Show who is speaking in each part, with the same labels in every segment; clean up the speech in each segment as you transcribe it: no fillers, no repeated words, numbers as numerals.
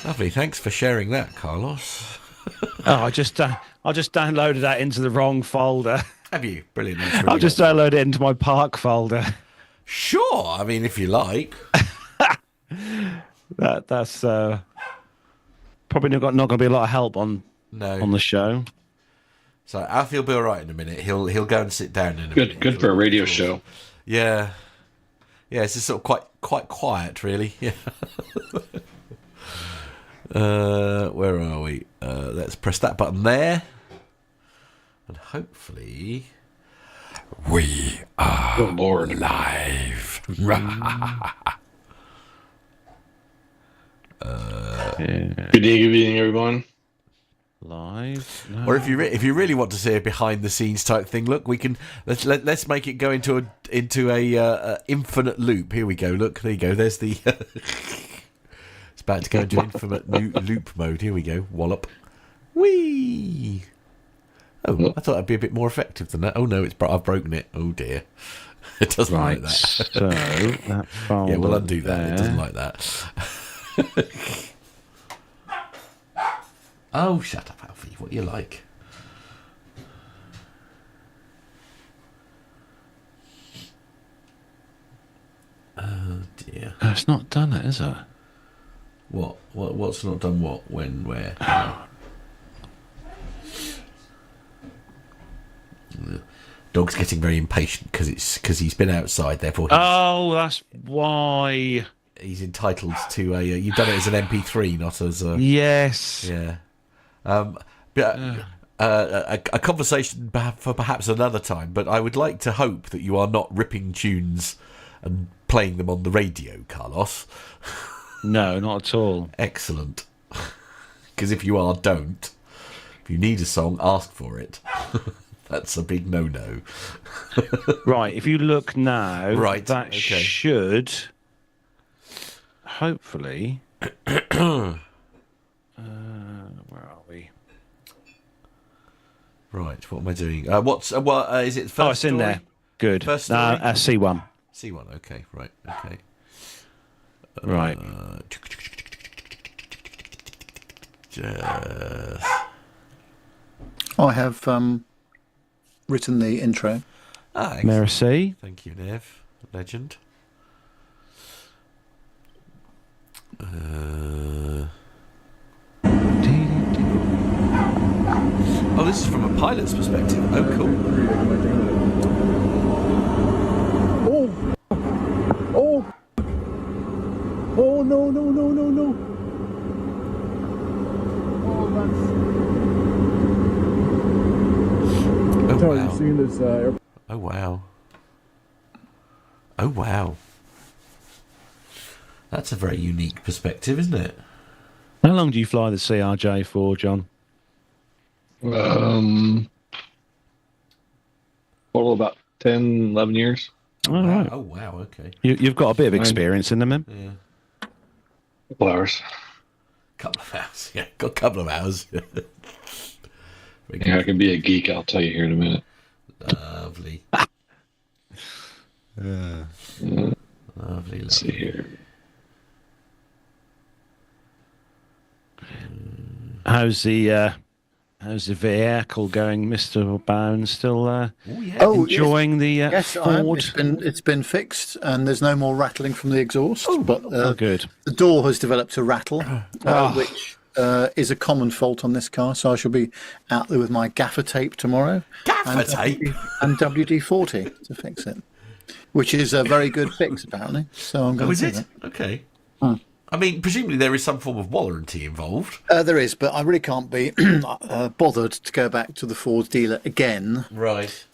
Speaker 1: Lovely. Thanks for sharing that, Carlos.
Speaker 2: Oh, I just downloaded that into the wrong folder.
Speaker 1: Have you? Brilliant. That's really
Speaker 2: I'll just
Speaker 1: helpful.
Speaker 2: download it into my park folder.
Speaker 1: Sure. I mean, if you like.
Speaker 2: That's probably not going to be a lot of help on
Speaker 1: No.
Speaker 2: the show.
Speaker 1: So Alfie will be all right in a minute. He'll go and sit down in a minute.
Speaker 3: Good for a radio show.
Speaker 1: Yeah. Yeah, it's just sort of quite quiet, really. Yeah. Where are we? Let's press that button there. And hopefully we are live.
Speaker 3: Good evening, everyone.
Speaker 2: Live. No.
Speaker 1: Or if you really want to see a behind the scenes type thing, look, we can let's make it go into a infinite loop. Here we go. Look, there you go. There's the. It's about to go into infinite loop mode. Here we go. Wallop. Whee! Oh, I thought that'd be a bit more effective than that. Oh no, I've broken it. Oh dear. It doesn't like that.
Speaker 2: So that folder.
Speaker 1: Yeah, we'll undo that. It doesn't like that. Oh, shut up, Alfie. What you like? Oh dear.
Speaker 2: It's not done it, is it?
Speaker 1: What? What's not done? What? When? Where? Dog's getting very impatient because he's been outside. Therefore,
Speaker 2: that's why.
Speaker 1: he's entitled to a. You've done it as an MP3, not as a.
Speaker 2: Yes.
Speaker 1: Yeah. But a conversation for perhaps another time. But I would like to hope that you are not ripping tunes and playing them on the radio, Carlos.
Speaker 2: No, not at all.
Speaker 1: Excellent. Because if you are, don't. If you need a song, ask for it. That's a big no-no.
Speaker 2: Right, if you look now,
Speaker 1: Right,
Speaker 2: that
Speaker 1: okay.
Speaker 2: should hopefully. Where are we?
Speaker 1: Right, what am I doing? Is it first
Speaker 2: Oh, it's in
Speaker 1: story?
Speaker 2: there. Good.
Speaker 1: First story?
Speaker 2: C1.
Speaker 1: C1, okay, right, okay.
Speaker 2: Right.
Speaker 1: Just...
Speaker 4: I have written the intro.
Speaker 1: excellent.
Speaker 2: Merci.
Speaker 1: Thank you, Nev. Legend. Oh, this is from a pilot's perspective. Oh, cool.
Speaker 4: Oh, no. Oh, that's...
Speaker 1: Oh, wow.
Speaker 4: You've seen this
Speaker 1: Oh, wow. Oh, wow. That's a very unique perspective, isn't it?
Speaker 2: How long do you fly the CRJ for, John?
Speaker 3: Total about 10, 11 years.
Speaker 2: All right.
Speaker 1: Oh, wow, okay.
Speaker 2: You've got a bit of experience in them, then?
Speaker 1: Yeah.
Speaker 3: Couple hours.
Speaker 1: Couple of hours. Yeah, got a couple of hours. Very
Speaker 3: Yeah, I can be a geek, I'll tell you here in a minute.
Speaker 1: Lovely. Lovely.
Speaker 3: Let's see here.
Speaker 2: How's the vehicle going, Mr. Bowen? Still enjoying the
Speaker 4: Yes, I am.
Speaker 2: Ford?
Speaker 4: It's been fixed, and there's no more rattling from the exhaust. But
Speaker 2: Good.
Speaker 4: the door has developed a rattle, which is a common fault on this car. So I shall be out there with my gaffer tape tomorrow.
Speaker 1: Gaffer tape?
Speaker 4: And WD-40 to fix it, which is a very good fix apparently. So I'm going
Speaker 1: Oh,
Speaker 4: to
Speaker 1: is
Speaker 4: do
Speaker 1: it?
Speaker 4: that.
Speaker 1: Okay. I mean, presumably there is some form of warranty involved.
Speaker 4: There is, but I really can't be bothered to go back to the Ford dealer again.
Speaker 1: Right.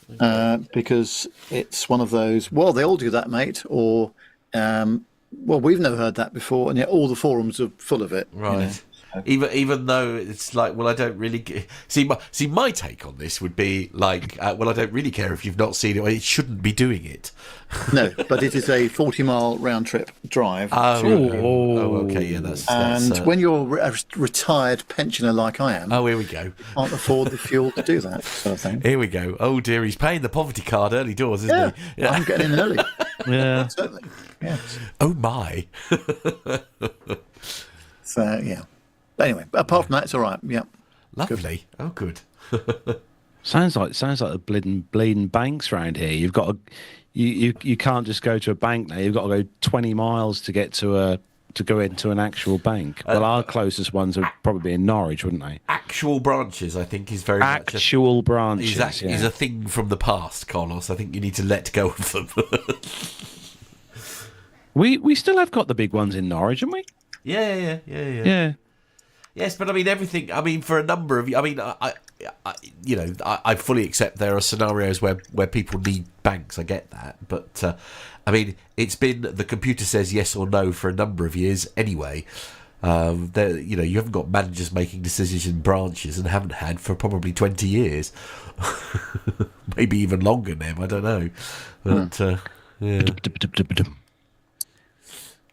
Speaker 4: Because it's one of those, well, they all do that, mate, or, well, we've never heard that before, and yet all the forums are full of it.
Speaker 1: Right.
Speaker 4: You know.
Speaker 1: Even though it's like, well, I don't really see. My take on this would be like, well, I don't really care if you've not seen it. Well, it shouldn't be doing it.
Speaker 4: No, but it is a 40-mile round-trip drive.
Speaker 1: Okay, yeah, that's
Speaker 4: and when you're a retired pensioner like I am,
Speaker 1: here we go.
Speaker 4: you can't afford the fuel to do that sort of thing.
Speaker 1: Here we go. Oh dear, he's paying the poverty card early doors, isn't he?
Speaker 4: I'm getting in early.
Speaker 2: Yeah.
Speaker 4: Certainly. Yes.
Speaker 1: Oh my.
Speaker 4: So, yeah. But anyway, apart from that, it's all right. Yeah.
Speaker 1: Lovely. Oh, good.
Speaker 2: Sounds like the bleeding banks around here. You've got you can't just go to a bank now. You've got to go 20 miles to get to go into an actual bank. Well, our closest ones would probably be in Norwich, wouldn't they?
Speaker 1: Actual branches, I think, is very
Speaker 2: actual branches.
Speaker 1: Is a thing from the past, Carlos. I think you need to let go of them.
Speaker 2: We still have got the big ones in Norwich, haven't we?
Speaker 1: Yeah. Yes, but I mean everything. I mean, for a number of, I mean, I fully accept there are scenarios where people need banks. I get that, but I mean, it's been the computer says yes or no for a number of years anyway. You haven't got managers making decisions in branches and haven't had for probably 20 years, maybe even longer now. I don't know, but yeah.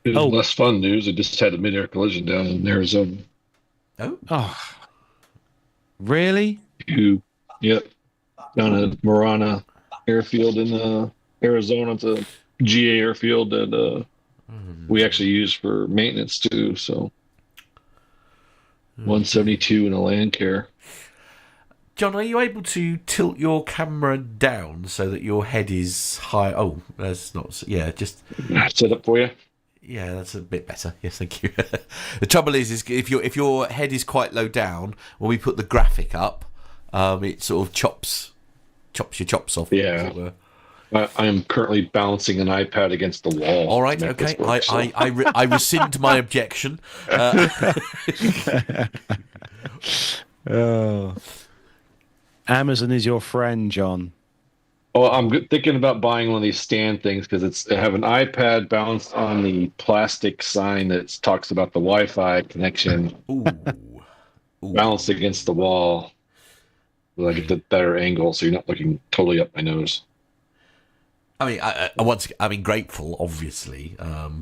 Speaker 3: Less fun news. I just had a mid-air collision down in Arizona.
Speaker 2: Oh, really?
Speaker 3: Yep. Down at Marana Airfield in Arizona. It's a GA airfield that we actually use for maintenance too. So 172 in a land care.
Speaker 1: John, are you able to tilt your camera down so that your head is high? Oh, that's not. Yeah, just
Speaker 3: set up for you.
Speaker 1: Yeah, that's a bit better. Yes, thank you. The trouble is if your head is quite low down, when we put the graphic up, it sort of chops your chops off.
Speaker 3: Yeah. I am currently balancing an iPad against the wall.
Speaker 1: All right, okay. I rescind my objection.
Speaker 2: Amazon is your friend, John.
Speaker 3: Oh, I'm thinking about buying one of these stand things because I have an iPad balanced on the plastic sign that talks about the Wi-Fi connection.
Speaker 1: Ooh.
Speaker 3: Balanced against the wall. I get the better angle, so you're not looking totally up my nose.
Speaker 1: I mean, I mean, grateful, obviously. How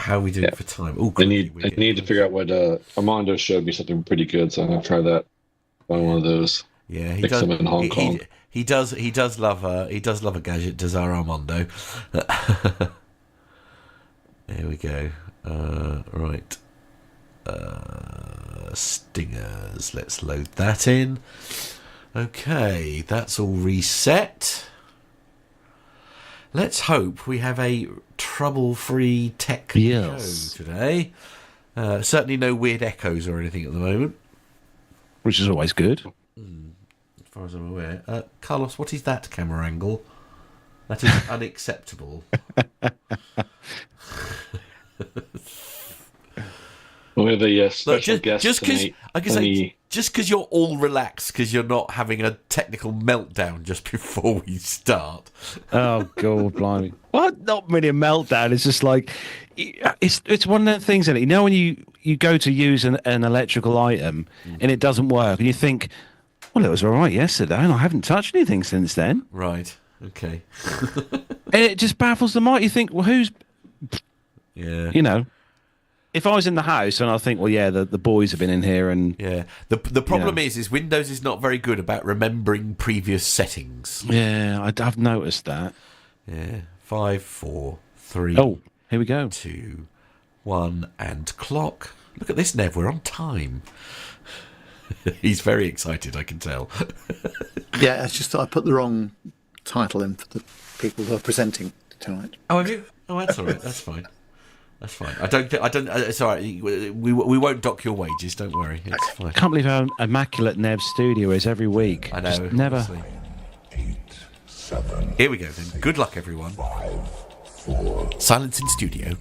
Speaker 1: are we doing for time? Oh,
Speaker 3: I need to figure out what Armando showed me something pretty good, so I'm gonna try that. Buy one of those.
Speaker 1: Yeah, he does.
Speaker 3: In Hong Kong.
Speaker 1: He does love a gadget. Does our Armando? There we go. Right. Stingers. Let's load that in. Okay, that's all reset. Let's hope we have a trouble-free tech show today. Certainly no weird echoes or anything at the moment,
Speaker 2: which is always good.
Speaker 1: As far as I'm aware. Carlos, what is that camera angle? That is unacceptable.
Speaker 3: We have a special guest tonight.
Speaker 1: Just because you're all relaxed because you're not having a technical meltdown just before we start.
Speaker 2: Oh, God, blimey. Well, not really a meltdown. It's just like, it's one of the things, isn't it? You know, when you go to use an electrical item and it doesn't work and you think, well, it was all right yesterday and I haven't touched anything since then.
Speaker 1: Right. Okay.
Speaker 2: And it just baffles the mind. You think, well, who's...
Speaker 1: Yeah.
Speaker 2: You know... If I was in the house and I think, well, yeah, the boys have been in here and...
Speaker 1: Yeah. The problem is Windows is not very good about remembering previous settings.
Speaker 2: Yeah, I've noticed that.
Speaker 1: Yeah. 5, 4, 3...
Speaker 2: Oh, here we go.
Speaker 1: 2, 1, and clock. Look at this, Nev. We're on time. He's very excited, I can tell.
Speaker 2: Yeah,
Speaker 4: it's just that I put the wrong title in for the people who are presenting tonight.
Speaker 1: Oh, have you? Oh, that's all right. That's fine. That's fine. I don't. It's all right. We won't dock your wages. Don't worry. It's fine.
Speaker 2: I can't believe how immaculate Nev's studio is every week.
Speaker 1: I know.
Speaker 2: Just never.
Speaker 5: 8, 7.
Speaker 1: Here we go then. Good luck, everyone.
Speaker 5: 5, 4.
Speaker 1: Silence in studio.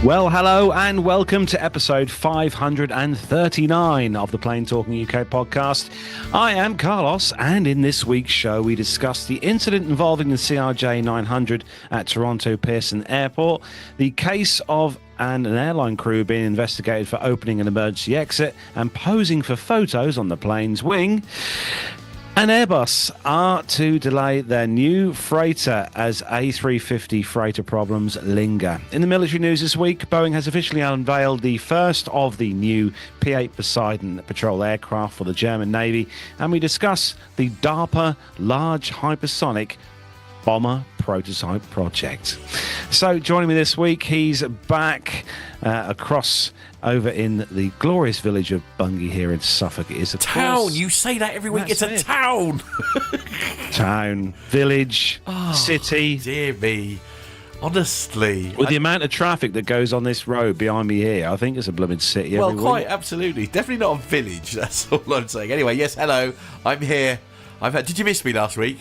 Speaker 2: Well, hello and welcome to episode 539 of the Plane Talking UK podcast. I am Carlos, and in this week's show we discuss the incident involving the CRJ 900 at Toronto Pearson Airport, the case of an airline crew being investigated for opening an emergency exit and posing for photos on the plane's wing. And Airbus are to delay their new freighter as A350 freighter problems linger. In the military news this week, Boeing has officially unveiled the first of the new P-8 Poseidon patrol aircraft for the German Navy, and we discuss the DARPA Large Hypersonic Bomber prototype project. So joining me this week, he's back across over in the glorious village of Bungay here in Suffolk. It is a
Speaker 1: town. You say that every week. It's a town.
Speaker 2: Town, village, city.
Speaker 1: Dear me. Honestly.
Speaker 2: With the amount of traffic that goes on this road behind me here, I think it's a blooming city every
Speaker 1: Well, quite
Speaker 2: week.
Speaker 1: absolutely. Definitely not a village. That's all I'm saying. Anyway, yes, hello. I'm here. Did you miss me last week?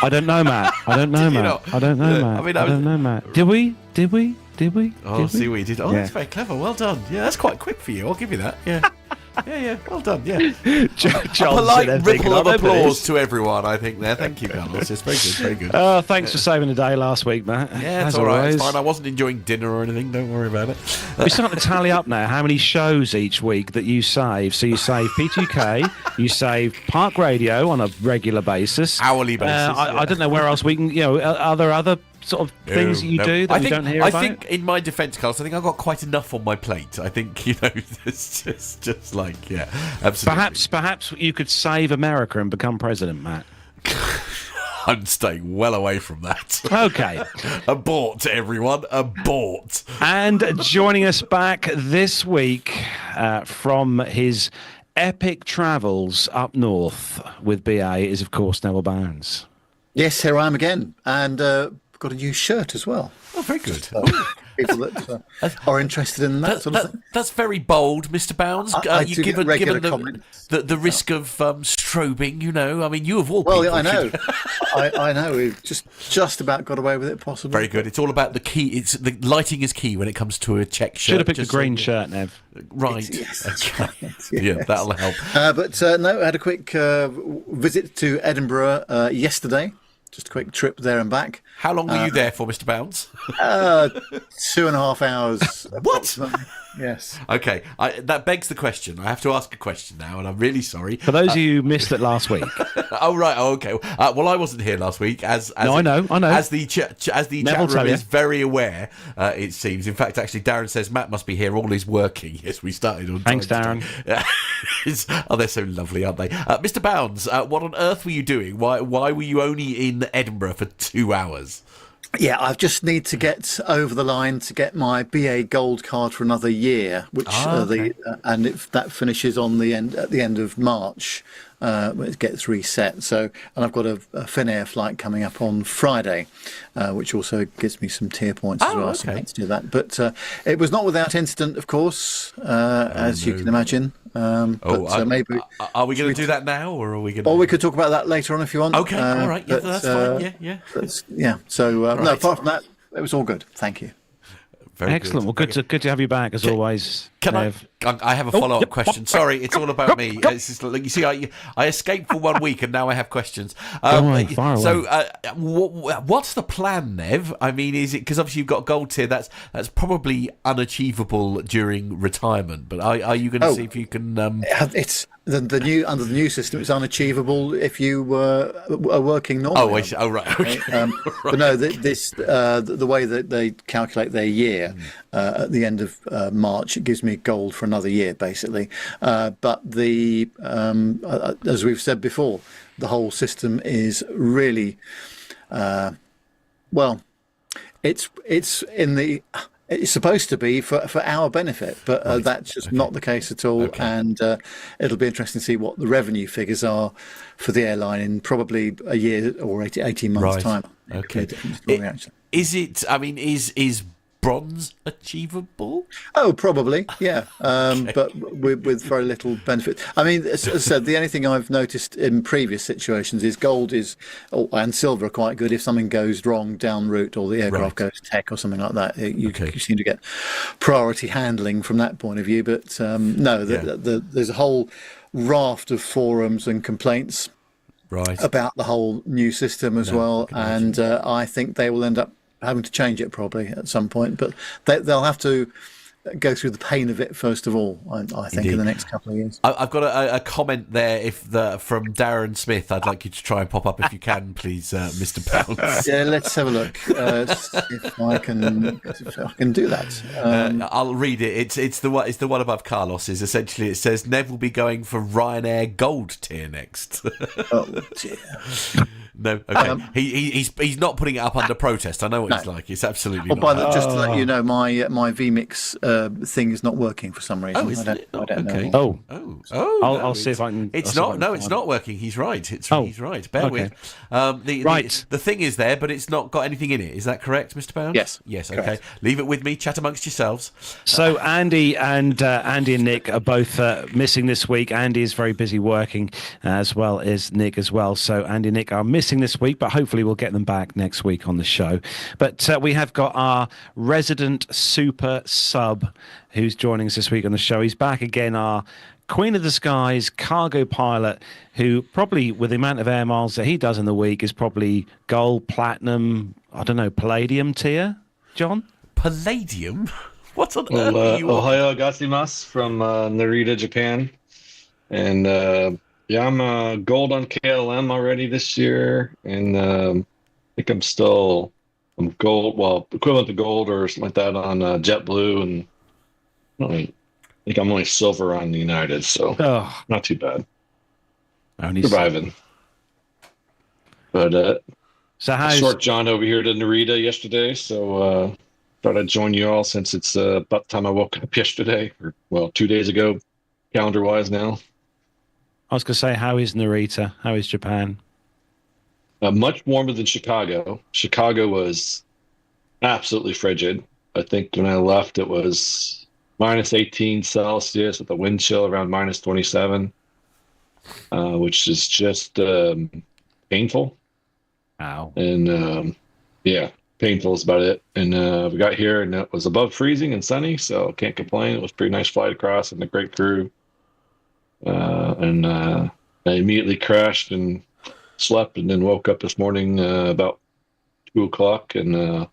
Speaker 2: I don't know, Matt. I don't know, Matt. I don't know, Matt. I don't know, Matt. Did we?
Speaker 1: Oh, see what you did. Oh, that's very clever. Well done. Yeah, that's quite quick for you. I'll give you that. Yeah. Yeah. Well done. Yeah. A polite ripple of applause to everyone, I think, there. Thank you, Carlos. It's very good. Very good.
Speaker 2: Oh, thanks for saving the day last week, Matt.
Speaker 1: Yeah, it's all right. It's fine. I wasn't enjoying dinner or anything. Don't worry about it.
Speaker 2: We're starting to tally up now how many shows each week that you save. So you save P2K, you save Park Radio on a regular basis.
Speaker 1: Hourly basis.
Speaker 2: I don't know where else we can, are there other sort of things that you do that we don't hear about?
Speaker 1: I think, in my defence, Carlos, I think I've got quite enough on my plate. I think, it's just like, yeah, absolutely.
Speaker 2: Perhaps you could save America and become president, Matt.
Speaker 1: I'm staying well away from that.
Speaker 2: Okay.
Speaker 1: Abort, everyone. Abort.
Speaker 2: And joining us back this week from his epic travels up north with BA is, of course, Neville Bounds.
Speaker 4: Yes, here I am again. And got a new shirt as well.
Speaker 1: Oh, very good.
Speaker 4: People that are interested in that sort of thing.
Speaker 1: That's very bold, Mr. Bounds.
Speaker 4: You've given
Speaker 1: the risk of strobing, I mean, you of all
Speaker 4: people.
Speaker 1: Well,
Speaker 4: I know. I know. We've just about got away with it, possibly.
Speaker 1: Very good. It's all about the key. The lighting is key when it comes to a check shirt.
Speaker 2: Should have picked a green shirt, Nev.
Speaker 1: Right.
Speaker 4: Yes.
Speaker 1: Okay.
Speaker 4: Yes.
Speaker 1: Yeah, that'll help.
Speaker 4: But no, I had a quick visit to Edinburgh yesterday. Just a quick trip there and back.
Speaker 1: How long were you there for, Mr. Bounds?
Speaker 4: 2.5 hours.
Speaker 1: What?
Speaker 4: Yes.
Speaker 1: Okay, that begs the question. I have to ask a question now, and I'm really sorry.
Speaker 2: For those of you who missed it last week.
Speaker 1: Oh, right. Oh, okay. Well, I wasn't here last week. I know. As the chat room is very aware, it seems. In fact, actually, Darren says Matt must be here. All is working. Yes, we started on
Speaker 2: Thanks,
Speaker 1: time.
Speaker 2: Darren.
Speaker 1: Oh, they're so lovely, aren't they? Mr. Bounds, what on earth were you doing? Why were you only in Edinburgh for 2 hours?
Speaker 4: Yeah, I just need to get over the line to get my BA Gold card for another year, which and if that finishes at the end of March, it gets reset. So, and I've got a Finnair flight coming up on Friday, which also gives me some tier points as well. So I had to do that, but it was not without incident, of course, as you can imagine. Maybe
Speaker 1: are we going to do that now, or are we going?
Speaker 4: Or we could talk about that later on if you want.
Speaker 1: Okay, all right, yeah, that's fine. Yeah.
Speaker 4: So no, apart from that, it was all good. Thank you.
Speaker 2: Very excellent. Good. Well, good to have you back as always.
Speaker 1: I have a follow-up question. Sorry, it's all about me. It's just, you see, I escaped for 1 week and now I have questions. So, what's the plan, Nev? I mean, is it because obviously you've got gold tier? That's probably unachievable during retirement. But are you going to see if you can?
Speaker 4: It's the new under the new system. It's unachievable if you are working normally.
Speaker 1: Oh, I see. Oh, right. Okay.
Speaker 4: Right. But no, the way that they calculate their year at the end of March, it gives me gold for another year, basically. But as we've said before, the whole system is really, it's supposed to be for our benefit, but that's just not the case at all. Okay. And it'll be interesting to see what the revenue figures are for the airline in probably a year or 18 months' time.
Speaker 1: Okay.
Speaker 4: Story, actually.
Speaker 1: Is it? I mean, is bronze achievable?
Speaker 4: Oh, probably, yeah. But with very little benefit. I mean, as I said, the only thing I've noticed in previous situations is gold and silver are quite good if something goes wrong down route or the aircraft goes tech or something like that. You seem to get priority handling from that point of view. But no, there's a whole raft of forums and complaints about the whole new system as well. And I think they will end up having to change it probably at some point, but they'll have to go through the pain of it first of all, I think. Indeed. In the next couple of years.
Speaker 1: I've got a comment there from Darren Smith. I'd like you to try and pop up if you can, please, Mr. Pounds.
Speaker 4: Yeah, let's have a look. If I can do that.
Speaker 1: I'll read it. It's the one above Carlos's. Essentially, it says Nev will be going for Ryanair Gold tier next.
Speaker 4: Oh dear.
Speaker 1: No, okay. He's not putting it up under protest. I know what it's like. It's absolutely not.
Speaker 4: Just to let you know, my vMix thing is not working for some reason.
Speaker 1: Oh, is it?
Speaker 4: I don't
Speaker 1: okay.
Speaker 4: know.
Speaker 2: I'll see if I can.
Speaker 1: It's not. No, it's not working. He's right. He's right. Bear with. The thing is there, but it's not got anything in it. Is that correct, Mr. Pound?
Speaker 4: Yes.
Speaker 1: Yes.
Speaker 4: Correct.
Speaker 1: Okay. Leave it with me. Chat amongst yourselves.
Speaker 2: So Andy and Nick are both missing this week. Andy is very busy working, as well as Nick as well. So Andy and Nick are missing this week, but hopefully we'll get them back next week on the show. But we have got our resident super sub who's joining us this week on the show. He's back again, our Queen of the Skies cargo pilot, who probably, with the amount of air miles that he does in the week, is probably gold, platinum, I don't know, palladium tier. John?
Speaker 1: Palladium? What on earth are you on?
Speaker 3: Ohio gozaimasu from Narita, Japan. And yeah, I'm gold on KLM already this year, and I think I'm gold, well, equivalent to gold or something like that on JetBlue, and I think I'm only silver on the United, so not too bad. Surviving. But
Speaker 2: so
Speaker 3: short John over here to Narita yesterday, so thought I'd join you all since it's about the time I woke up yesterday, or 2 days ago, calendar-wise now.
Speaker 2: I was going to say, how is Narita? How is Japan?
Speaker 3: Much warmer than Chicago. Chicago was absolutely frigid. I think when I left, it was minus 18 Celsius with a wind chill around minus 27, which is just painful.
Speaker 2: Wow.
Speaker 3: And painful is about it. And we got here and it was above freezing and sunny, so can't complain. It was a pretty nice flight across and a great crew. And I immediately crashed and slept, and then woke up this morning about 2:00 and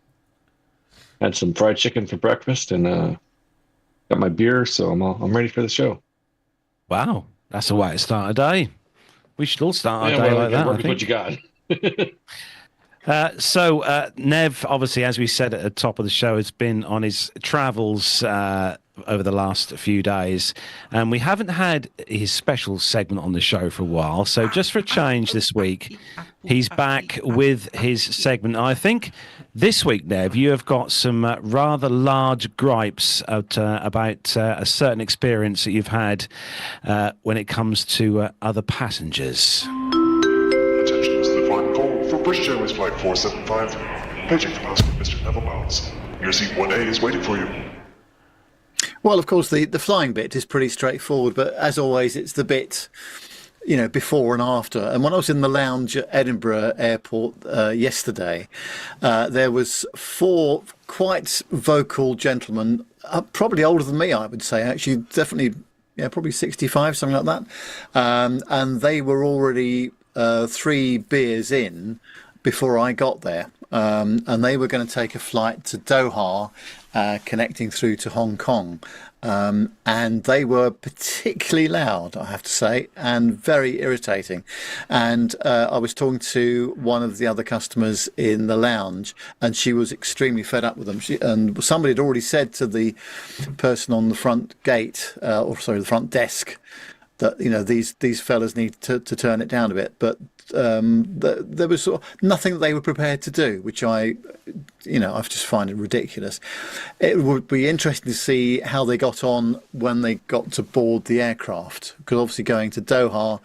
Speaker 3: had some fried chicken for breakfast, and got my beer, so I'm ready for the show.
Speaker 2: Wow, that's a way to start a day. We should all start our day like that.
Speaker 3: Work with what you got.
Speaker 2: So Nev, obviously, as we said at the top of the show, has been on his travels over the last few days, and we haven't had his special segment on the show for a while. So just for a change this week, he's back with his segment. I think this week, Nev, you have got some rather large gripes about a certain experience that you've had when it comes to other passengers.
Speaker 6: Attention, this is the final call for British Airways Flight 475. Paging for passenger Mr. Neville Mounts. Your seat 1A is waiting for you.
Speaker 4: Well, of course, the flying bit is pretty straightforward, but as always, it's the bit, before and after. And when I was in the lounge at Edinburgh Airport yesterday, there was 4 quite vocal gentlemen, probably older than me, I would say, actually, definitely, probably 65, something like that. And they were already 3 beers in before I got there. And they were going to take a flight to Doha, connecting through to Hong Kong. And they were particularly loud, I have to say, and very irritating. And I was talking to one of the other customers in the lounge, and she was extremely fed up with them. And somebody had already said to the person on the front gate, the front desk, that these fellas need to turn it down a bit. But there was sort of nothing that they were prepared to do, which I just find it ridiculous. It would be interesting to see how they got on when they got to board the aircraft, because obviously going to Doha,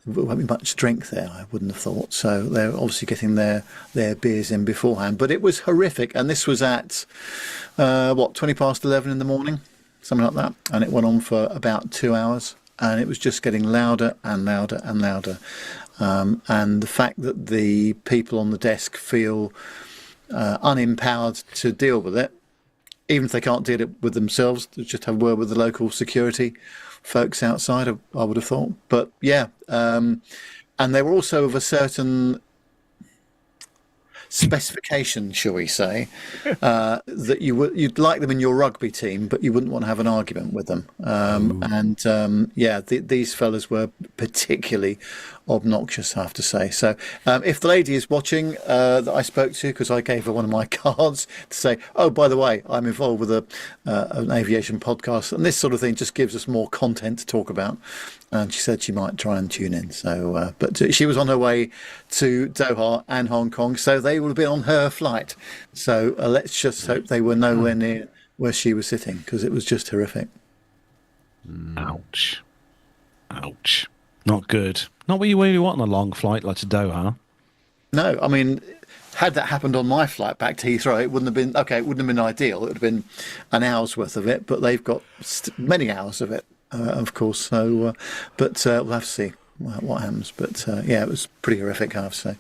Speaker 4: There won't be much drink there, I wouldn't have thought. So they're obviously getting their beers in beforehand. But it was horrific. And this was at, 20 past 11 in the morning? Something like that. And it went on for about 2 hours. And it was just getting louder and louder and louder. And the fact that the people on the desk feel unempowered to deal with it, even if they can't deal it with themselves, just have a word with the local security folks outside, I would have thought. But yeah, and they were also of a certain specification, shall we say, that you'd like them in your rugby team, but you wouldn't want to have an argument with them. These fellas were particularly obnoxious, I have to say. So if the lady is watching that I spoke to, because I gave her one of my cards to say, oh, by the way, I'm involved with an aviation podcast, and this sort of thing just gives us more content to talk about. And she said she might try and tune in. So, but she was on her way to Doha and Hong Kong, so they would have been on her flight. So let's just hope they were nowhere near where she was sitting, because it was just horrific.
Speaker 2: Ouch. Not good. Not what you really want on a long flight like to Doha.
Speaker 4: No, I mean, had that happened on my flight back to Heathrow, it wouldn't have been okay. It wouldn't have been ideal. It would have been an hour's worth of it, but they've got many hours of it, of course. So, but we'll have to see what happens. But yeah, it was pretty horrific, I have to say.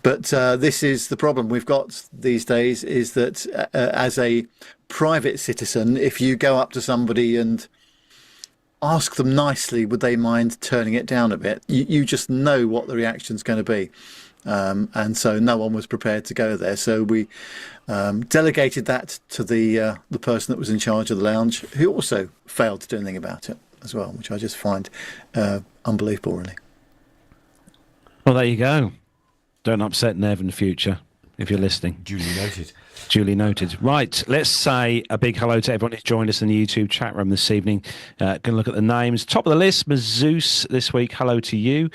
Speaker 4: But this is the problem we've got these days: is that as a private citizen, if you go up to somebody and ask them nicely, would they mind turning it down a bit? You just know what the reaction's going to be. And so no one was prepared to go there. So we delegated that to the person that was in charge of the lounge, who also failed to do anything about it as well, which I just find unbelievable, really.
Speaker 2: Well, there you go. Don't upset Nev in the future if you're listening.
Speaker 1: Duly noted.
Speaker 2: Duly noted. Right, let's say a big hello to everyone who's joined us in the YouTube chat room this evening. Going to look at the names. Top of the list, Mazeus this week. Hello to you.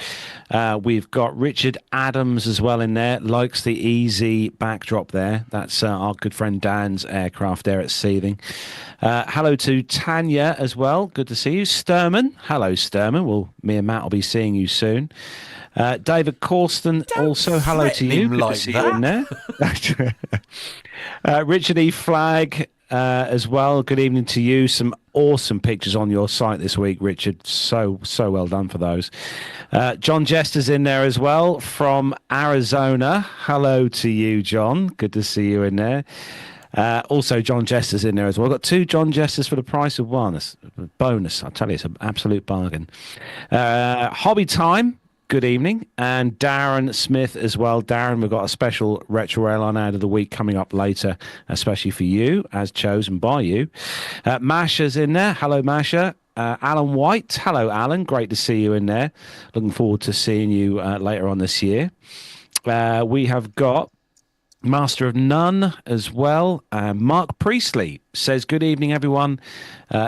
Speaker 2: We've got Richard Adams as well in there. Likes the easy backdrop there. That's our good friend Dan's aircraft there at Seething. Hello to Tanya as well. Good to see you. Sturman. Hello, Sturman. Well, me and Matt will be seeing you soon. David Corston, also hello to you. Good to see you in there. Richard E. Flagg as well. Good evening to you. Some awesome pictures on your site this week, Richard. So well done for those. John Jester's in there as well from Arizona. Hello to you, John. Good to see you in there. Also, John Jester's in there as well. I've got 2 John Jesters for the price of one. That's a bonus. I'll tell you, it's an absolute bargain. Hobby Time. Good evening. And Darren Smith as well. Darren, we've got a special Retro Airline ad of the week coming up later, especially for you, as chosen by you. Masha's in there. Hello, Masha. Alan White. Hello, Alan. Great to see you in there. Looking forward to seeing you later on this year. We have got Master of None as well. Mark Priestley says, good evening, everyone.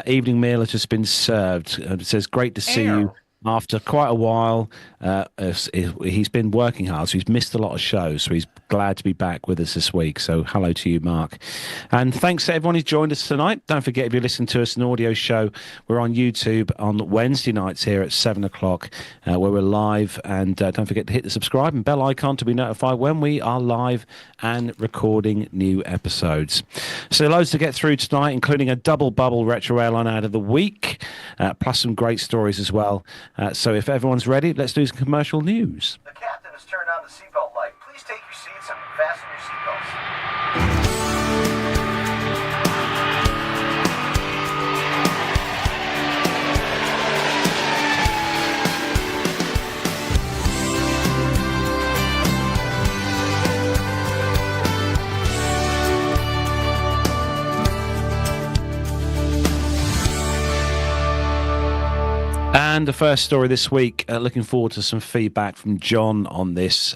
Speaker 2: Evening meal has just been served. It says, great to see you. After quite a while, he's been working hard, so he's missed a lot of shows, so he's glad to be back with us this week. So hello to you, Mark. And thanks to everyone who's joined us tonight. Don't forget, if you're listening to us in an audio show, we're on YouTube on Wednesday nights here at 7 o'clock, where we're live. And don't forget to hit the subscribe and bell icon to be notified when we are live and recording new episodes. So loads to get through tonight, including a double bubble Retro Airline ad of the week, plus some great stories as well. So if everyone's ready, let's do some commercial news.
Speaker 7: The captain has turned on the seatbelt light. Please take your seats and fasten your seatbelts.
Speaker 2: And the first story this week, looking forward to some feedback from John on this.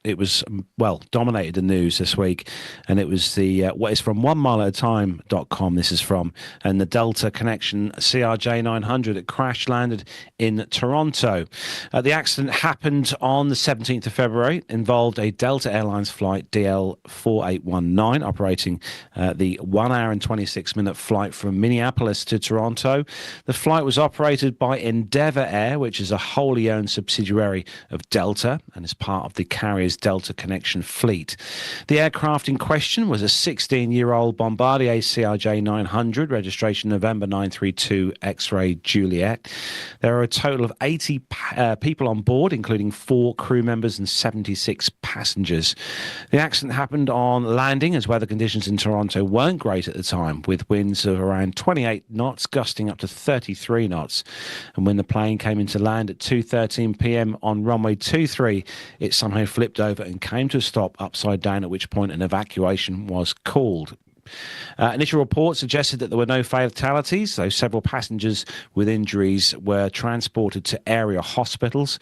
Speaker 2: it was well dominated the news this week, and it was the what is from 1mileatatime.com. This is from, and the Delta Connection CRJ 900 that crash landed in Toronto. The accident happened on the 17th of February. Involved a Delta Airlines flight DL 4819 operating the 1 hour and 26-minute flight from Minneapolis to Toronto. The flight was operated by Endeavour Air, which is a wholly owned subsidiary of Delta and is part of the carrier's Delta Connection fleet. The aircraft in question was a 16-year-old Bombardier CRJ 900, registration November 932 X-ray Juliet. There are a total of 80 people on board, including 4 crew members and 76 passengers. The accident happened on landing as weather conditions in Toronto weren't great at the time, with winds of around 28 knots, gusting up to 33 knots. And when the plane came into land at 2:13 p.m. on runway 23, it somehow flipped over and came to a stop upside down, at which point an evacuation was called. Initial reports suggested that there were no fatalities, though several passengers with injuries were transported to area hospitals.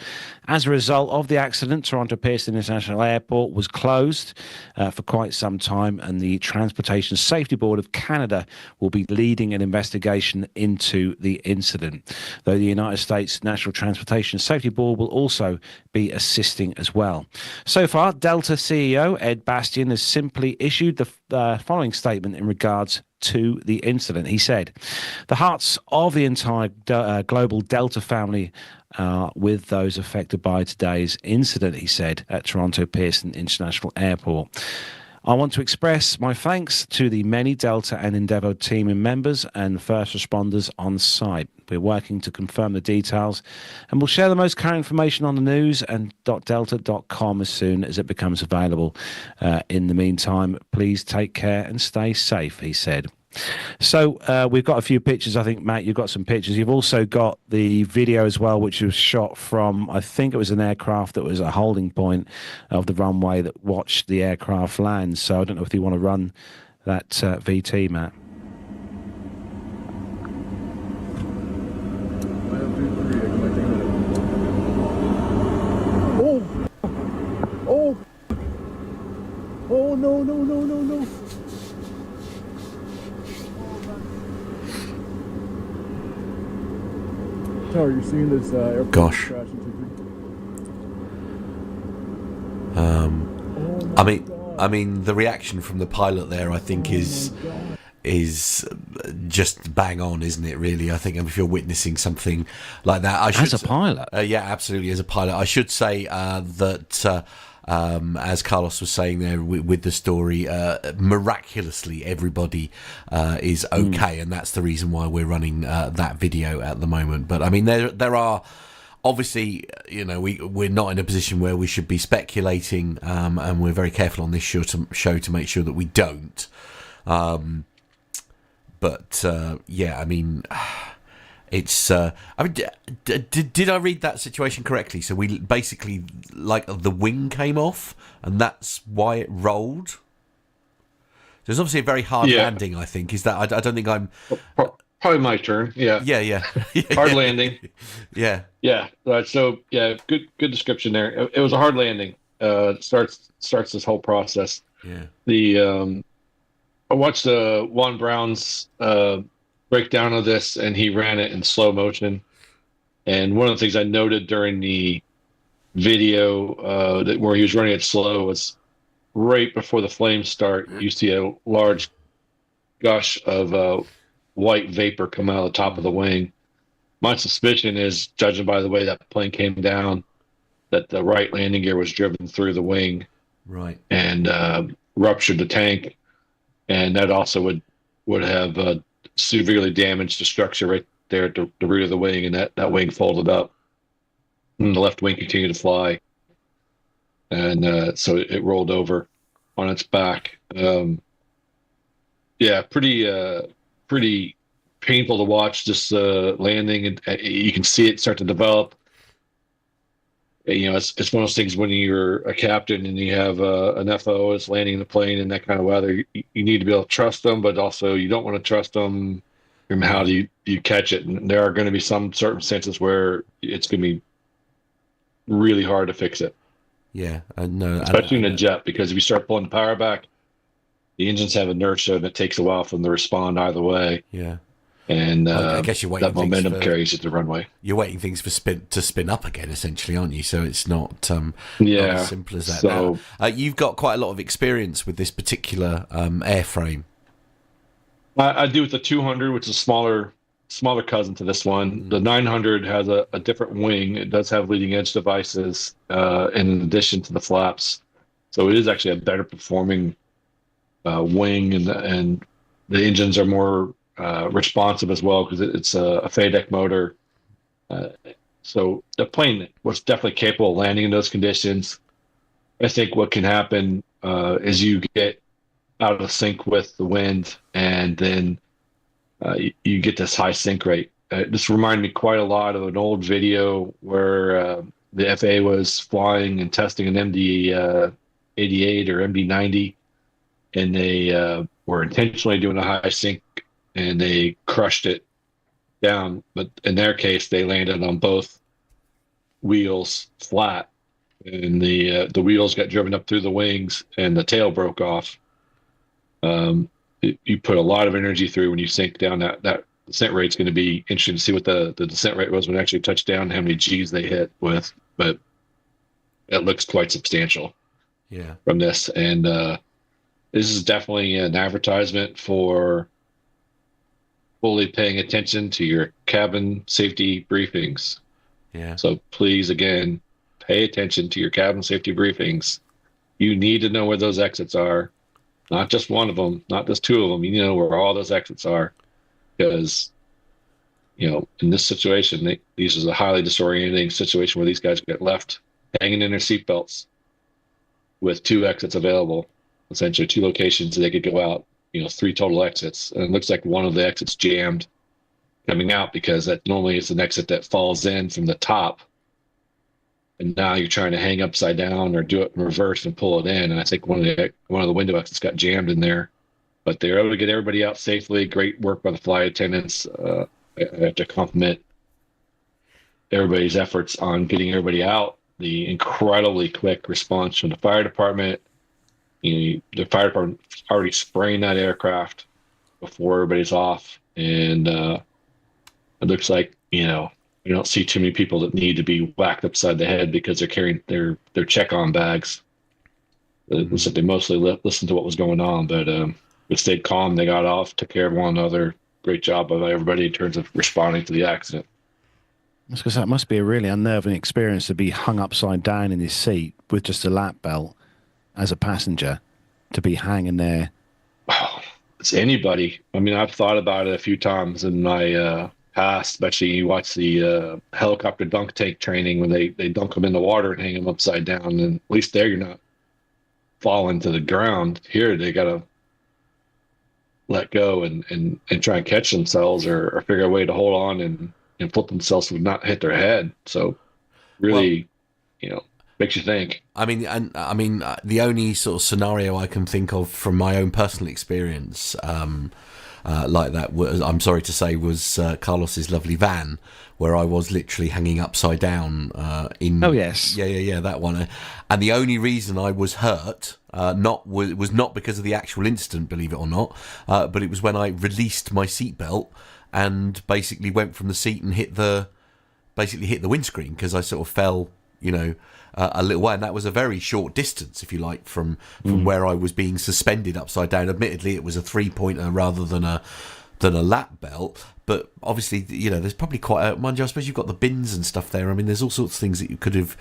Speaker 2: As a result of the accident, Toronto Pearson International Airport was closed for quite some time, and the Transportation Safety Board of Canada will be leading an investigation into the incident, though the United States National Transportation Safety Board will also be assisting as well. So far, Delta CEO Ed Bastian has simply issued the following statement in regards to the incident. He said, "The hearts of the entire global Delta family are with those affected by today's incident," he said at Toronto Pearson International Airport. "I want to express my thanks to the many Delta and Endeavour team members and first responders on site. We're working to confirm the details, and we'll share the most current information on the news and .delta.com as soon as it becomes available. In the meantime, please take care and stay safe," he said. So we've got a few pictures. I think, Matt, you've got some pictures. You've also got the video as well, which was shot from, I think it was an aircraft that was a holding point of the runway that watched the aircraft land. So I don't know if you want to run that VT, Matt.
Speaker 8: Oh, no. Tower, you're seeing this airplane
Speaker 1: Gosh.
Speaker 8: crash into
Speaker 1: I mean, the reaction from the pilot there, I think, is just bang on, isn't it? Really, I think if you're witnessing something like that,
Speaker 2: As a pilot,
Speaker 1: yeah, absolutely, as a pilot, I should say that. As Carlos was saying there with the story, miraculously everybody is okay, and that's the reason why we're running that video at the moment. But I mean, there are obviously, you know, we're not in a position where we should be speculating, and we're very careful on this show to make sure that we don't. But yeah, I mean. It's. I mean, did I read that situation correctly? So we basically, like, the wing came off, and that's why it rolled. There's obviously a very hard landing. I think is that. I don't think I'm.
Speaker 3: Probably my turn. Yeah.
Speaker 1: Yeah.
Speaker 3: Hard landing.
Speaker 1: Yeah.
Speaker 3: Right. So yeah, good description there. It was a hard landing. Starts this whole process.
Speaker 1: Yeah.
Speaker 3: I watched Juan Brown's breakdown of this, and he ran it in slow motion. And one of the things I noted during the video where he was running it slow was right before the flames start, you see a large gush of white vapor come out of the top of the wing. My suspicion is, judging by the way that plane came down, that the right landing gear was driven through the wing,
Speaker 1: right,
Speaker 3: and ruptured the tank, and that also would have severely damaged the structure right there at the root of the wing, and that wing folded up, and the left wing continued to fly, and so it rolled over on its back. Yeah, pretty painful to watch this landing, and you can see it start to develop. You know, it's one of those things when you're a captain and you have an FO is landing the plane in that kind of weather. You need to be able to trust them, but also you don't want to trust them. How do you catch it? And there are going to be some circumstances where it's going to be really hard to fix it.
Speaker 1: Yeah, no,
Speaker 3: especially in a jet, because if you start pulling the power back, the engines have inertia and it takes a while for them to respond either way.
Speaker 1: Yeah.
Speaker 3: And
Speaker 1: I guess you're waiting
Speaker 3: that momentum
Speaker 1: for,
Speaker 3: carries you to the runway.
Speaker 1: You're waiting things for spin up again, essentially, aren't you? So it's not not as simple as that.
Speaker 3: So,
Speaker 1: now, you've got quite a lot of experience with this particular airframe.
Speaker 3: I do with the 200, which is a smaller cousin to this one. The 900 has a different wing. It does have leading edge devices in addition to the flaps. So it is actually a better performing wing, and the engines are more responsive as well, because it's a FADEC motor. So the plane was definitely capable of landing in those conditions. I think what can happen is you get out of sync with the wind, and then you get this high sink rate. This reminded me quite a lot of an old video where the FAA was flying and testing an MD-88 or MD-90, and they were intentionally doing a high sink, and they crushed it down. But in their case, they landed on both wheels flat, and the wheels got driven up through the wings, and the tail broke off. You put a lot of energy through when you sink down. That descent rate's going to be interesting to see what the descent rate was when it actually touched down, how many G's they hit with. But it looks quite substantial.
Speaker 1: Yeah.
Speaker 3: From this, and this is definitely an advertisement for fully paying attention to your cabin safety briefings.
Speaker 1: Yeah.
Speaker 3: So please, again, pay attention to your cabin safety briefings. You need to know where those exits are. Not just one of them, not just two of them. You need to know where all those exits are, because, in this situation, this is a highly disorienting situation where these guys get left hanging in their seatbelts with two exits available, essentially two locations they could go out, three total exits. And it looks like one of the exits jammed coming out, because that normally is an exit that falls in from the top. And now you're trying to hang upside down or do it in reverse and pull it in. And I think one of the window exits got jammed in there, but they were able to get everybody out safely. Great work by the flight attendants. I have to compliment everybody's efforts on getting everybody out. The incredibly quick response from the fire department. The fire department already spraying that aircraft before everybody's off, and it looks like we don't see too many people that need to be whacked upside the head because they're carrying their check-on bags. It looks like they mostly listened to what was going on, but they stayed calm. They got off, took care of one another. Great job by everybody in terms of responding to the accident.
Speaker 2: Because that must be a really unnerving experience to be hung upside down in his seat with just a lap belt as a passenger, to be hanging there.
Speaker 3: Oh, it's anybody. I mean, I've thought about it a few times in my past, especially you watch the helicopter dunk tank training when they dunk them in the water and hang them upside down, and at least there you're not falling to the ground. Here they got to let go and try and catch themselves or figure a way to hold on and flip themselves so not hit their head. So really, makes you think.
Speaker 1: I mean, the only sort of scenario I can think of from my own personal experience like that was, I'm sorry to say, was Carlos's lovely van, where I was literally hanging upside down in.
Speaker 2: Oh yes,
Speaker 1: yeah, that one. And the only reason I was hurt was not because of the actual incident, believe it or not, but it was when I released my seatbelt and basically went from the seat and hit the windscreen, because I sort of fell, a little way, and that was a very short distance, if you like, from where I was being suspended upside down. Admittedly, it was a 3-pointer rather than a lap belt, but obviously, there's probably quite mind you, I suppose you've got the bins and stuff there. I mean, there's all sorts of things that you could have,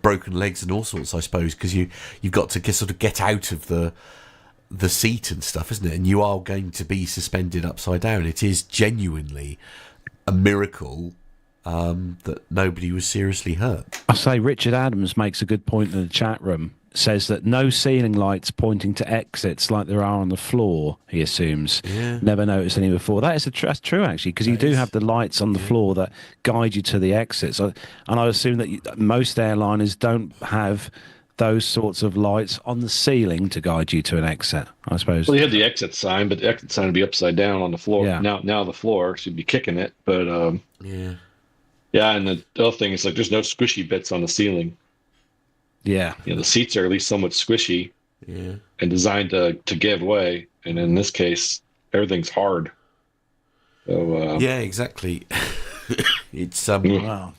Speaker 1: broken legs and all sorts, I suppose, because you've got to sort of get out of the seat and stuff, isn't it? And you are going to be suspended upside down. It is genuinely a miracle that nobody was seriously hurt.
Speaker 2: I say Richard Adams makes a good point in the chat room. Says that no ceiling lights pointing to exits like there are on the floor, he assumes.
Speaker 1: Yeah.
Speaker 2: Never noticed any before. That's true, actually, because you do have the lights on the floor that guide you to the exits. And I assume that most airliners don't have those sorts of lights on the ceiling to guide you to an exit, I suppose.
Speaker 3: Well, you have the exit sign, but the exit sign would be upside down on the floor.
Speaker 2: Yeah.
Speaker 3: Now the floor should be kicking it, but
Speaker 1: yeah.
Speaker 3: Yeah, and the other thing is, like, there's no squishy bits on the ceiling.
Speaker 2: Yeah.
Speaker 3: The seats are at least somewhat squishy
Speaker 1: Yeah.
Speaker 3: and designed to give way. And in this case, everything's hard. So
Speaker 1: Yeah, exactly. It's
Speaker 2: Wow.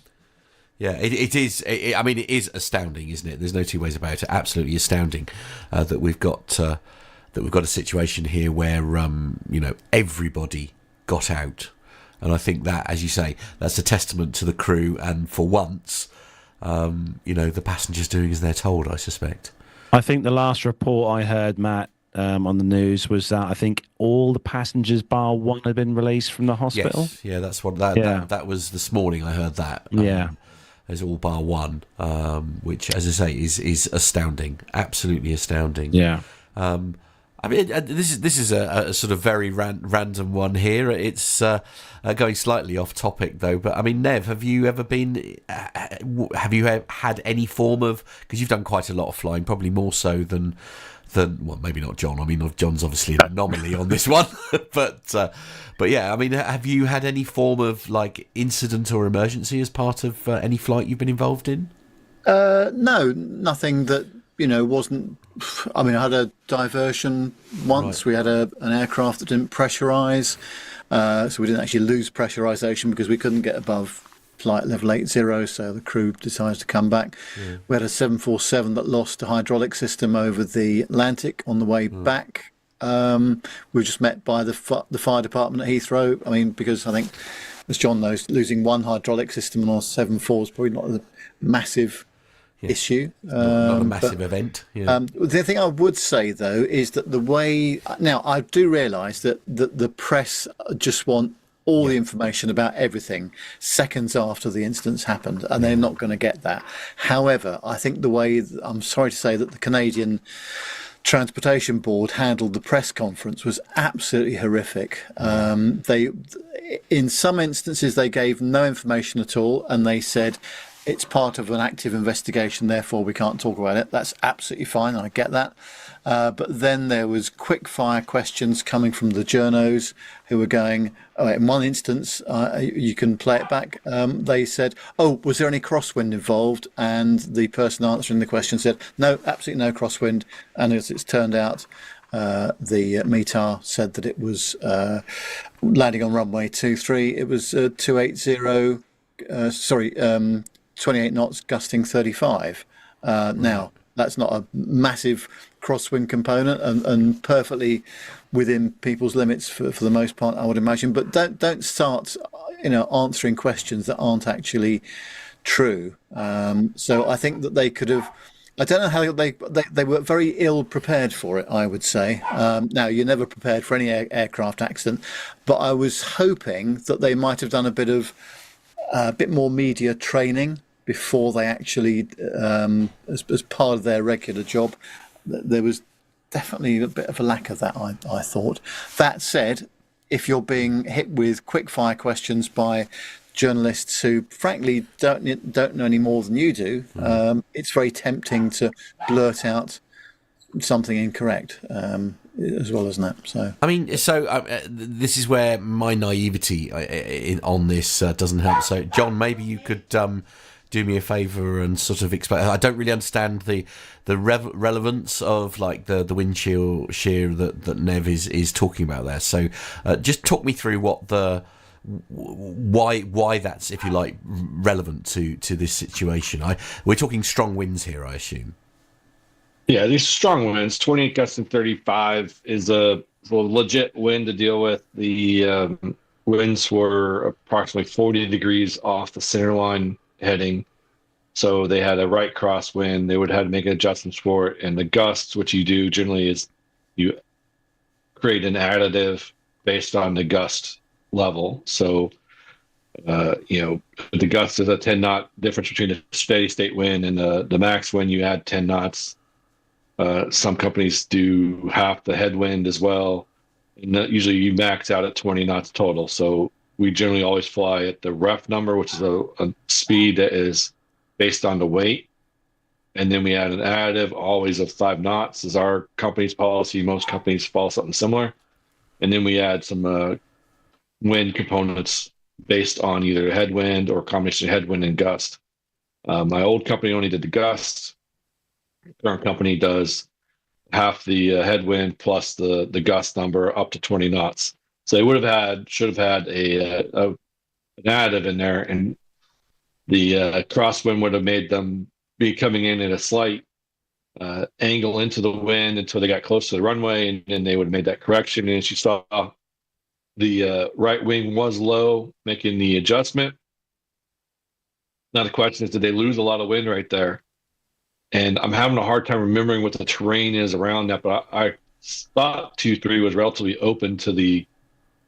Speaker 1: yeah, it is. I mean, it is astounding, isn't it? There's no two ways about it. Absolutely astounding that we've got a situation here where everybody got out, and I think that, as you say, that's a testament to the crew, and for once, the passengers doing as they're told. I suspect.
Speaker 2: I think the last report I heard, Matt, on the news was that I think all the passengers bar one had been released from the hospital.
Speaker 1: Yes, yeah, that's what that was this morning. I heard that.
Speaker 2: Yeah.
Speaker 1: There's all bar one, which, as I say, is astounding, absolutely astounding.
Speaker 2: Yeah.
Speaker 1: I mean, this is a sort of very random one here. It's going slightly off topic though, but I mean, Nev, have you ever been? Have you had any form of? Because you've done quite a lot of flying, probably more so than well, maybe not John. I mean, John's obviously an anomaly on this one, but yeah, I mean, have you had any form of like incident or emergency as part of any flight you've been involved in?
Speaker 4: No, nothing that wasn't. I mean, I had a diversion once.
Speaker 1: Right.
Speaker 4: We had an aircraft that didn't pressurize, so we didn't actually lose pressurization because we couldn't get above flight level 80, so the crew decided to come back.
Speaker 1: Yeah.
Speaker 4: We had a 747 that lost a hydraulic system over the Atlantic on the way back. We were just met by the fire department at Heathrow. I mean, because I think, as John knows, losing one hydraulic system on a 74 is probably not a massive issue.
Speaker 1: Not a massive event. Yeah.
Speaker 4: The thing I would say, though, is that the way... Now, I do realise that the press just want all the information about everything seconds after the incident's happened, and they're not going to get that. However, I think the way... I'm sorry to say that the Canadian Transportation Board handled the press conference was absolutely horrific. In some instances, they gave no information at all, and they said... It's part of an active investigation, therefore we can't talk about it. That's absolutely fine, I get that. But then there was quick fire questions coming from the journos who were going, in one instance, you can play it back, they said, was there any crosswind involved? And the person answering the question said, no, absolutely no crosswind. And as it's turned out, the METAR said that it was landing on runway 23. It was 280, 28 knots, gusting 35. Now, that's not a massive crosswind component and perfectly within people's limits for the most part, I would imagine. But don't start, answering questions that aren't actually true. So I think that they could have... I don't know how they were very ill prepared for it, I would say. Now, you're never prepared for any aircraft accident, but I was hoping that they might have done a bit more media training before they actually, as part of their regular job. There was definitely a bit of a lack of that, I thought. That said, if you're being hit with quick fire questions by journalists who frankly don't know any more than you do, it's very tempting to blurt out something incorrect. As well as that. So
Speaker 1: I mean, this is where my naivety on this doesn't help. So, John, maybe you could do me a favour and sort of explain. I don't really understand the relevance of like the windshield shear that Nev is talking about there. So, just talk me through what why that's, if you like, relevant to this situation. We're talking strong winds here, I assume.
Speaker 3: Yeah, these strong winds, 28 gusts and 35 is a legit wind to deal with. The winds were approximately 40 degrees off the center line heading. So they had a right crosswind. They would have to make adjustments for it. And the gusts, which you do generally is you create an additive based on the gust level. So, the gust is a 10 knot difference between the steady state wind and the max wind. You add 10 knots. Some companies do half the headwind as well. And usually you max out at 20 knots total. So we generally always fly at the ref number, which is a speed that is based on the weight. And then we add an additive always of 5 knots is our company's policy. Most companies follow something similar. And then we add some wind components based on either headwind or combination of headwind and gust. My old company only did the gust. Current company does half the headwind plus the gust number up to 20 knots. So they should have had an additive in there, and the crosswind would have made them be coming in at a slight angle into the wind until they got close to the runway, and then they would have made that correction. And as you saw, the right wing was low, making the adjustment. Now the question is, did they lose a lot of wind right there? And I'm having a hard time remembering what the terrain is around that, but I thought 2-3 was relatively open to the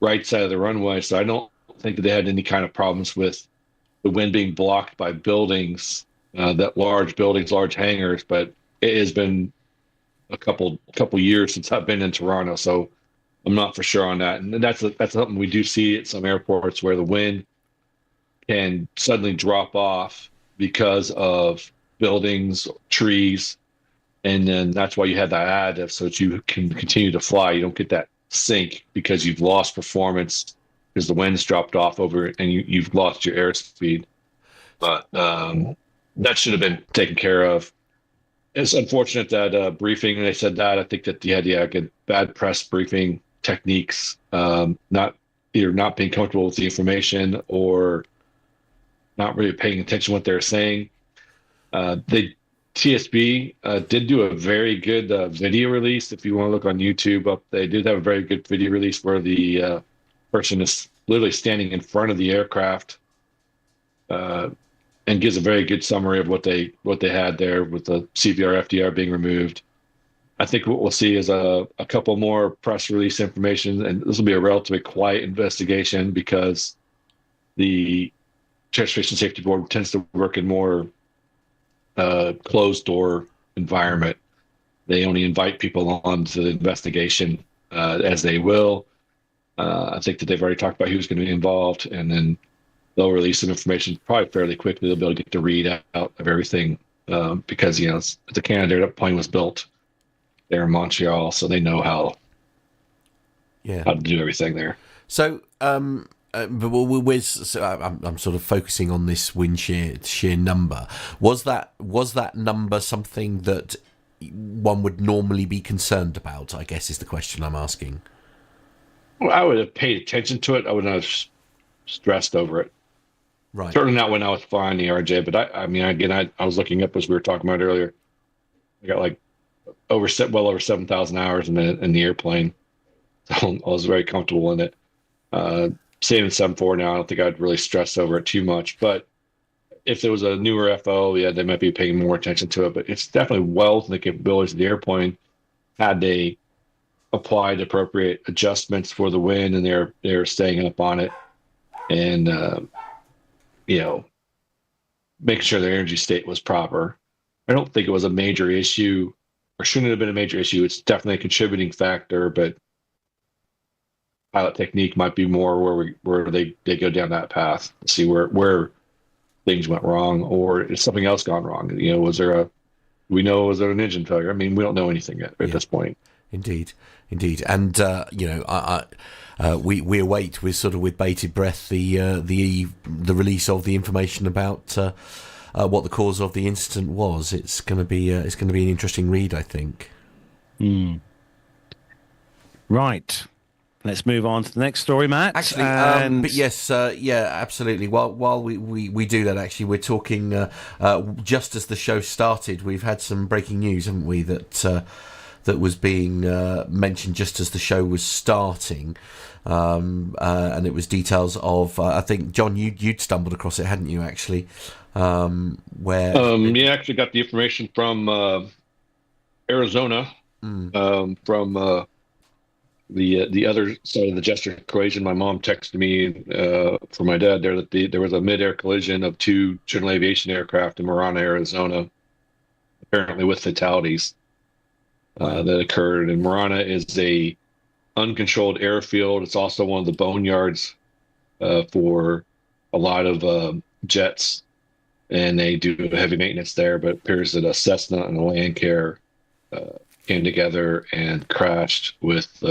Speaker 3: right side of the runway, so I don't think that they had any kind of problems with the wind being blocked by buildings, that large buildings, large hangars. But it has been a couple years since I've been in Toronto, so I'm not for sure on that. And that's something we do see at some airports where the wind can suddenly drop off because of buildings, trees, and then that's why you have that additive so that you can continue to fly. You don't get that sink because you've lost performance because the wind's dropped off over it and you've lost your airspeed. But that should have been taken care of. It's unfortunate that briefing, they said that. I think that they had good bad press briefing techniques, not being comfortable with the information or not really paying attention to what they're saying. TSB did do a very good video release. If you want to look on YouTube, they did have a very good video release where the person is literally standing in front of the aircraft and gives a very good summary of what they had there with the CVR, FDR being removed. I think what we'll see is a couple more press release information, and this will be a relatively quiet investigation because the Transportation Safety Board tends to work in more closed door environment. They only invite people on to the investigation as they will. I think that they've already talked about who's going to be involved, and then they'll release some information probably fairly quickly. They'll be able to get the read out of everything because it's a Canadair. That plane was built there in Montreal, so they know how to do everything there.
Speaker 1: So, but I'm sort of focusing on this wind shear number. Was that number something that one would normally be concerned about? I guess is the question I'm asking.
Speaker 3: Well, I would have paid attention to it. I would not have stressed over it.
Speaker 1: Right.
Speaker 3: Certainly not when I was flying the RJ. But I was looking up as we were talking about earlier. I got like well over 7,000 hours in the airplane. So I was very comfortable in it. Same in 7.4 now. I don't think I'd really stress over it too much. But if there was a newer FO, they might be paying more attention to it. But it's definitely well within the capabilities of the airplane. Had they applied appropriate adjustments for the wind, and they're staying up on it, and making sure their energy state was proper. I don't think it was a major issue, or shouldn't have been a major issue. It's definitely a contributing factor, but pilot technique might be more where they go down that path to see where things went wrong, or is something else gone wrong. Was there an engine failure? I mean, we don't know anything yet at this point. Indeed.
Speaker 1: And we await with bated breath the release of the information about what the cause of the incident was. It's going to be an interesting read, I think.
Speaker 2: Right. Let's move on to the next story, Matt.
Speaker 1: Actually, but yes, absolutely. While we do that, actually, we're talking just as the show started. We've had some breaking news, haven't we? That was being mentioned just as the show was starting, and it was details of I think, John, you'd stumbled across it, hadn't you? Actually, where
Speaker 3: actually got the information from Arizona, from the other side of the gesture equation. My mom texted me from my dad there that there was a mid-air collision of two general aviation aircraft in Marana, Arizona, apparently with fatalities. That occurred. And Marana is a uncontrolled airfield. It's also one of the boneyards for a lot of jets, and they do heavy maintenance there. But it appears that a Cessna and a Landcare came together and crashed with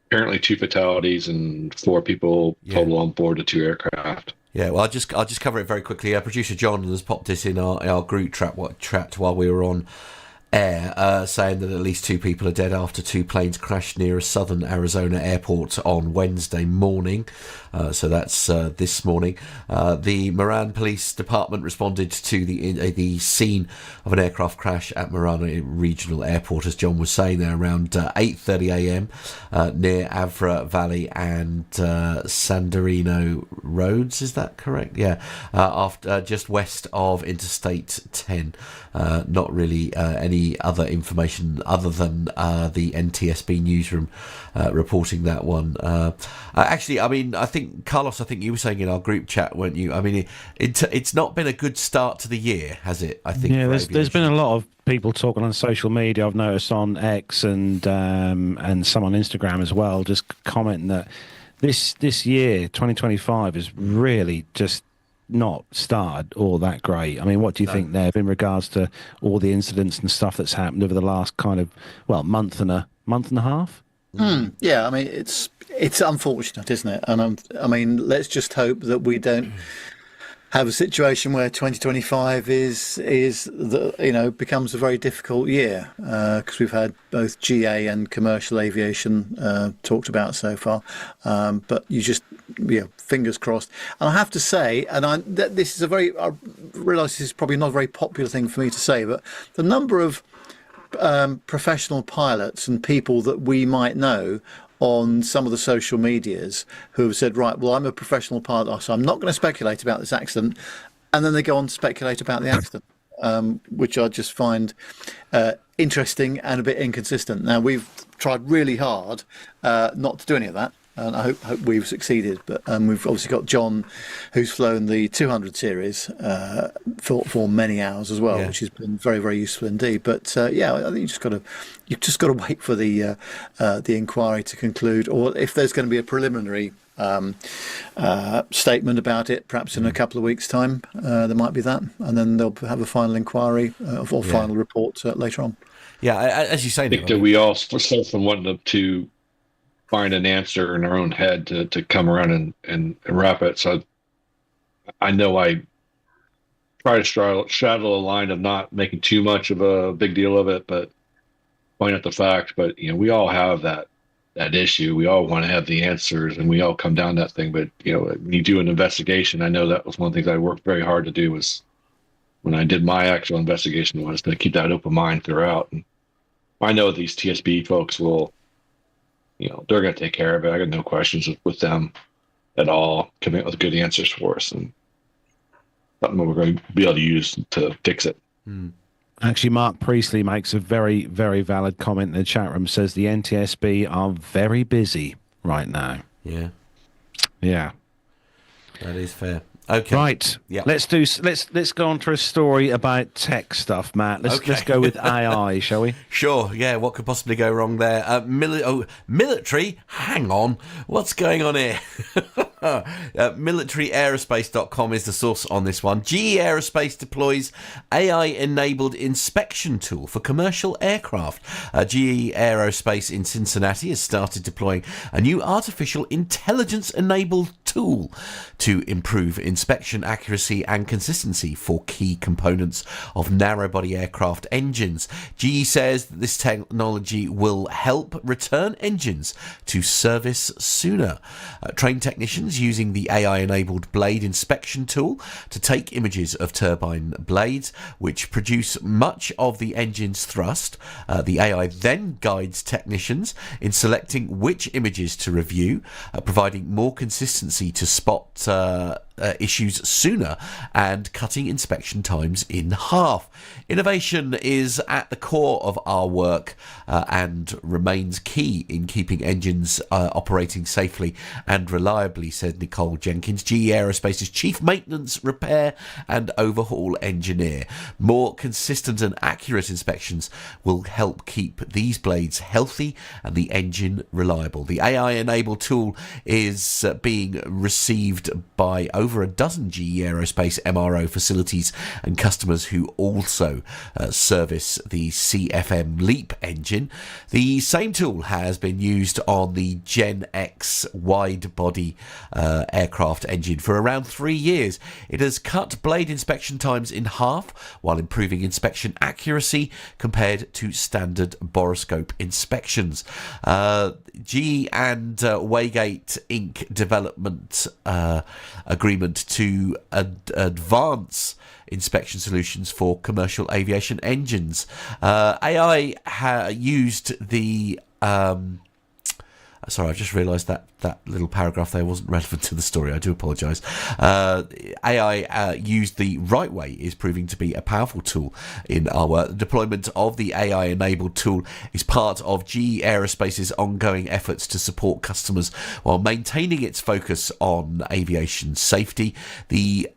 Speaker 3: apparently two fatalities and 4 people total on board the 2 aircraft.
Speaker 1: Yeah, well, I'll just cover it very quickly. Producer John has popped this in our group chat while we were on air, saying that at least 2 people are dead after 2 planes crashed near a southern Arizona airport on Wednesday morning. So that's this morning. The Moran Police Department responded to the scene of an aircraft crash at Marana Regional Airport, as John was saying there, around 8:30 a.m. Near Avra Valley and Sandarino Roads. Is that correct? Yeah, after just west of Interstate 10. Not really any other information other than the NTSB newsroom reporting that one. Actually, I mean, I think Carlos, you were saying in our group chat, weren't you? I mean, it's not been a good start to the year, has it? I think.
Speaker 2: Yeah, there's been a lot of people talking on social media. I've noticed on X and some on Instagram as well, just commenting that this year, 2025, is really just not started all that great. I mean, what do you think there in regards to all the incidents and stuff that's happened over the last kind of month and a half?
Speaker 4: Yeah, I mean, it's unfortunate, isn't it? And I mean, let's just hope that we don't have a situation where 2025 becomes a very difficult year, because we've had both GA and commercial aviation talked about so far. But fingers crossed. And I have to say, and I realise this is probably not a very popular thing for me to say, but the number of professional pilots and people that we might know on some of the social medias who have said, right, well, I'm a professional pilot, so I'm not going to speculate about this accident. And then they go on to speculate about the accident, which I just find interesting and a bit inconsistent. Now, we've tried really hard not to do any of that, and I hope we've succeeded. But we've obviously got John, who's flown the 200 series for many hours as well, which has been very, very useful indeed. But I think you've just got to wait for the inquiry to conclude, or if there's going to be a preliminary statement about it, perhaps in a couple of weeks' time, there might be that, and then they'll have a final inquiry or final report later on.
Speaker 1: Yeah, as you say,
Speaker 3: I think that we all from wanting to find an answer in our own head to come around and wrap it. So I know I try to straddle a line of not making too much of a big deal of it, but point out the fact. But we all have that issue. We all want to have the answers, and we all come down that thing. But when you do an investigation, I know that was one of the things I worked very hard to do, was when I did my actual investigation, was to keep that open mind throughout. And I know these TSB folks will, they're going to take care of it. I got no questions with them at all, coming up with good answers for us, and something we're going to be able to use to fix it.
Speaker 2: Actually, Mark Priestley makes a very, very valid comment in the chat room. Says the NTSB are very busy right now.
Speaker 1: Yeah, that is fair. Okay,
Speaker 2: right. Yeah, let's go on to a story about tech stuff, Matt. Let's go with AI, shall we?
Speaker 1: Sure. Yeah. What could possibly go wrong there? Military. Hang on. What's going on here? Militaryaerospace.com is the source on this one. GE Aerospace deploys AI-enabled inspection tool for commercial aircraft. GE Aerospace in Cincinnati has started deploying a new artificial intelligence-enabled tool to improve inspection accuracy and consistency for key components of narrow-body aircraft engines. GE says that this technology will help return engines to service sooner. Trained technicians using the AI-enabled blade inspection tool to take images of turbine blades, which produce much of the engine's thrust. The AI then guides technicians in selecting which images to review, providing more consistency to spot issues sooner and cutting inspection times in half. Innovation is at the core of our work and remains key in keeping engines operating safely and reliably, said Nicole Jenkins, GE Aerospace's Chief Maintenance, Repair and Overhaul Engineer. More consistent and accurate inspections will help keep these blades healthy and the engine reliable. The AI-enabled tool is being received by over over a dozen GE Aerospace MRO facilities and customers who also service the CFM LEAP engine. The same tool has been used on the Gen X wide-body aircraft engine for around 3 years. It has cut blade inspection times in half while improving inspection accuracy compared to standard borescope inspections. GE and Waygate Inc. development agreement to advance inspection solutions for commercial aviation engines. AI used the sorry, I've just realised that little paragraph there wasn't relevant to the story. I do apologise. AI used the right way is proving to be a powerful tool in our work. The deployment of the AI-enabled tool is part of GE Aerospace's ongoing efforts to support customers while maintaining its focus on aviation safety. The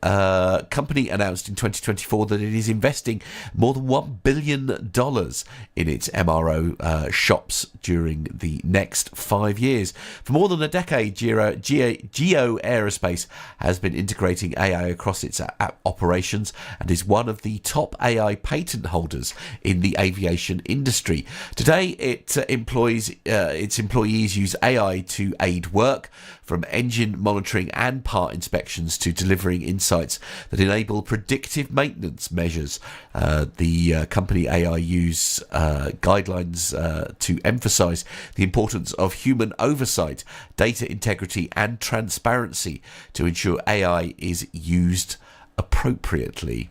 Speaker 1: company announced in 2024 that it is investing more than $1 billion in its MRO shops during the next 5 years. For more than a decade, Geo Aerospace has been integrating AI across its operations and is one of the top AI patent holders in the aviation industry. Today, its employees use AI to aid work, from engine monitoring and part inspections to delivering insights that enable predictive maintenance measures. The company AI use guidelines to emphasize the importance of human oversight, data integrity and transparency to ensure AI is used appropriately.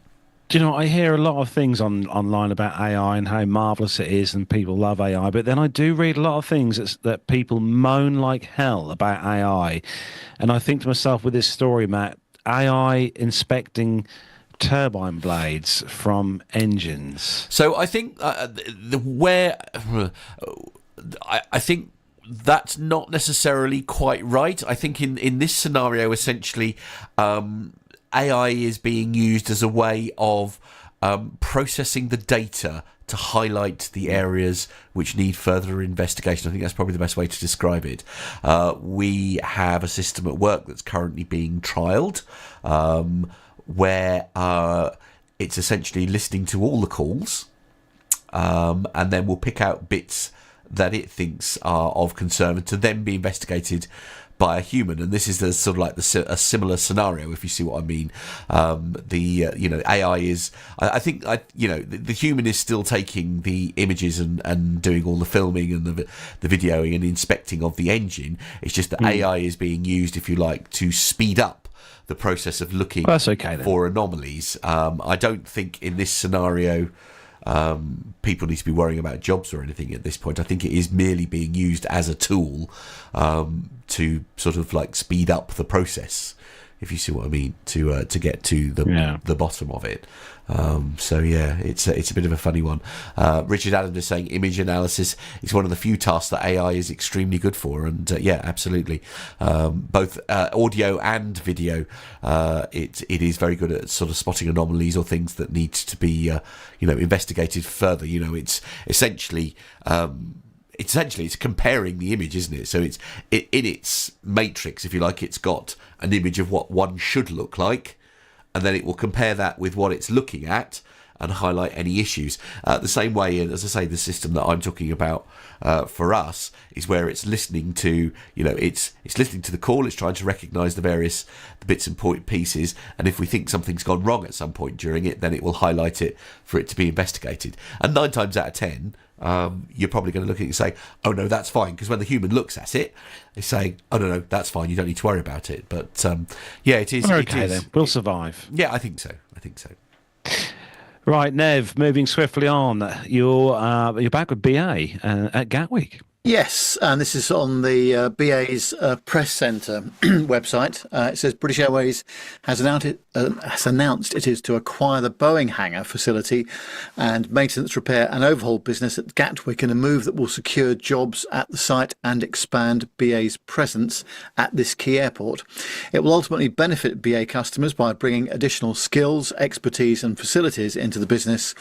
Speaker 2: Do you know, I hear a lot of things online about AI and how marvellous it is and people love AI, but then I do read a lot of things that people moan like hell about AI. And I think to myself with this story, Matt, AI inspecting turbine blades from engines.
Speaker 1: So I think I think that's not necessarily quite right. I think in this scenario, essentially, AI is being used as a way of processing the data to highlight the areas which need further investigation. I think that's probably the best way to describe it. We have a system at work that's currently being trialled where it's essentially listening to all the calls and then we'll pick out bits that it thinks are of concern to then be investigated by a human. And this is a similar scenario, if you see what I mean. AI is, I think the human is still taking the images and doing all the filming and the videoing and inspecting of the engine. It's just that AI is being used, if you like, to speed up the process of looking for anomalies. I don't think in this scenario people need to be worrying about jobs or anything at this point. I think it is merely being used as a tool to sort of like speed up the process, if you see what I mean, to get to the bottom of it. So yeah, it's a bit of a funny one. Richard Adams is saying image analysis is one of the few tasks that AI is extremely good for, and yeah, absolutely. Both audio and video, it is very good at sort of spotting anomalies or things that need to be investigated further. It's essentially it's comparing the image, isn't it? So it's in its matrix, if you like, it's got an image of what one should look like, and then it will compare that with what it's looking at and highlight any issues. The same way, as I say, the system that I'm talking about for us is where it's listening to, it's listening to the call, it's trying to recognise the various bits and pieces, and if we think something's gone wrong at some point during it, then it will highlight it for it to be investigated. And 9 times out of 10, you're probably going to look at it and say, oh no, that's fine, because when the human looks at it, it's saying, oh no, that's fine, you don't need to worry about it. But yeah, it is.
Speaker 2: We're okay then, we'll survive.
Speaker 1: Yeah, I think so.
Speaker 2: Right, Nev, moving swiftly on, you're back with BA at Gatwick.
Speaker 4: Yes, and this is on the BA's press centre website. It says British Airways has announced it is to acquire the Boeing hangar facility and maintenance, repair and overhaul business at Gatwick in a move that will secure jobs at the site and expand BA's presence at this key airport. It will ultimately benefit BA customers by bringing additional skills, expertise and facilities into the business,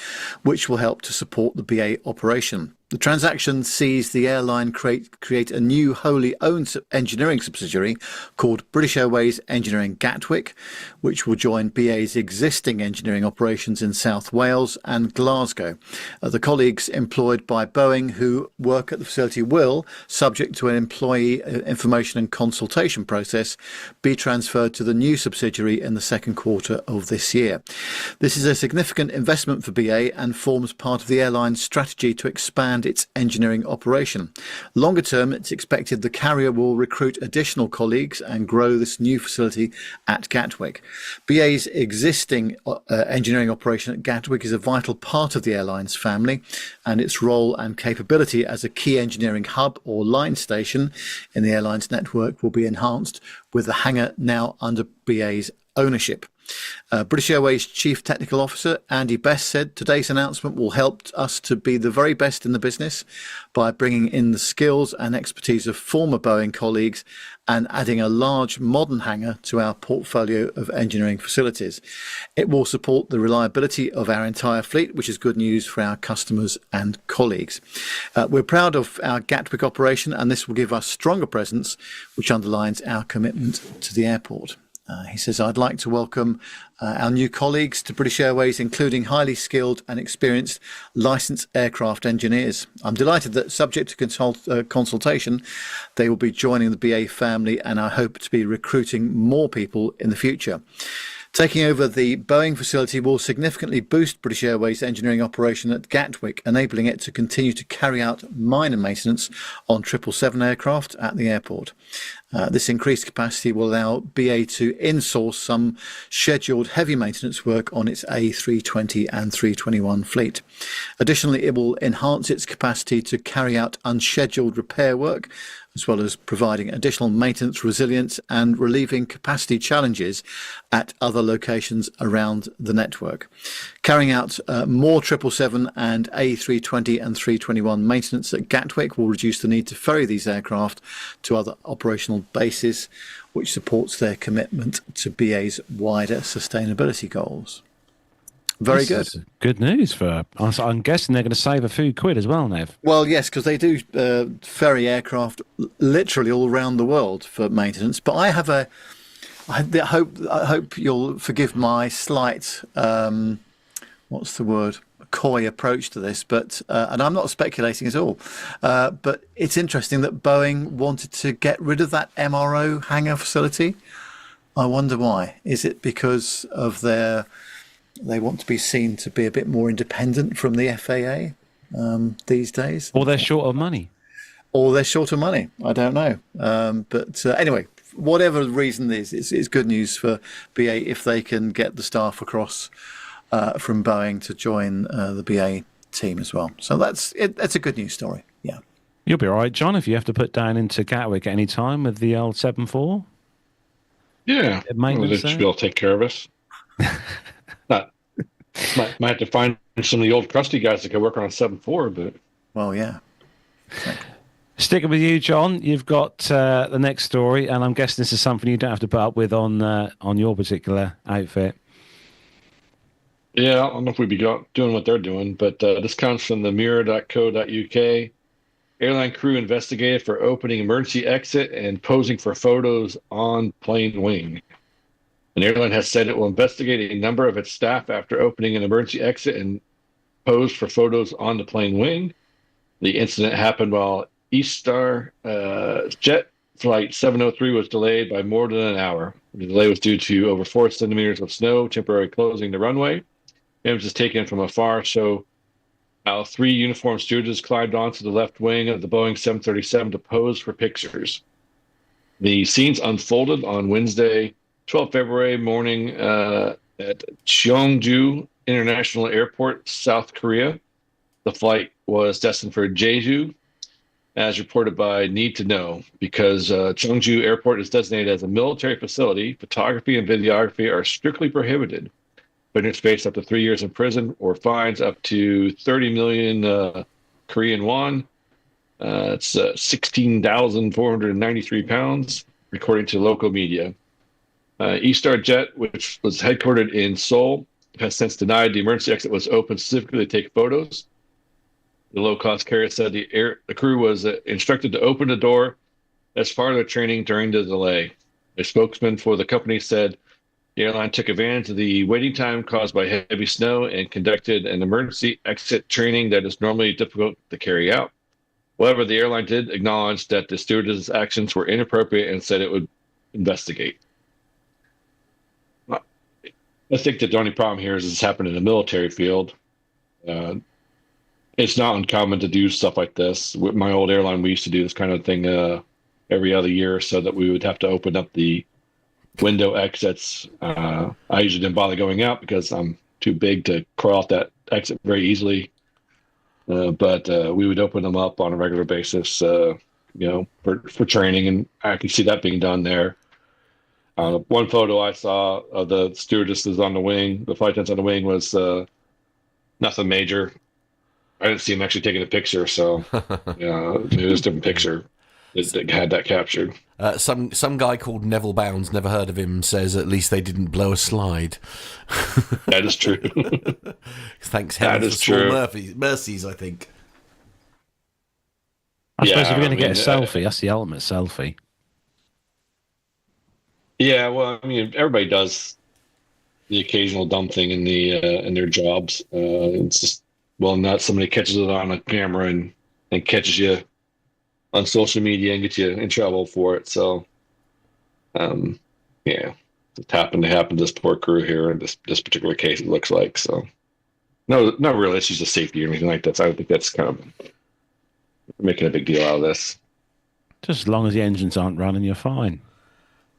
Speaker 4: which will help to support the BA operation. The transaction sees the airline create a new wholly owned engineering subsidiary called British Airways Engineering Gatwick, which will join BA's existing engineering operations in South Wales and Glasgow. The colleagues employed by Boeing who work at the facility will, subject to an employee information and consultation process, be transferred to the new subsidiary in the second quarter of this year. This is a significant investment for BA and forms part of the airline's strategy to expand its engineering operation. Longer term, it's expected the carrier will recruit additional colleagues and grow this new facility at Gatwick. BA's existing engineering operation at Gatwick is a vital part of the airline's family, and its role and capability as a key engineering hub or line station in the airline's network will be enhanced with the hangar now under BA's ownership. British Airways Chief Technical Officer Andy Best said today's announcement will help us to be the very best in the business by bringing in the skills and expertise of former Boeing colleagues and adding a large modern hangar to our portfolio of engineering facilities. It will support the reliability of our entire fleet, which is good news for our customers and colleagues. We're proud of our Gatwick operation, and this will give us stronger presence, which underlines our commitment to the airport. He says, I'd like to welcome our new colleagues to British Airways, including highly skilled and experienced licensed aircraft engineers. I'm delighted that, subject to consultation, they will be joining the BA family, and I hope to be recruiting more people in the future. Taking over the Boeing facility will significantly boost British Airways' engineering operation at Gatwick, enabling it to continue to carry out minor maintenance on 777 aircraft at the airport. This increased capacity will allow BA to insource some scheduled heavy maintenance work on its A320 and 321 fleet. Additionally, it will enhance its capacity to carry out unscheduled repair work, as well as providing additional maintenance resilience and relieving capacity challenges at other locations around the network. Carrying out more 777 and A320 and 321 maintenance at Gatwick will reduce the need to ferry these aircraft to other operational bases, which supports their commitment to BA's wider sustainability goals. Very good.
Speaker 2: Good news for us. I'm guessing they're going to save a few quid as well, Nev.
Speaker 4: Well, yes, because they do ferry aircraft literally all around the world for maintenance. But I hope you'll forgive my slight, what's the word, coy approach to this. But and I'm not speculating at all. But it's interesting that Boeing wanted to get rid of that MRO hangar facility. I wonder why. Is it because of they want to be seen to be a bit more independent from the FAA these days?
Speaker 2: Or they're short of money.
Speaker 4: I don't know. But anyway, whatever the reason is, it's good news for BA if they can get the staff across from Boeing to join the BA team as well. So that's it. That's a good news story. Yeah.
Speaker 2: You'll be all right, John, if you have to put down into Gatwick at any time with the old 747.
Speaker 3: Yeah. They should be able to take care of us. Might have to find some of the old crusty guys that can work on a 7.4, but...
Speaker 4: Well, yeah.
Speaker 2: Sticking with you, John, you've got the next story, and I'm guessing this is something you don't have to put up with on your particular outfit.
Speaker 3: Yeah, I don't know if we'd be doing what they're doing, but this comes from the mirror.co.uk. Airline crew investigated for opening emergency exit and posing for photos on plane wing. An airline has said it will investigate a number of its staff after opening an emergency exit and posed for photos on the plane wing. The incident happened while Eastar jet flight 703 was delayed by more than an hour. The delay was due to over 4 centimeters of snow, temporarily closing the runway. Images taken from afar show how 3 uniformed stewardesses climbed onto the left wing of the Boeing 737 to pose for pictures. The scenes unfolded on Wednesday, 12 February morning at Cheongju International Airport, South Korea. The flight was destined for Jeju, as reported by Need to Know. Because Cheongju Airport is designated as a military facility, photography and videography are strictly prohibited. Offenders face up to 3 years in prison or fines up to 30 million Korean won. It's 16,493 pounds, according to local media. Eastar Jet, which was headquartered in Seoul, has since denied the emergency exit was open specifically to take photos. The low-cost carrier said the crew was instructed to open the door as part of their training during the delay. A spokesman for the company said the airline took advantage of the waiting time caused by heavy snow and conducted an emergency exit training that is normally difficult to carry out. However, the airline did acknowledge that the stewardess' actions were inappropriate and said it would investigate. I think that the only problem here is it's happened in the military field. It's not uncommon to do stuff like this. With my old airline, we used to do this kind of thing every other year, so that we would have to open up the window exits. I usually didn't bother going out because I'm too big to crawl out that exit very easily. But we would open them up on a regular basis, for training, and I can see that being done there. One photo I saw of the stewardesses on the wing, the flight attendants on the wing, was nothing major. I didn't see him actually taking a picture, so it was a different picture that had that captured.
Speaker 1: Some guy called Neville Bounds, never heard of him, says at least they didn't blow a slide.
Speaker 3: That is true.
Speaker 1: Thanks heaven for small mercies, I think.
Speaker 2: I suppose if we're going to get a selfie, that's the ultimate selfie.
Speaker 3: Yeah, well, I mean, everybody does the occasional dumb thing in their jobs. It's just, well, not somebody catches it on a camera and catches you on social media and gets you in trouble for it. So, it happened to happen to this poor crew here in this particular case, it looks like. So, no real issues of safety or anything like that. So I don't think that's kind of making a big deal out of this.
Speaker 2: Just as long as the engines aren't running, you're fine.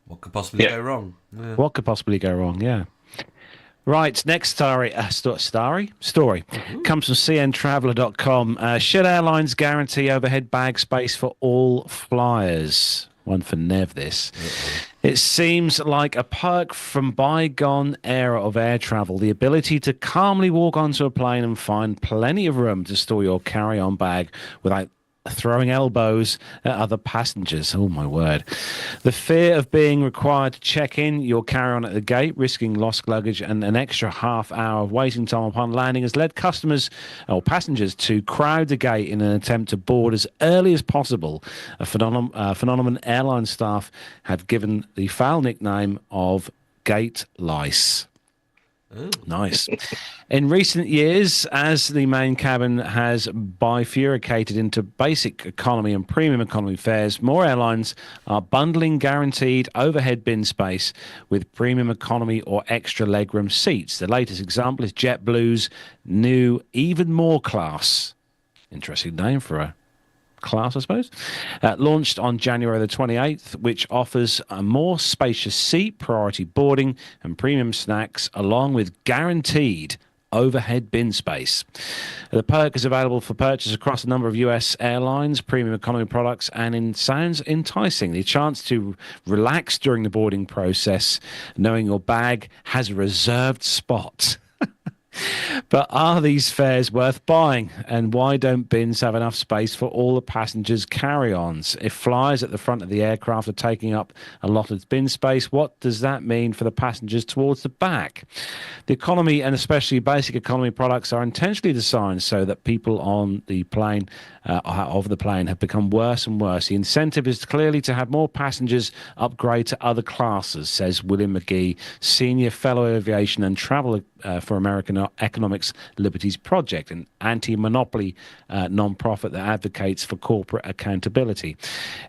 Speaker 1: What could possibly go wrong? Yeah.
Speaker 2: What could possibly go wrong? Yeah. Right, next story comes from cntraveler.com. Should airlines guarantee overhead bag space for all flyers? One for Nev, this. It seems like a perk from bygone era of air travel, the ability to calmly walk onto a plane and find plenty of room to store your carry-on bag without throwing elbows at other passengers. Oh, my word. The fear of being required to check in your carry-on at the gate, risking lost luggage and an extra half hour of waiting time upon landing has led customers or passengers to crowd the gate in an attempt to board as early as possible, a phenomenon airline staff have given the foul nickname of gate lice.
Speaker 1: Ooh.
Speaker 2: Nice. In recent years, as the main cabin has bifurcated into basic economy and premium economy fares, more airlines are bundling guaranteed overhead bin space with premium economy or extra legroom seats. The latest example is JetBlue's new Even More class. Interesting name for a class, I suppose. Launched on January the 28th, which offers a more spacious seat, priority boarding, and premium snacks, along with guaranteed overhead bin space. The perk is available for purchase across a number of US airlines, premium economy products, and sounds enticing. The chance to relax during the boarding process, knowing your bag has a reserved spot. But are these fares worth buying? And why don't bins have enough space for all the passengers' carry-ons? If flyers at the front of the aircraft are taking up a lot of bin space, what does that mean for the passengers towards the back? The economy and especially basic economy products are intentionally designed so that people on the plane have become worse and worse. The incentive is clearly to have more passengers upgrade to other classes, says William McGee, Senior Fellow Aviation and Travel for American Economics Liberties Project, an anti-monopoly non-profit that advocates for corporate accountability.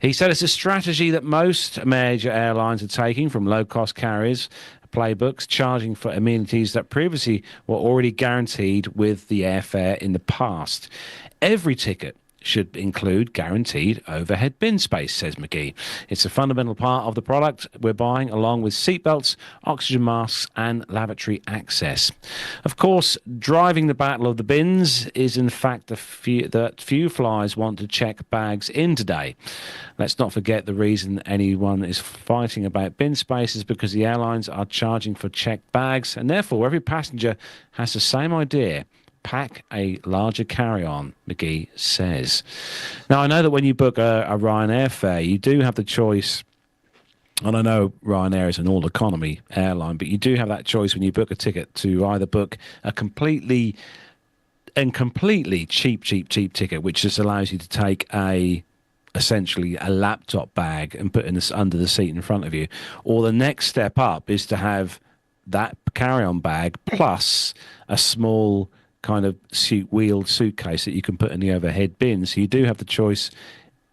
Speaker 2: He said it's a strategy that most major airlines are taking, from low-cost carriers, playbooks, charging for amenities that previously were already guaranteed with the airfare in the past. Every ticket should include guaranteed overhead bin space, says McGee. It's a fundamental part of the product we're buying, along with seatbelts, oxygen masks, and lavatory access. Of course, driving the battle of the bins is in fact that few flyers want to check bags in today. Let's not forget the reason anyone is fighting about bin space is because the airlines are charging for checked bags, and therefore every passenger has the same idea. Pack a larger carry-on, McGee says. Now, I know that when you book a Ryanair fare, you do have the choice, and I know Ryanair is an all-economy airline, but you do have that choice when you book a ticket to either book a completely and completely cheap ticket, which just allows you to take essentially a laptop bag and put in this under the seat in front of you. Or the next step up is to have that carry-on bag plus a small kind of wheeled suitcase that you can put in the overhead bin. So you do have the choice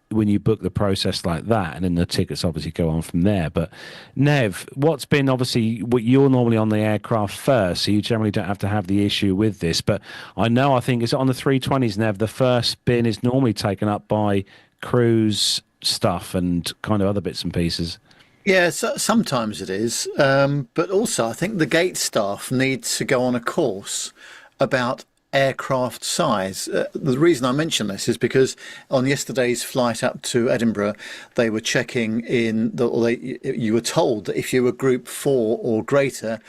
Speaker 2: when you book the process like that, and then the tickets obviously go on from there. But Nev, what's been obviously what you're normally on the aircraft first, so you generally don't have to have the issue with this. But I think it's on the 320s, Nev, the first bin is normally taken up by cruise stuff and kind of other bits and pieces.
Speaker 4: Yeah, so sometimes it is, but also I think the gate staff need to go on a course about aircraft size. The reason I mention this is because on yesterday's flight up to Edinburgh, they were checking you were told that if you were Group 4 or greater,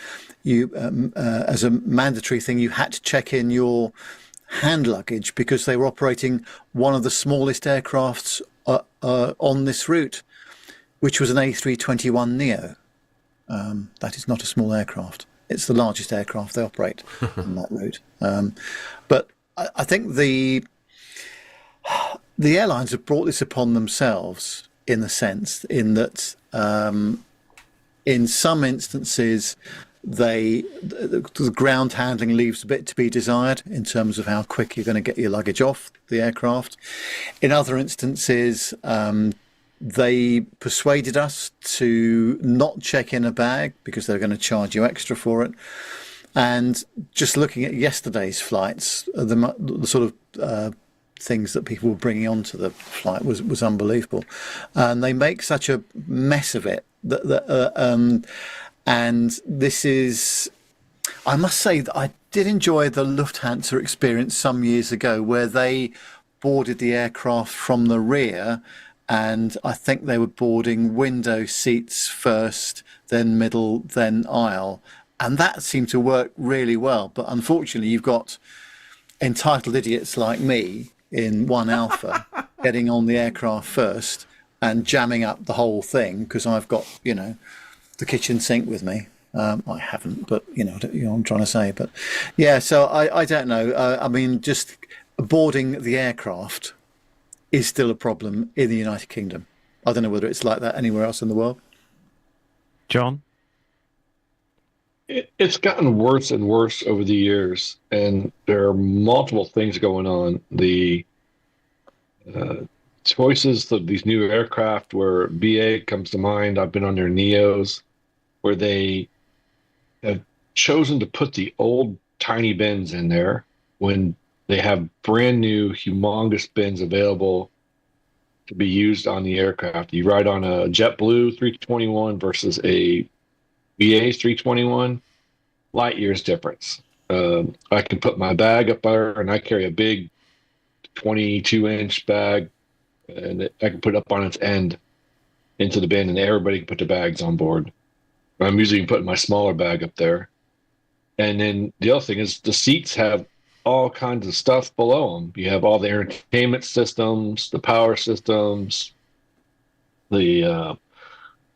Speaker 4: you as a mandatory thing, you had to check in your hand luggage because they were operating one of the smallest aircrafts on this route, which was an A321neo. That is not a small aircraft. It's the largest aircraft they operate on that route. But I think the airlines have brought this upon themselves in that in some instances the ground handling leaves a bit to be desired in terms of how quick you're going to get your luggage off the aircraft. In other instances, they persuaded us to not check in a bag because they're going to charge you extra for it. And just looking at yesterday's flights, the sort of things that people were bringing onto the flight was unbelievable. And they make such a mess of it and this is, I must say that I did enjoy the Lufthansa experience some years ago where they boarded the aircraft from the rear, and I think they were boarding window seats first, then middle, then aisle. And that seemed to work really well. But unfortunately, you've got entitled idiots like me in 1 Alpha getting on the aircraft first and jamming up the whole thing because I've got, the kitchen sink with me. I haven't, but you know what I'm trying to say. But yeah, so I don't know. I mean, just boarding the aircraft is still a problem in the United Kingdom. I don't know whether it's like that anywhere else in the world.
Speaker 2: John?
Speaker 3: It's gotten worse and worse over the years, and there are multiple things going on. The choices of these new aircraft, where BA comes to mind, I've been on their Neos, where they have chosen to put the old tiny bins in there when they have brand new humongous bins available to be used on the aircraft. You ride on a JetBlue 321 versus a BA 321, light years difference. I can put my bag up there, and I carry a big 22-inch bag, and I can put it up on its end into the bin, and everybody can put their bags on board. I'm usually putting my smaller bag up there. And then the other thing is the seats have all kinds of stuff below them. You have all the entertainment systems, the power systems, the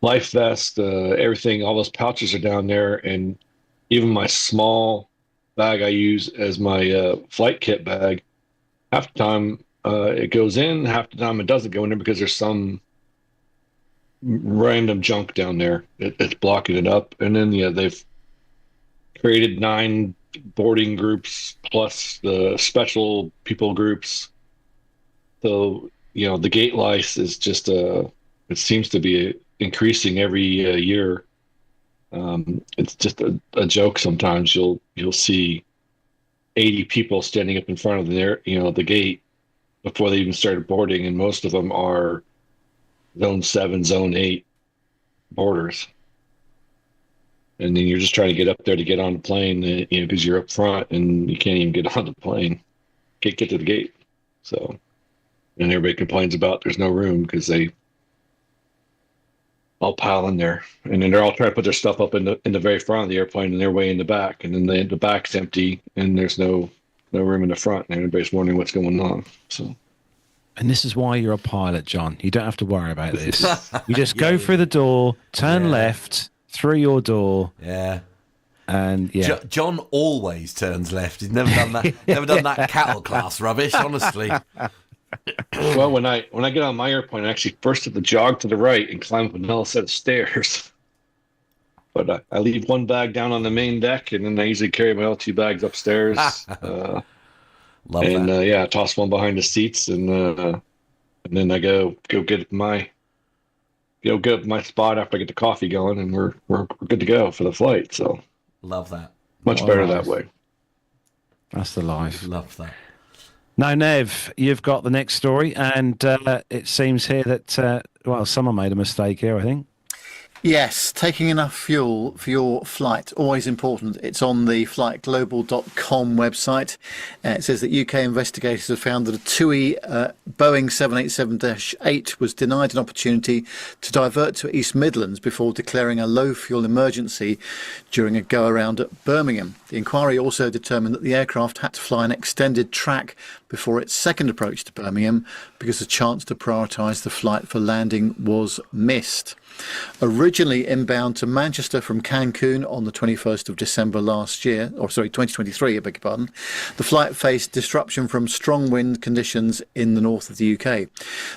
Speaker 3: life vest, everything. All those pouches are down there. And even my small bag I use as my flight kit bag, half the time it goes in, half the time it doesn't go in there because there's some random junk down there. It's blocking it up. And then they've created 9 boarding groups plus the special people groups. So the gate lice is just it seems to be increasing every year. It's just a joke. Sometimes you'll see 80 people standing up in front of the gate before they even started boarding, and most of them are Zone 7, Zone 8 boarders. And then you're just trying to get up there to get on the plane, because you're up front and you can't even get on the plane, can't get to the gate. So, and everybody complains about there's no room because they all pile in there, and then they're all trying to put their stuff up in the very front of the airplane, and they're way in the back, and then the back's empty, and there's no room in the front, and everybody's wondering what's going on. So.
Speaker 2: And this is why you're a pilot, John. You don't have to worry about this. You just go through the door, turn left, through your door.
Speaker 1: Yeah.
Speaker 2: And yeah,
Speaker 1: John always turns left. He's never done that. Never done that cattle class rubbish. Honestly.
Speaker 3: Well, when I get on my airplane, I actually first have to jog to the right and climb up another set of stairs. But I leave one bag down on the main deck, and then I usually carry my L2 bags upstairs.
Speaker 1: Love that.
Speaker 3: Yeah, I toss one behind the seats, and then I go get my spot after I get the coffee going, and we're good to go for the flight. So
Speaker 1: Love that.
Speaker 3: much better that way.
Speaker 2: that's the life.
Speaker 1: Love that.
Speaker 2: Now, Nev, you've got the next story, and it seems here that someone made a mistake here, I think.
Speaker 4: Yes, taking enough fuel for your flight, always important. It's on the flightglobal.com website. It says that UK investigators have found that a TUI Boeing 787-8 was denied an opportunity to divert to East Midlands before declaring a low fuel emergency during a go-around at Birmingham. The inquiry also determined that the aircraft had to fly an extended track before its second approach to Birmingham because the chance to prioritise the flight for landing was missed. Originally inbound to Manchester from Cancun on the 21st of December 2023, I beg your pardon, the flight faced disruption from strong wind conditions in the north of the UK.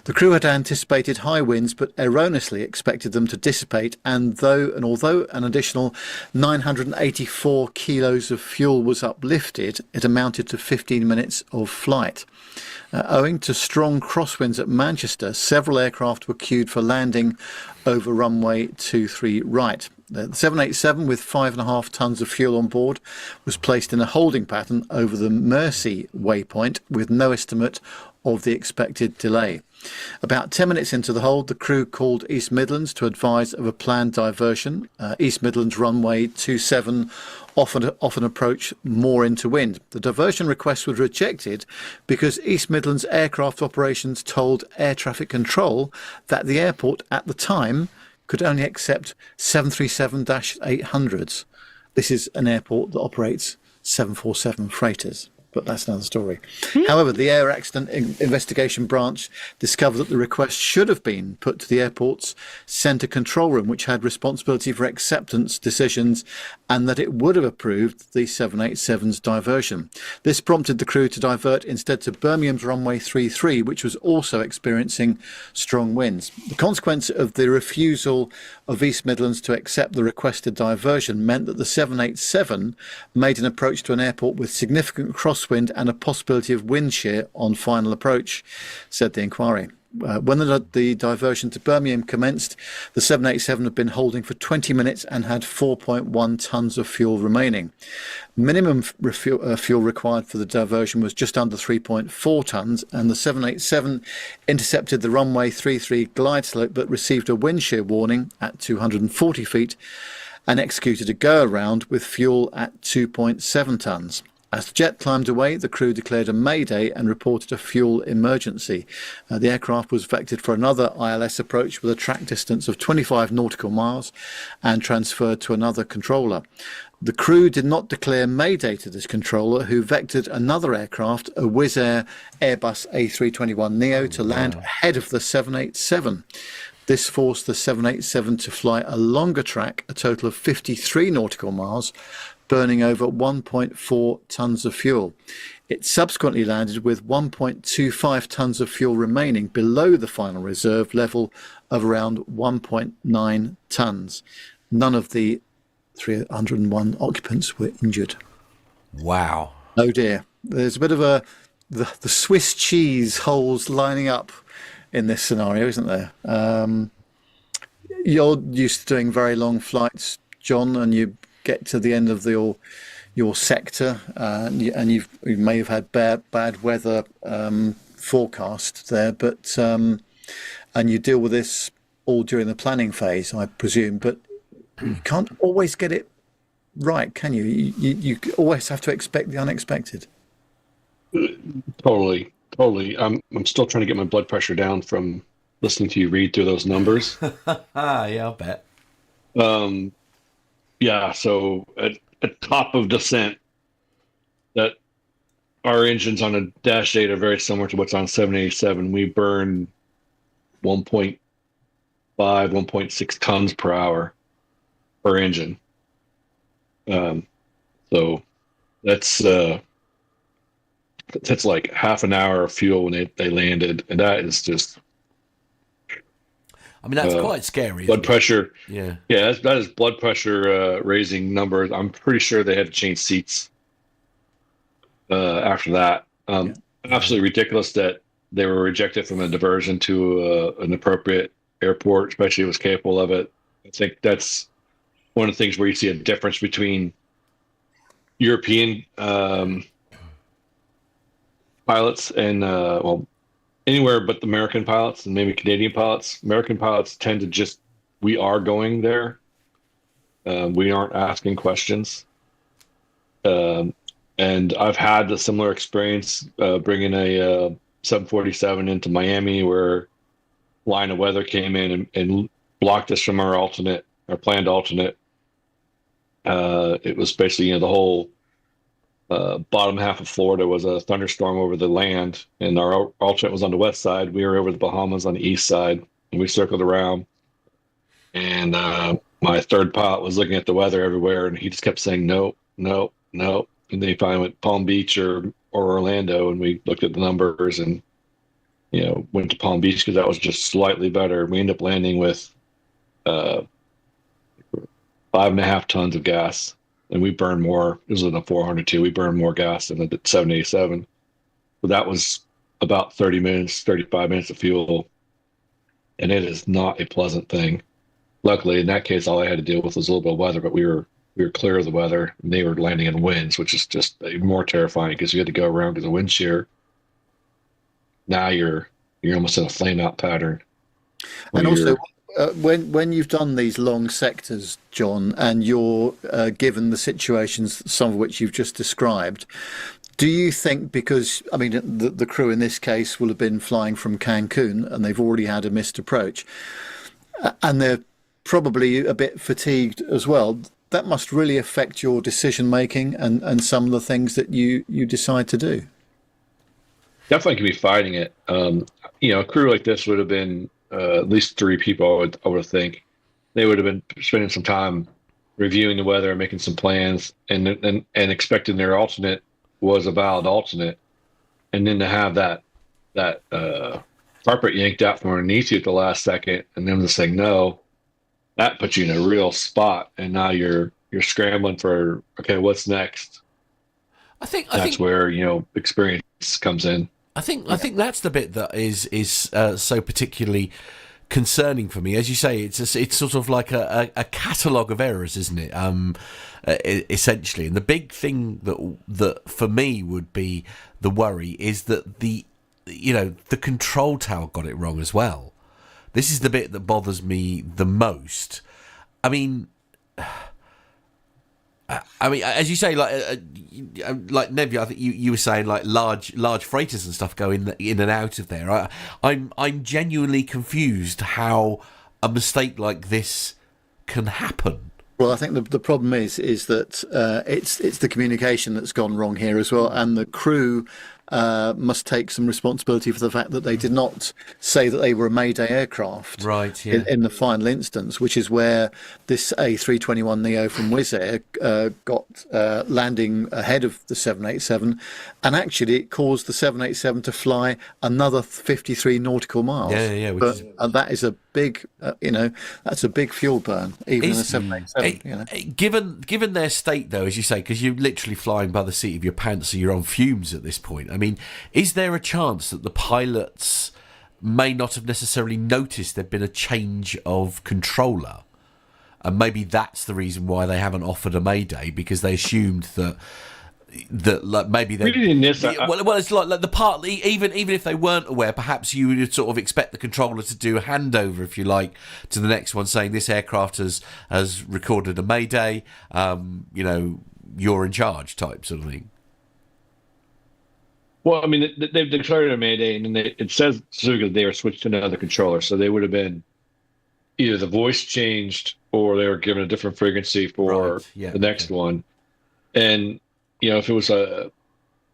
Speaker 4: The crew had anticipated high winds but erroneously expected them to dissipate, and although an additional 984 kilos of fuel was uplifted, it amounted to 15 minutes of flight. Owing to strong crosswinds at Manchester, several aircraft were queued for landing over runway 23 right. The 787, with 5.5 tonnes of fuel on board, was placed in a holding pattern over the Mersey waypoint with no estimate of the expected delay. About 10 minutes into the hold, the crew called East Midlands to advise of a planned diversion. East Midlands runway 27 often approach more into wind. The diversion request was rejected because East Midlands Aircraft Operations told Air Traffic Control that the airport at the time could only accept 737-800s. This is an airport that operates 747 freighters, but that's another story. However, the Air Accident Investigation Branch discovered that the request should have been put to the airport's centre control room, which had responsibility for acceptance decisions, and that it would have approved the 787's diversion. This prompted the crew to divert instead to Birmingham's runway 33, which was also experiencing strong winds. The consequence of the refusal of East Midlands to accept the requested diversion meant that the 787 made an approach to an airport with significant crosswind and a possibility of wind shear on final approach, said the inquiry. When the diversion to Birmingham commenced, the 787 had been holding for 20 minutes and had 4.1 tonnes of fuel remaining. Minimum fuel required for the diversion was just under 3.4 tonnes, and the 787 intercepted the runway 33 glide slope but received a wind shear warning at 240 feet and executed a go-around with fuel at 2.7 tonnes. As the jet climbed away, the crew declared a mayday and reported a fuel emergency. The aircraft was vectored for another ILS approach with a track distance of 25 nautical miles and transferred to another controller. The crew did not declare mayday to this controller, who vectored another aircraft, a Wizz Air Airbus A321neo, to land ahead of the 787. This forced the 787 to fly a longer track, a total of 53 nautical miles, burning over 1.4 tonnes of fuel. It subsequently landed with 1.25 tonnes of fuel remaining below the final reserve level of around 1.9 tonnes. None of the 301 occupants were injured.
Speaker 1: Wow.
Speaker 4: Oh dear. There's a bit of the Swiss cheese holes lining up in this scenario, isn't there? You're used to doing very long flights, John, and you get to the end of your sector, and you may have had bad weather forecast there, but and you deal with this all during the planning phase, I presume. But you can't always get it right, can you? You always have to expect the unexpected.
Speaker 3: Totally. I'm still trying to get my blood pressure down from listening to you read through those numbers.
Speaker 1: Yeah, I'll bet.
Speaker 3: Yeah, so at top of descent, that our engines on a Dash 8 are very similar to what's on 787. We burn 1.5, 1.6 tons per hour per engine. So that's like half an hour of fuel when they landed, and that is just.
Speaker 1: I mean, that's quite scary.
Speaker 3: Blood pressure.
Speaker 1: Yeah.
Speaker 3: Yeah, that is blood pressure raising numbers. I'm pretty sure they had to change seats after that. Absolutely ridiculous that they were rejected from a diversion to an appropriate airport, especially if it was capable of it. I think that's one of the things where you see a difference between European pilots and, anywhere but the American pilots and maybe Canadian pilots. American pilots tend to just, we are going there. We aren't asking questions. And I've had a similar experience bringing a 747 into Miami, where line of weather came in and blocked us from our planned alternate. It was basically, the whole bottom half of Florida was a thunderstorm over the land, and our alternate was on the west side. We were over the Bahamas on the east side, and we circled around. And my third pilot was looking at the weather everywhere, and he just kept saying no, no, no. And then he finally went Palm Beach or Orlando, and we looked at the numbers and went to Palm Beach because that was just slightly better. We ended up landing with 5.5 tons of gas. And we burned more. It was in the 400 too. We burned more gas than the 787. But that was about 35 minutes of fuel. And it is not a pleasant thing. Luckily, in that case, all I had to deal with was a little bit of weather, but we were clear of the weather. And they were landing in winds, which is just even more terrifying because you had to go around to the wind shear. Now you're almost in a flame out pattern.
Speaker 4: And also, when you've done these long sectors, John, and you're given the situations, some of which you've just described, do you think, because the crew in this case will have been flying from Cancun and they've already had a missed approach, and they're probably a bit fatigued as well, that must really affect your decision making and some of the things that you decide to do?
Speaker 3: Definitely could be fighting it. A crew like this would have been at least 3 people, I would think. They would have been spending some time reviewing the weather and making some plans, and expecting their alternate was a valid alternate, and then to have that carpet yanked out from underneath you at the last second, and them just saying no, that puts you in a real spot, and now you're scrambling for, okay, what's next? I think where experience comes in.
Speaker 1: I think that's the bit that is so particularly concerning for me. As you say, it's sort of like a catalogue of errors, isn't it? Essentially, and the big thing that for me would be the worry is that the control tower got it wrong as well. This is the bit that bothers me the most. I mean, as you say, like Nebula, I think you were saying, like large freighters and stuff go in and out of there. I'm genuinely confused how a mistake like this can happen.
Speaker 4: Well, I think the problem is that it's the communication that's gone wrong here as well, and the crew must take some responsibility for the fact that they did not say that they were a Mayday aircraft,
Speaker 1: right? Yeah.
Speaker 4: In the final instance, which is where this A321neo from Wizz Air got landing ahead of the 787, and actually it caused the 787 to fly another 53 nautical miles.
Speaker 1: Yeah.
Speaker 4: And that is a big, that's a big fuel burn, even in the 787.
Speaker 1: Given their state, though, as you say, because you're literally flying by the seat of your pants, so you're on fumes at this point. I mean, is there a chance that the pilots may not have necessarily noticed there'd been a change of controller, and maybe that's the reason why they haven't offered a Mayday, because they assumed that like maybe they well, it's like the part, even if they weren't aware, perhaps you would sort of expect the controller to do a handover, if you like, to the next one, saying this aircraft has recorded a Mayday, you're in charge, type sort of thing.
Speaker 3: Well, I mean, they've declared a Mayday, and then it says specifically they were switched to another controller, so they would have been either the voice changed or they were given a different frequency for the next one. And if it was a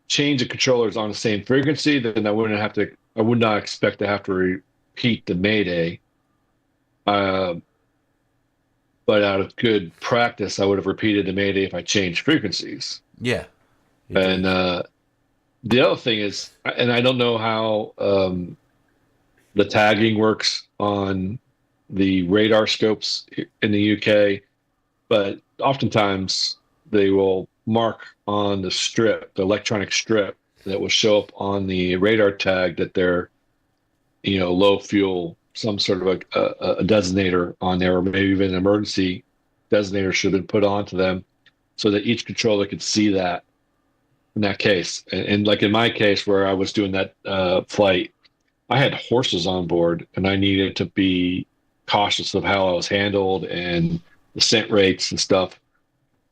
Speaker 3: change of controllers on the same frequency, then I would not expect to have to repeat the Mayday. but out of good practice, I would have repeated the Mayday if I changed frequencies.
Speaker 1: Yeah.
Speaker 3: And the other thing is, and I don't know how the tagging works on the radar scopes in the UK, but oftentimes they will mark on the strip, the electronic strip that will show up on the radar tag that they're, low fuel, some sort of a designator on there, or maybe even an emergency designator should have been put onto them so that each controller could see that in that case. And like in my case where I was doing that flight, I had horses on board and I needed to be cautious of how I was handled and the scent rates and stuff.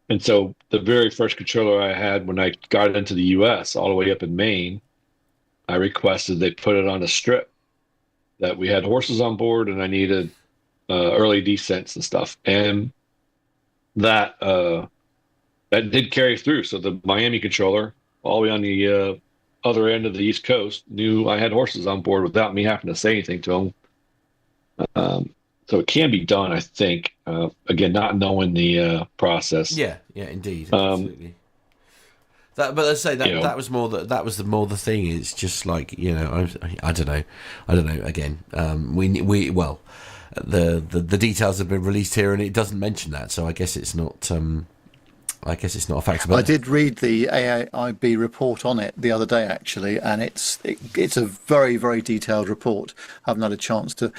Speaker 3: And so the very first controller I had when I got into the US all the way up in Maine, I requested they put it on a strip that we had horses on board and I needed early descents and stuff. And that did carry through. So the Miami controller, all the way on the other end of the East Coast, knew I had horses on board without me having to say anything to them. So it can be done, I think. Again, not knowing the process.
Speaker 1: Yeah, indeed, absolutely. But let's say that was more that was more the thing. It's just like I don't know. Again, the details have been released here, and it doesn't mention that. So I guess it's not. I guess it's not a factor. But
Speaker 4: I did read the AIB report on it the other day, actually, and it's a very, very detailed report. I haven't had a chance to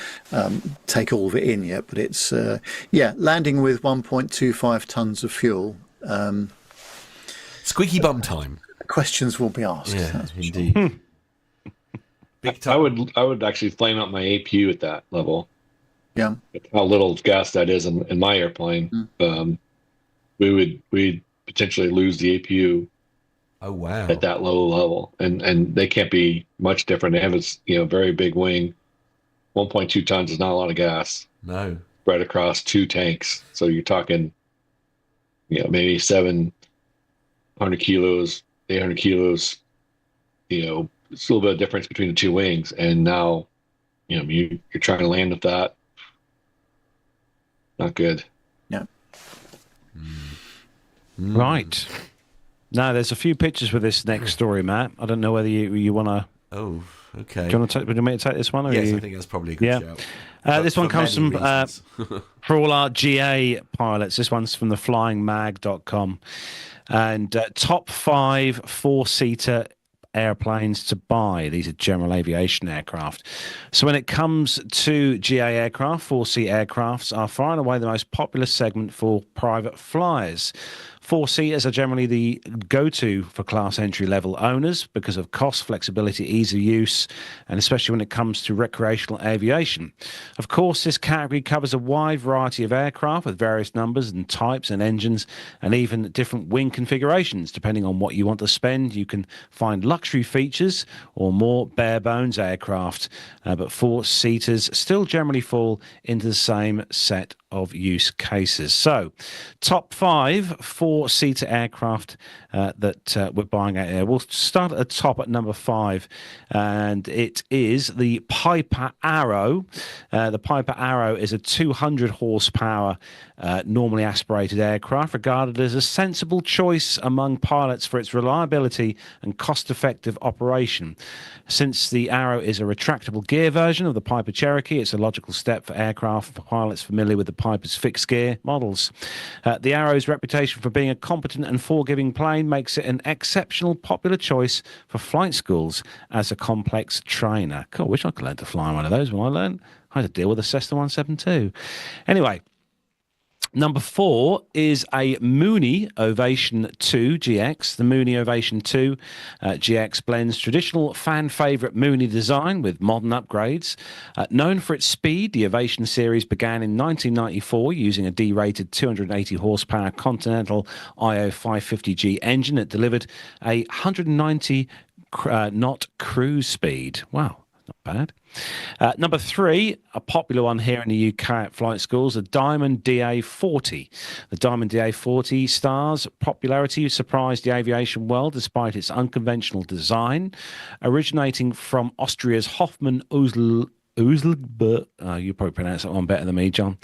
Speaker 4: take all of it in yet, but it's landing with 1.25 tons of fuel.
Speaker 1: Squeaky bum time.
Speaker 4: Questions will be asked.
Speaker 1: Yeah, indeed.
Speaker 3: Big time. I would actually flame out my APU at that level.
Speaker 4: Yeah.
Speaker 3: How little gas that is in my airplane. We'd potentially lose the APU.
Speaker 1: Oh wow!
Speaker 3: At that low level, and they can't be much different. They have this very big wing. 1.2 tons is not a lot of gas.
Speaker 1: No.
Speaker 3: Spread across 2 tanks, so you're talking, maybe 700 kilos, 800 kilos. It's a little bit of difference between the 2 wings, and now, you're trying to land with that. Not good.
Speaker 4: Yeah.
Speaker 2: Right. Now, there's a few pictures with this next story, Matt. I don't know whether you want to...
Speaker 1: Oh, okay.
Speaker 2: Do you want to take this one? Or
Speaker 1: yes, I think that's probably a good shout.
Speaker 2: This one comes from, for all our GA pilots, this one's from the flyingmag.com. And top 5 4-seater airplanes to buy. These are general aviation aircraft. So when it comes to GA aircraft, 4-seat aircrafts are far and away the most popular segment for private flyers. 4-seaters are generally the go-to for class entry-level owners because of cost, flexibility, ease of use, and especially when it comes to recreational aviation. Of course, this category covers a wide variety of aircraft with various numbers and types and engines and even different wing configurations. Depending on what you want to spend, you can find luxury features or more bare-bones aircraft, but 4-seaters still generally fall into the same set of use cases. So, top 5 4-seater aircraft that we're buying out here. We'll start at the top at number 5, and it is the Piper Arrow. The Piper Arrow is a 200 horsepower normally aspirated aircraft, regarded as a sensible choice among pilots for its reliability and cost-effective operation. Since the Arrow is a retractable gear version of the Piper Cherokee, it's a logical step for aircraft for pilots familiar with the Piper's fixed gear models. The Arrow's reputation for being a competent and forgiving plane makes it an exceptional popular choice for flight schools as a complex trainer. Cool, wish I could learn to fly one of those when I had to deal with a Cessna 172. Anyway, number 4 is a Mooney Ovation 2 GX. The Mooney Ovation 2 GX blends traditional fan favourite Mooney design with modern upgrades. Known for its speed, the Ovation series began in 1994 using a D-rated 280 horsepower Continental IO 550G engine that delivered a 190 knot cruise speed. Wow. Not bad. Number 3, a popular one here in the UK at flight schools, the Diamond DA40. The Diamond DA40 star's popularity surprised the aviation world despite its unconventional design. Originating from Austria's Hoffmann Uzlbert, you probably pronounce that one better than me, John,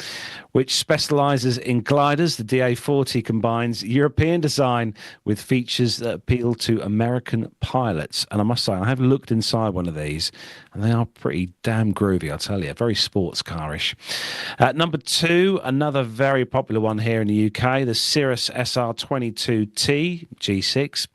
Speaker 2: which specializes in gliders. The DA40 combines European design with features that appeal to American pilots. And I must say, I have looked inside one of these, and they are pretty damn groovy, I'll tell you. Very sports car-ish. Number 2, another very popular one here in the UK, the Cirrus SR22T G6.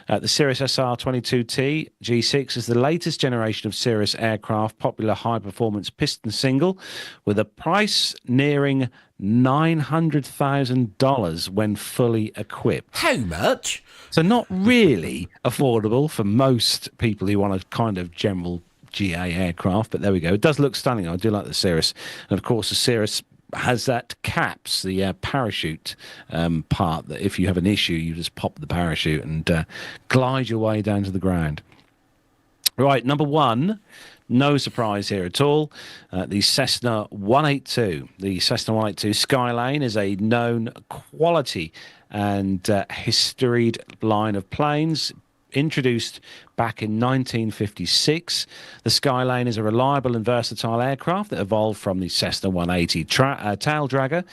Speaker 2: The Cirrus SR22T G6 is the latest generation of Cirrus aircraft, popular high-performance piston single, with a price nearing $900,000 when fully equipped.
Speaker 1: How much?
Speaker 2: So not really affordable for most people who want a kind of general GA aircraft, but there we go. It does look stunning. I do like the Cirrus. And of course, the Cirrus has that caps, the parachute part, that if you have an issue, you just pop the parachute and glide your way down to the ground. Right, number 1, no surprise here at all, the Cessna 182. The Cessna 182 Skylane is a known quality and historied line of planes, introduced back in 1956. The Skylane is a reliable and versatile aircraft that evolved from the Cessna 180 tail dragger.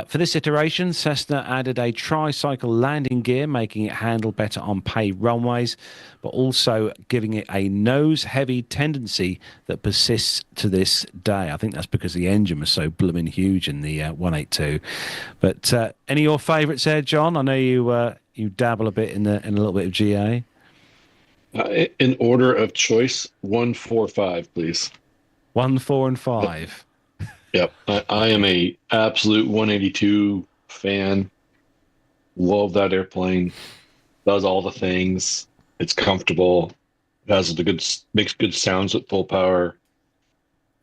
Speaker 2: For this iteration, Cessna added a tricycle landing gear, making it handle better on paved runways, but also giving it a nose-heavy tendency that persists to this day. I think that's because the engine was so blooming huge in the 182. But any of your favourites there, John? I know you dabble a bit in a little bit of GA.
Speaker 3: In order of choice, 1, 4, 5, please.
Speaker 2: 1, 4, and 5.
Speaker 3: Yep. I am a absolute 182 fan. Love that airplane. Does all the things. It's comfortable. It has makes good sounds at full power.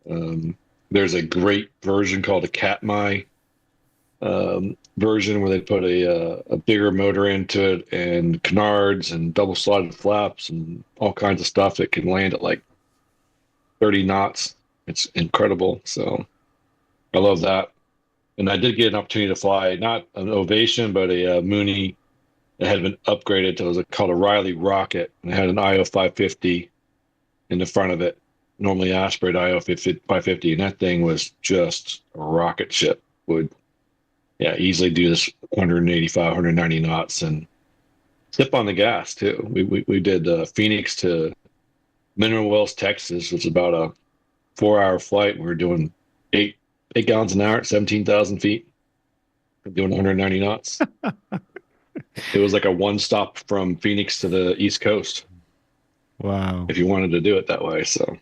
Speaker 3: There's a great version called a Katmai version where they put a bigger motor into it and canards and double slotted flaps and all kinds of stuff that can land at like 30 knots. It's incredible. So I love that. And I did get an opportunity to fly not an Ovation, but a Mooney that had been upgraded to called a Riley Rocket, and it had an IO 550 in the front of it. Normally aspirated IO 550, and that thing was just a rocket ship. Would easily do this 185, 190 knots and step on the gas too. We did Phoenix to Mineral Wells, Texas, which is about a 4-hour flight. We were doing 8 gallons an hour at 17,000 feet, doing 190 knots. It was like a one-stop from Phoenix to the East Coast.
Speaker 2: Wow!
Speaker 3: If you wanted to do it that way, so.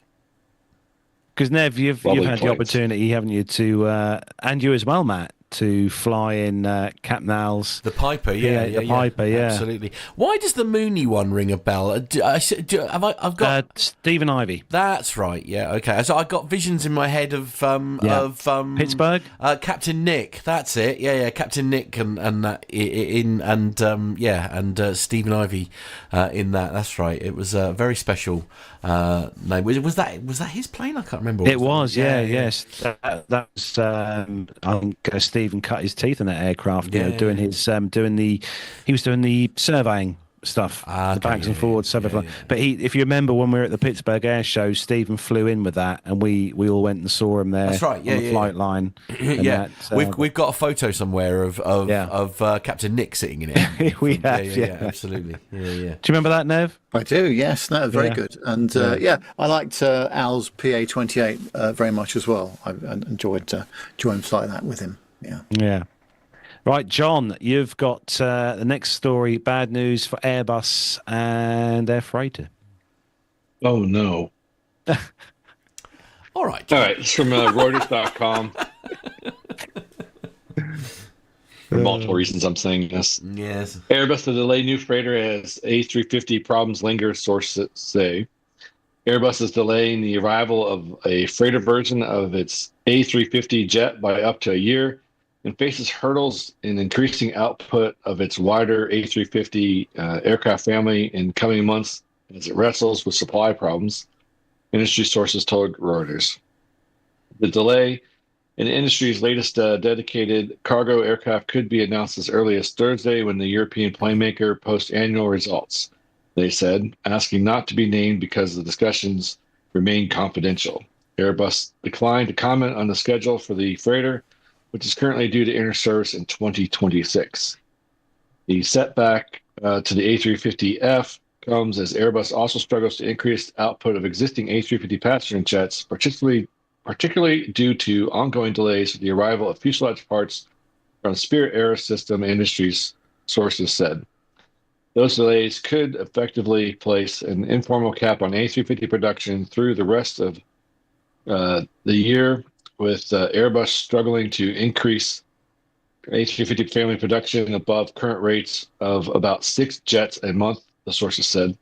Speaker 2: Because Nev, you've had the opportunity, haven't you, to and you as well, Matt, to fly in Cap Nal's
Speaker 1: the Piper,
Speaker 2: Piper,
Speaker 1: absolutely. Why does the Mooney one ring a bell? I've got
Speaker 2: Stephen Ivey.
Speaker 1: That's right. Yeah. Okay. So I got visions in my head of
Speaker 2: Pittsburgh.
Speaker 1: Captain Nick. That's it. Yeah. Captain Nick and Stephen Ivey in that. That's right. It was a very special name. Was that his plane? I can't remember.
Speaker 2: It was. Yes. That was. I think Stephen cut his teeth in that aircraft. Doing the surveying stuff, the backs and forwards, But if you remember when we were at the Pittsburgh Air Show, Stephen flew in with that, and we all went and saw him there.
Speaker 1: That's right.
Speaker 2: On the flight line.
Speaker 1: We've got a photo somewhere of Captain Nick sitting in it.
Speaker 2: We have.
Speaker 1: Yeah, absolutely. Yeah.
Speaker 2: Do you remember that, Nev?
Speaker 4: I do. Yes. No, very good. And I liked Al's PA-28 very much as well. I enjoyed flying that with him. Yeah.
Speaker 2: Yeah. Right, John, you've got the next story, bad news for Airbus and their freighter.
Speaker 3: Oh, no.
Speaker 1: All right.
Speaker 3: It's from Reuters.com. For multiple reasons I'm saying this.
Speaker 1: Yes.
Speaker 3: Airbus to delay new freighter as A350 problems linger, sources say. Airbus is delaying the arrival of a freighter version of its A350 jet by up to a year, and faces hurdles in increasing output of its wider A350 aircraft family in coming months as it wrestles with supply problems, industry sources told Reuters. The delay in the industry's latest dedicated cargo aircraft could be announced as early as Thursday when the European planemaker posts annual results, they said, asking not to be named because the discussions remain confidential. Airbus declined to comment on the schedule for the freighter, which is currently due to enter service in 2026. The setback to the A350F comes as Airbus also struggles to increase output of existing A350 passenger jets, particularly due to ongoing delays with the arrival of fuselage parts from Spirit Aerosystem Industries, sources said. Those delays could effectively place an informal cap on A350 production through the rest of the year, with Airbus struggling to increase A350 family production above current rates of about 6 jets a month, the sources said.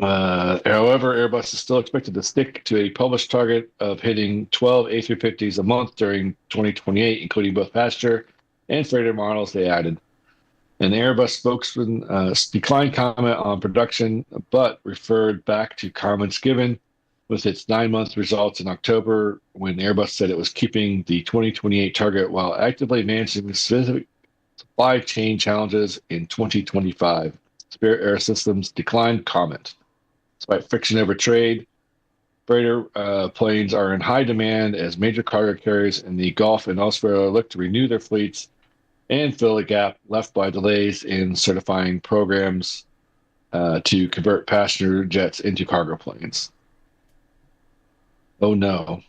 Speaker 3: However, Airbus is still expected to stick to a published target of hitting 12 A350s a month during 2028, including both passenger and freighter models, they added. An Airbus spokesman declined comment on production, but referred back to comments given with its 9-month results in October, when Airbus said it was keeping the 2028 target while actively managing specific supply chain challenges in 2025. Spirit Aerosystems declined comment. Despite friction over trade, freighter planes are in high demand as major cargo carriers in the Gulf and elsewhere look to renew their fleets and fill the gap left by delays in certifying programs to convert passenger jets into cargo planes. Oh no.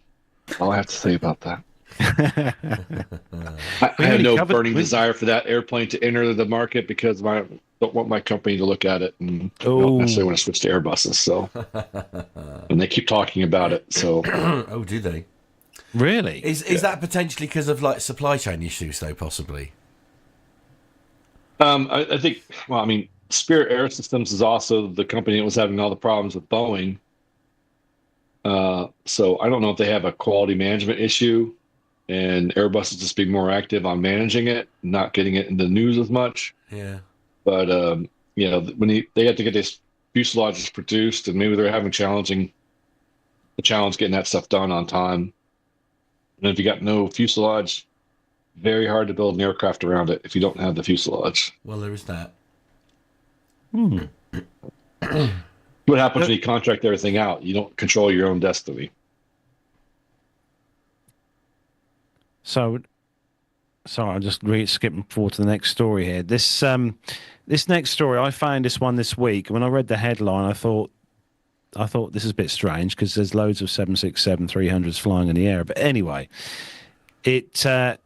Speaker 3: All I have to say about that. I have no burning desire for that airplane to enter the market because I don't want my company to look at it and don't necessarily want to switch to Airbuses. So, and they keep talking about it. So,
Speaker 1: oh, do they?
Speaker 2: Really?
Speaker 1: Is that potentially because of like supply chain issues, though? Possibly.
Speaker 3: I think. Well, I mean, Spirit Aerosystems is also the company that was having all the problems with Boeing. So I don't know if they have a quality management issue, and Airbus is just being more active on managing it, not getting it in the news as much.
Speaker 1: Yeah.
Speaker 3: But you know, when they have to get these fuselages produced, and maybe they're having the challenge getting that stuff done on time. And if you got no fuselage, very hard to build an aircraft around it if you don't have the fuselage.
Speaker 1: Well, there is that.
Speaker 3: What happens when you contract everything out? You don't control your own destiny.
Speaker 2: So, sorry, I'm just skipping forward to the next story here. This next story, I found this week. When I read the headline, I thought this is a bit strange because there's loads of 767-300s flying in the air. But anyway, it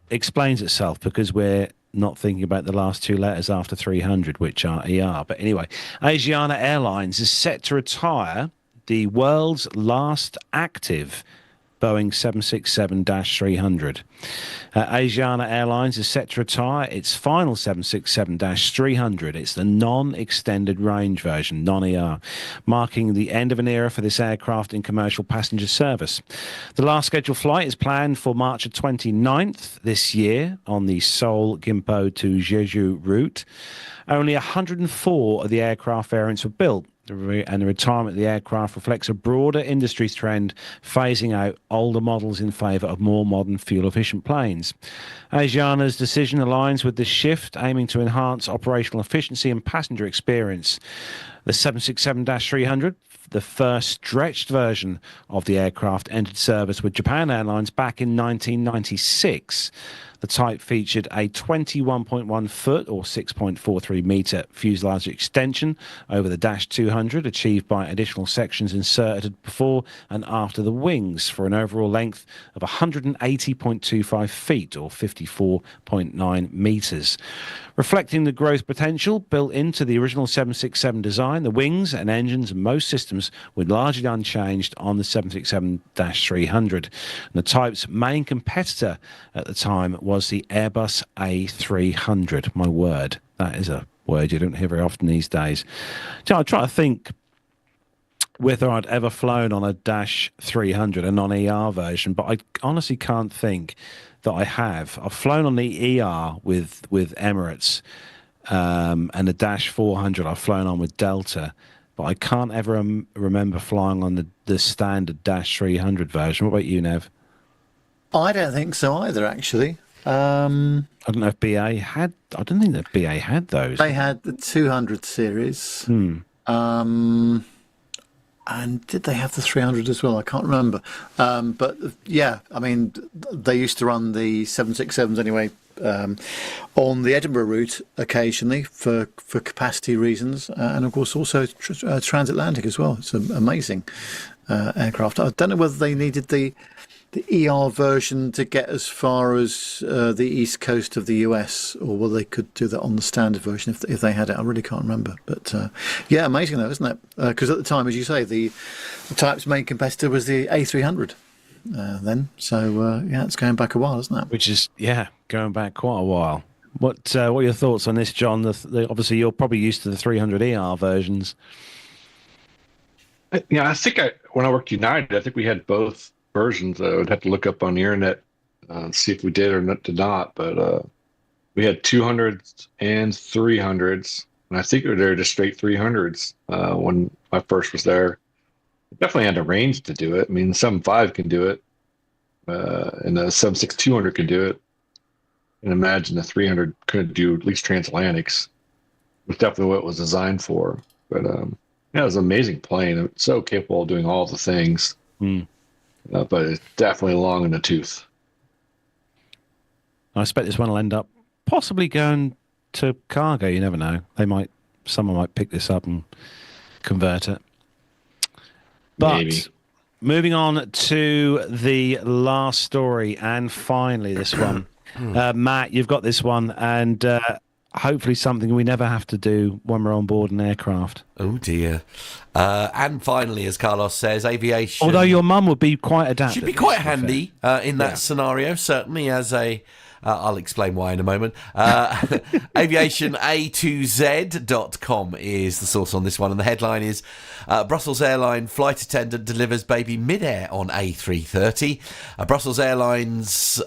Speaker 2: explains itself because we're not thinking about the last 2 letters after 300, which are ER. But anyway, Asiana Airlines is set to retire the world's last active Boeing 767-300. Asiana Airlines is set to retire its final 767-300. It's the non-extended range version, non-ER, marking the end of an era for this aircraft in commercial passenger service. The last scheduled flight is planned for March 29th this year on the Seoul Gimpo to Jeju route. Only 104 of the aircraft variants were built, and the retirement of the aircraft reflects a broader industry trend phasing out older models in favour of more modern fuel-efficient planes. Asiana's decision aligns with this shift, aiming to enhance operational efficiency and passenger experience. The 767-300, the first stretched version of the aircraft, entered service with Japan Airlines back in 1996. The type featured a 21.1 foot or 6.43 metre fuselage extension over the Dash 200, achieved by additional sections inserted before and after the wings, for an overall length of 180.25 feet or 54.9 metres. Reflecting the growth potential built into the original 767 design, the wings and engines and most systems were largely unchanged on the 767-300. And the type's main competitor at the time was the Airbus A300. My word, that is a word you don't hear very often these days. So I try to think whether I'd ever flown on a Dash 300, a non-ER version, but I honestly can't think that I have. I've flown on the ER with Emirates, and the Dash 400 I've flown on with Delta, but I can't ever remember flying on the standard Dash 300 version. What about you, Nev?
Speaker 4: I don't think so either, actually.
Speaker 2: I don't know if BA had. I don't think that BA had those.
Speaker 4: They had the 200 series. And did they have the 300 as well? I can't remember. But yeah, I mean, they used to run the 767s anyway on the Edinburgh route occasionally for capacity reasons, and of course also transatlantic as well. It's an amazing aircraft. I don't know whether they needed the ER version to get as far as the east coast of the US, or whether they could do that on the standard version if they had it. I really can't remember. But yeah, amazing though, isn't it? Because at the time, as you say, the type's main competitor was the A300 then. So yeah, it's going back a while, isn't it?
Speaker 2: Which is, yeah, going back quite a while. What are your thoughts on this, John? Obviously, you're probably used to the 300 ER versions.
Speaker 3: Yeah, I think when I worked United, I think we had both versions. I would have to look up on the internet and see if we did or did not. But we had 200s and 300s, and I think they were just straight 300s when I first was there. Definitely had a range to do it. I mean, 7.5 can do it, and the 7.6-200 can do it. And imagine the 300 could do at least transatlantics. It's definitely what it was designed for. But yeah, it was an amazing plane. It's so capable of doing all the things. But it's definitely long in the tooth.
Speaker 2: I expect this one will end up possibly going to cargo. You never know. Someone might pick this up and convert it. But
Speaker 3: Maybe.
Speaker 2: Moving on to the last story, and finally this one. Matt, you've got this one, and hopefully something we never have to do when we're on board an aircraft.
Speaker 1: Oh dear. And finally, as Carlos says, aviation.
Speaker 2: Although your mum would be quite adapted.
Speaker 1: She'd be quite handy in that scenario, certainly as a... I'll explain why in a moment. Aviation A2Z.com is the source on this one, and the headline is Brussels Airline flight attendant delivers baby mid-air on A330. Brussels Airlines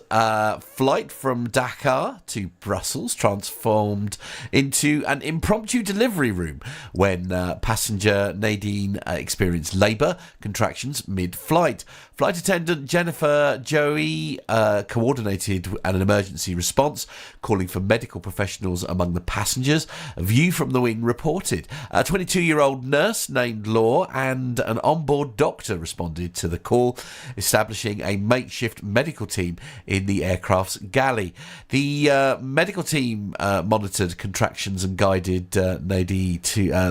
Speaker 1: flight from Dakar to Brussels transformed into an impromptu delivery room when passenger Nadine experienced labour contractions mid-flight. Flight attendant Jennifer Joey coordinated an emergency response, calling for medical professionals among the passengers. A View from the Wing reported. A 22-year-old nurse named Law and an onboard doctor responded to the call, establishing a makeshift medical team in the aircraft's galley. The medical team monitored contractions and guided Nadine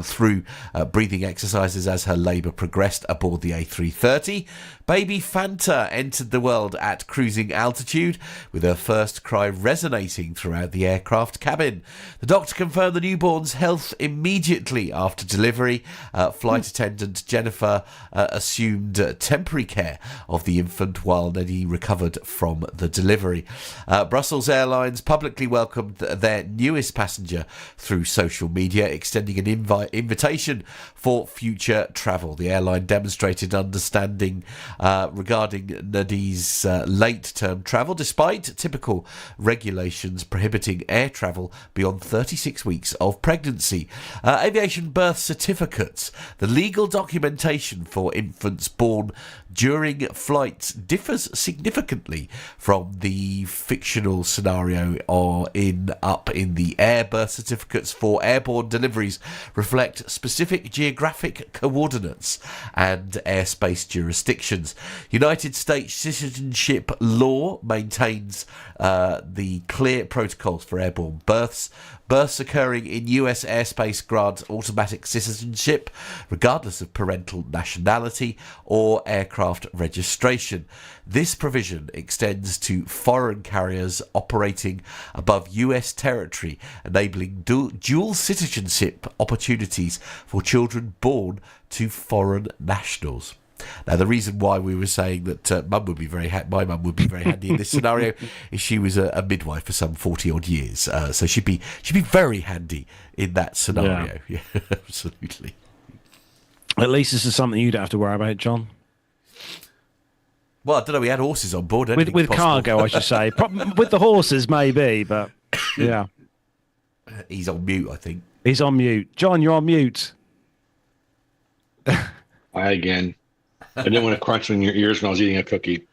Speaker 1: through breathing exercises as her labour progressed aboard the A330. Baby Fanta entered the world at cruising altitude, with her first cry resonating throughout the aircraft cabin. The doctor confirmed the newborn's health immediately after delivery. Flight attendant Jennifer assumed temporary care of the infant while Neddy recovered from the delivery. Brussels Airlines publicly welcomed their newest passenger through social media, extending an invitation for future travel. The airline demonstrated understanding regarding Nadi's late-term travel, despite typical regulations prohibiting air travel beyond 36 weeks of pregnancy. Aviation birth certificates. The legal documentation for infants born during flights differs significantly from the fictional scenario up in the air. Birth certificates for airborne deliveries reflect specific geographic coordinates and airspace jurisdictions. United States citizenship law maintains the clear protocols for airborne births. Births occurring in US airspace grant automatic citizenship, regardless of parental nationality or aircraft registration. This provision extends to foreign carriers operating above US territory, enabling dual citizenship opportunities for children born to foreign nationals. Now, the reason why we were saying that my mum would be very handy in this scenario is she was a midwife for some 40-odd years, so she'd be very handy in that scenario. Yeah, absolutely.
Speaker 2: At least this is something you don't have to worry about, John.
Speaker 1: Well, I don't know. We had horses on board.
Speaker 2: With cargo, I should say. With the horses, maybe, but yeah.
Speaker 1: He's on mute, I think.
Speaker 2: He's on mute. John, you're on mute.
Speaker 3: Again. I didn't want to crunch in your ears when I was eating a cookie.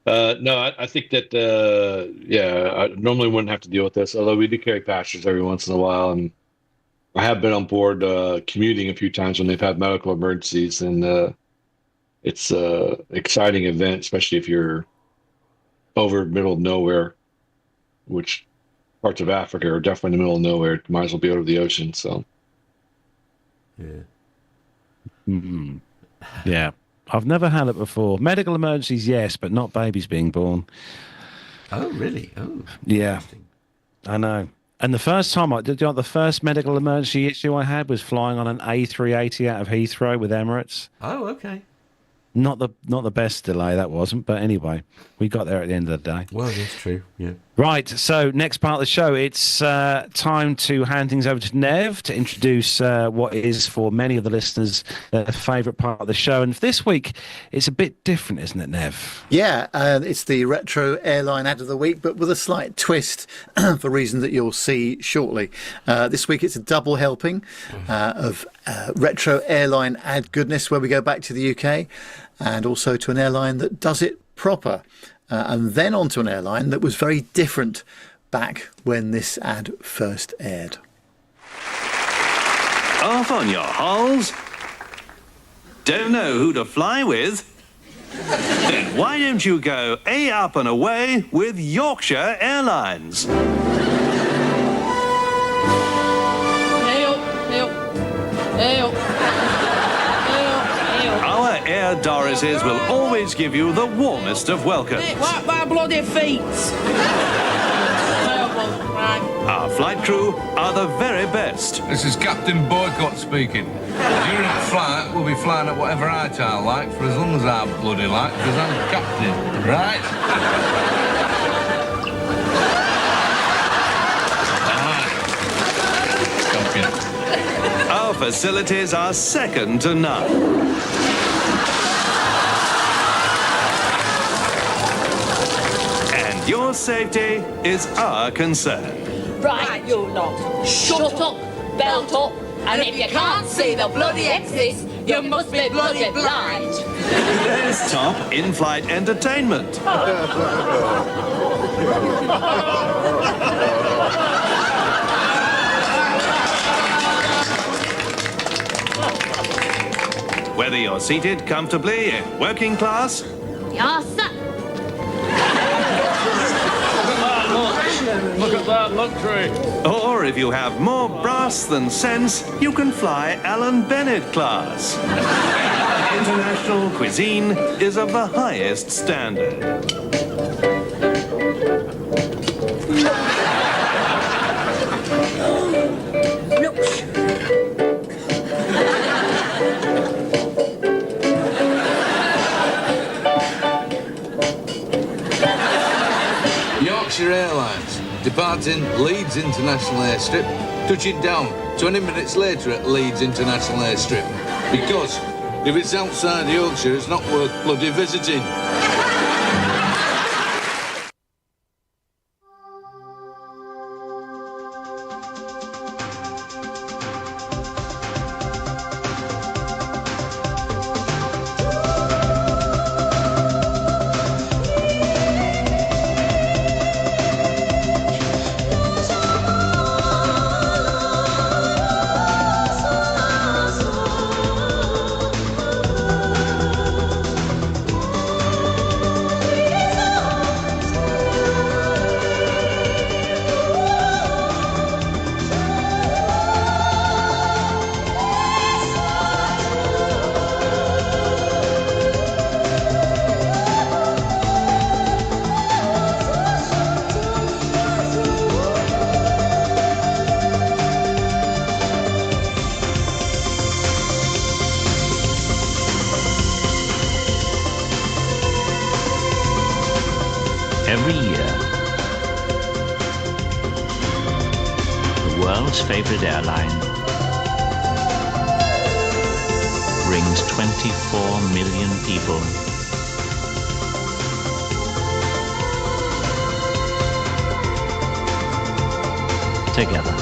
Speaker 3: No, I think that, I normally wouldn't have to deal with this, although we do carry passengers every once in a while. And I have been on board commuting a few times when they've had medical emergencies, and it's a exciting event, especially if you're over middle of nowhere, which parts of Africa are definitely in the middle of nowhere. Might as well be over the ocean. So,
Speaker 2: Yeah. I've never had it before. Medical emergencies, yes, but not babies being born.
Speaker 1: Oh, really? Oh,
Speaker 2: Yeah, I know. And the first time the first medical emergency issue I had was flying on an A380 out of Heathrow with Emirates.
Speaker 1: oh, okay.
Speaker 2: Not the best delay, that wasn't, but anyway, we got there at the end of the day.
Speaker 1: Well, that's true. Yeah.
Speaker 2: Right, so next part of the show, it's time to hand things over to Nev to introduce what is, for many of the listeners, their favourite part of the show. And this week, it's a bit different, isn't it, Nev?
Speaker 4: Yeah, it's the retro airline ad of the week, but with a slight twist for reasons that you'll see shortly. This week, it's a double helping of retro airline ad goodness, where we go back to the UK and also to an airline that does it proper. And then on to an airline that was very different back when this ad first aired.
Speaker 9: Off on your holes? Don't know who to fly with? Then why don't you go A up and away with Yorkshire Airlines? Our Air Dorises will always give you the warmest of welcomes.
Speaker 10: Wipe my bloody feet!
Speaker 9: Our flight crew are the very best.
Speaker 11: This is Captain Boycott speaking. During the flight, we'll be flying at whatever height I like for as long as I bloody like, because I'm captain, right?
Speaker 9: Our facilities are second to none. And your safety is our concern.
Speaker 10: Right, you lot. Shut up, belt up, and if you can't see the bloody exits, you must be bloody blind.
Speaker 9: There's top in-flight entertainment. Whether you're seated comfortably in working class,
Speaker 10: Yes, sir.
Speaker 11: Look at that luxury.
Speaker 9: or if you have more brass than sense, you can fly Alan Bennett class. International cuisine is of the highest standard.
Speaker 11: Yorkshire Airlines, departing Leeds International Airstrip, touching down 20 minutes later at Leeds International Airstrip. Because if it's outside Yorkshire, it's not worth bloody visiting.
Speaker 12: Every year, the world's favorite airline brings 24 million people together.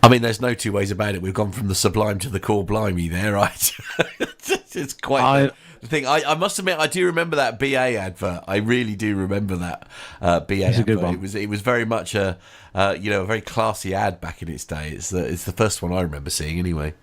Speaker 1: I mean, there's no two ways about it. We've gone from the sublime to the core blimey there, right? It's quite the thing. I must admit, I do remember that BA advert. I really do remember that BA
Speaker 2: It's a
Speaker 1: advert.
Speaker 2: good one.
Speaker 1: It was very much a a very classy ad back in its day. It's the first one I remember seeing anyway.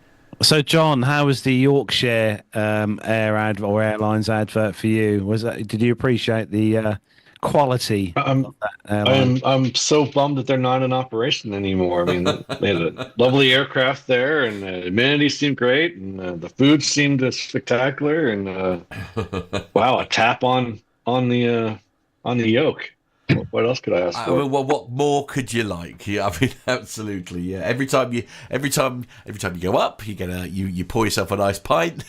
Speaker 2: So, John, how was the Yorkshire Air ad or Airlines advert for you? Did you appreciate the quality of that airline?
Speaker 3: I'm so bummed that they're not in operation anymore. I mean, they had a lovely aircraft there, and the amenities seemed great, and the food seemed spectacular, and wow, a tap on the yoke. What else could I ask for?
Speaker 1: Well, what more could you like? Yeah, I mean, absolutely. Yeah. Every time you go up, you get you pour yourself a nice pint.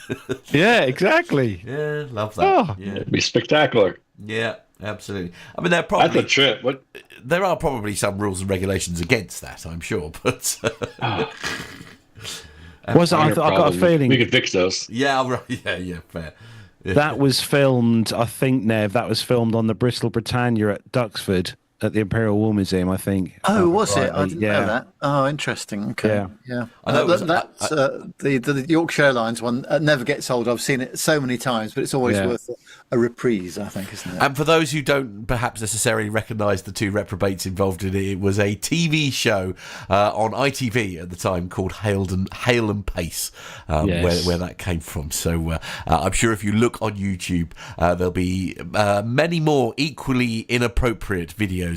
Speaker 2: Yeah, exactly.
Speaker 1: Yeah, love that.
Speaker 2: Oh.
Speaker 1: Yeah,
Speaker 3: It'd be spectacular.
Speaker 1: yeah, absolutely. I mean, there are probably
Speaker 3: That's a trip. What?
Speaker 1: there are probably some rules and regulations against that, I'm sure, but
Speaker 2: I got a feeling
Speaker 3: we could fix those.
Speaker 1: yeah, right, yeah, fair. Yeah.
Speaker 2: that was filmed. I think, Nev, that was filmed on the Bristol Britannia at Duxford at the Imperial War Museum. I think.
Speaker 4: Oh, was it? I didn't
Speaker 2: Yeah.
Speaker 4: know that. Oh, interesting. Okay. Yeah.
Speaker 1: I know it was-
Speaker 4: That's the Yorkshire Airlines one never gets old. I've seen it so many times, but it's always
Speaker 2: Yeah.
Speaker 4: worth a reprise, I think, isn't it?
Speaker 1: And for those who don't perhaps necessarily recognise the two reprobates involved in it, it was a TV show on ITV at the time called Hale and Pace,
Speaker 2: Yes.
Speaker 1: where that came from. So I'm sure if you look on YouTube, there'll be many more equally inappropriate videos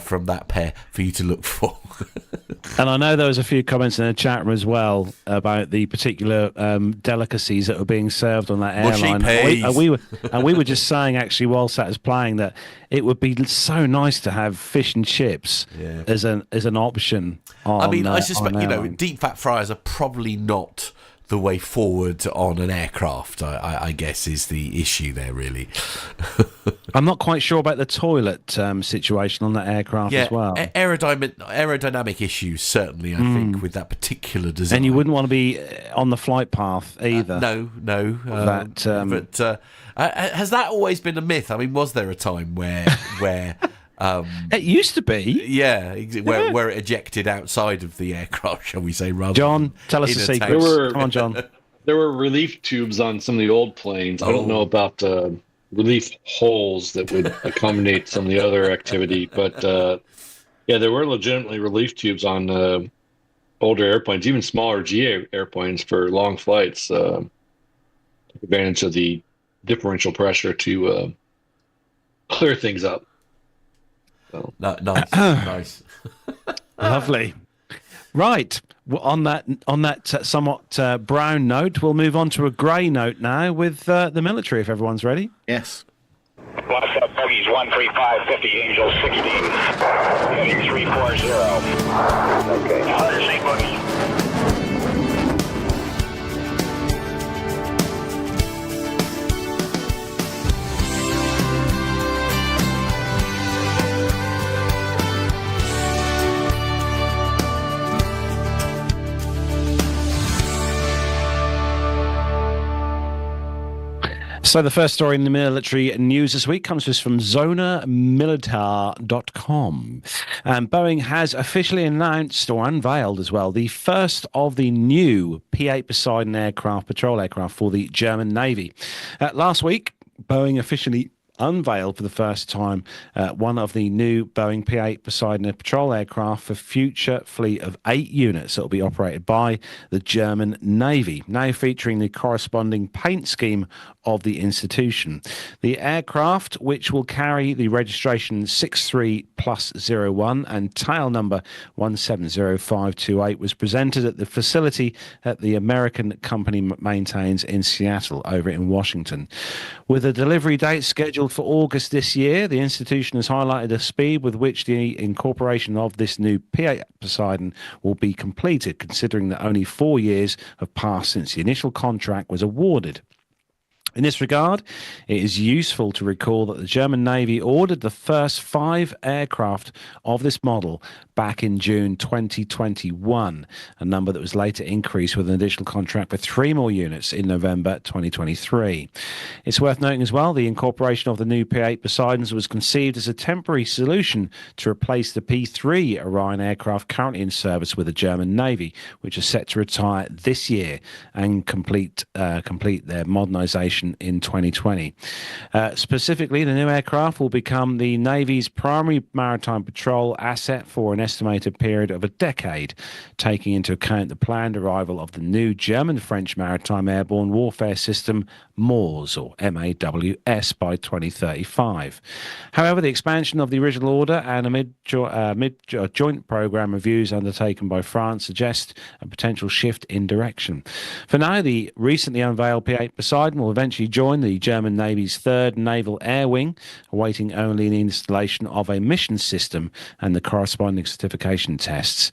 Speaker 1: from that pair for you to look for.
Speaker 2: And I know there was a few comments in the chat room as well about the particular delicacies that were being served on that
Speaker 1: Mushy
Speaker 2: airline.
Speaker 1: peas.
Speaker 2: And we were just saying, actually, whilst that was playing, that it would be so nice to have fish and chips
Speaker 1: Yeah.
Speaker 2: as an option. On,
Speaker 1: I mean, I suspect,
Speaker 2: on an airline.
Speaker 1: deep fat fryers are probably not the way forward on an aircraft, I guess, is the issue there, really.
Speaker 2: I'm not quite sure about the toilet situation on that aircraft as well.
Speaker 1: Aerodynamic issues, certainly, I think, with that particular design.
Speaker 2: And you wouldn't want to be on the flight path either.
Speaker 1: No. But has that always been a myth? I mean, was there a time where
Speaker 2: It used to be.
Speaker 1: yeah, where it ejected outside of the aircraft, shall we say, rather
Speaker 2: John,
Speaker 1: than
Speaker 2: tell us
Speaker 1: in
Speaker 2: the
Speaker 1: a
Speaker 2: secret.
Speaker 1: tank?
Speaker 2: Come on, John.
Speaker 3: There were relief tubes on some of the old planes. I don't know about relief holes that would accommodate some of the other activity, but yeah, there were legitimately relief tubes on older airplanes, even smaller GA airplanes for long flights. Took advantage of the differential pressure to clear things up. So.
Speaker 1: Nice.
Speaker 2: Lovely. Right. Well, on that somewhat brown note, we'll move on to a grey note now with the military, if everyone's ready.
Speaker 4: Yes.
Speaker 7: Lost up bogeys 135, 50, Angel 16, heading 340. Okay. 100 seat bogeys.
Speaker 2: So the first story in the military news this week comes to us from zonamilitar.com. Boeing has officially announced, or unveiled as well, the first of the new P-8 Poseidon aircraft, patrol aircraft for the German Navy. Last week, Boeing officially unveiled for the first time one of the new Boeing P-8 Poseidon patrol aircraft for future fleet of 8 units that will be operated by the German Navy, now featuring the corresponding paint scheme of the institution. The aircraft, which will carry the registration 63+01 and tail number 170528, was presented at the facility that the American company maintains in Seattle, over in Washington. With a delivery date scheduled for August this year, the institution has highlighted the speed with which the incorporation of this new P-8 Poseidon will be completed, considering that only 4 years have passed since the initial contract was awarded. In this regard, it is useful to recall that the German Navy ordered the first 5 aircraft of this model back in June 2021, a number that was later increased with an additional contract for 3 more units in November 2023. It's worth noting as well, the incorporation of the new P-8 Poseidons was conceived as a temporary solution to replace the P-3 Orion aircraft currently in service with the German Navy, which is set to retire this year and complete their modernisation in 2020. Specifically, the new aircraft will become the Navy's primary maritime patrol asset for an estimated period of a decade, taking into account the planned arrival of the new German-French maritime airborne warfare system MAWS, or MAWS, by 2035. However, the expansion of the original order and a joint programme reviews undertaken by France suggest a potential shift in direction. For now, the recently unveiled P-8 Poseidon will eventually join the German Navy's 3rd Naval Air Wing, awaiting only the installation of a mission system and the corresponding certification tests.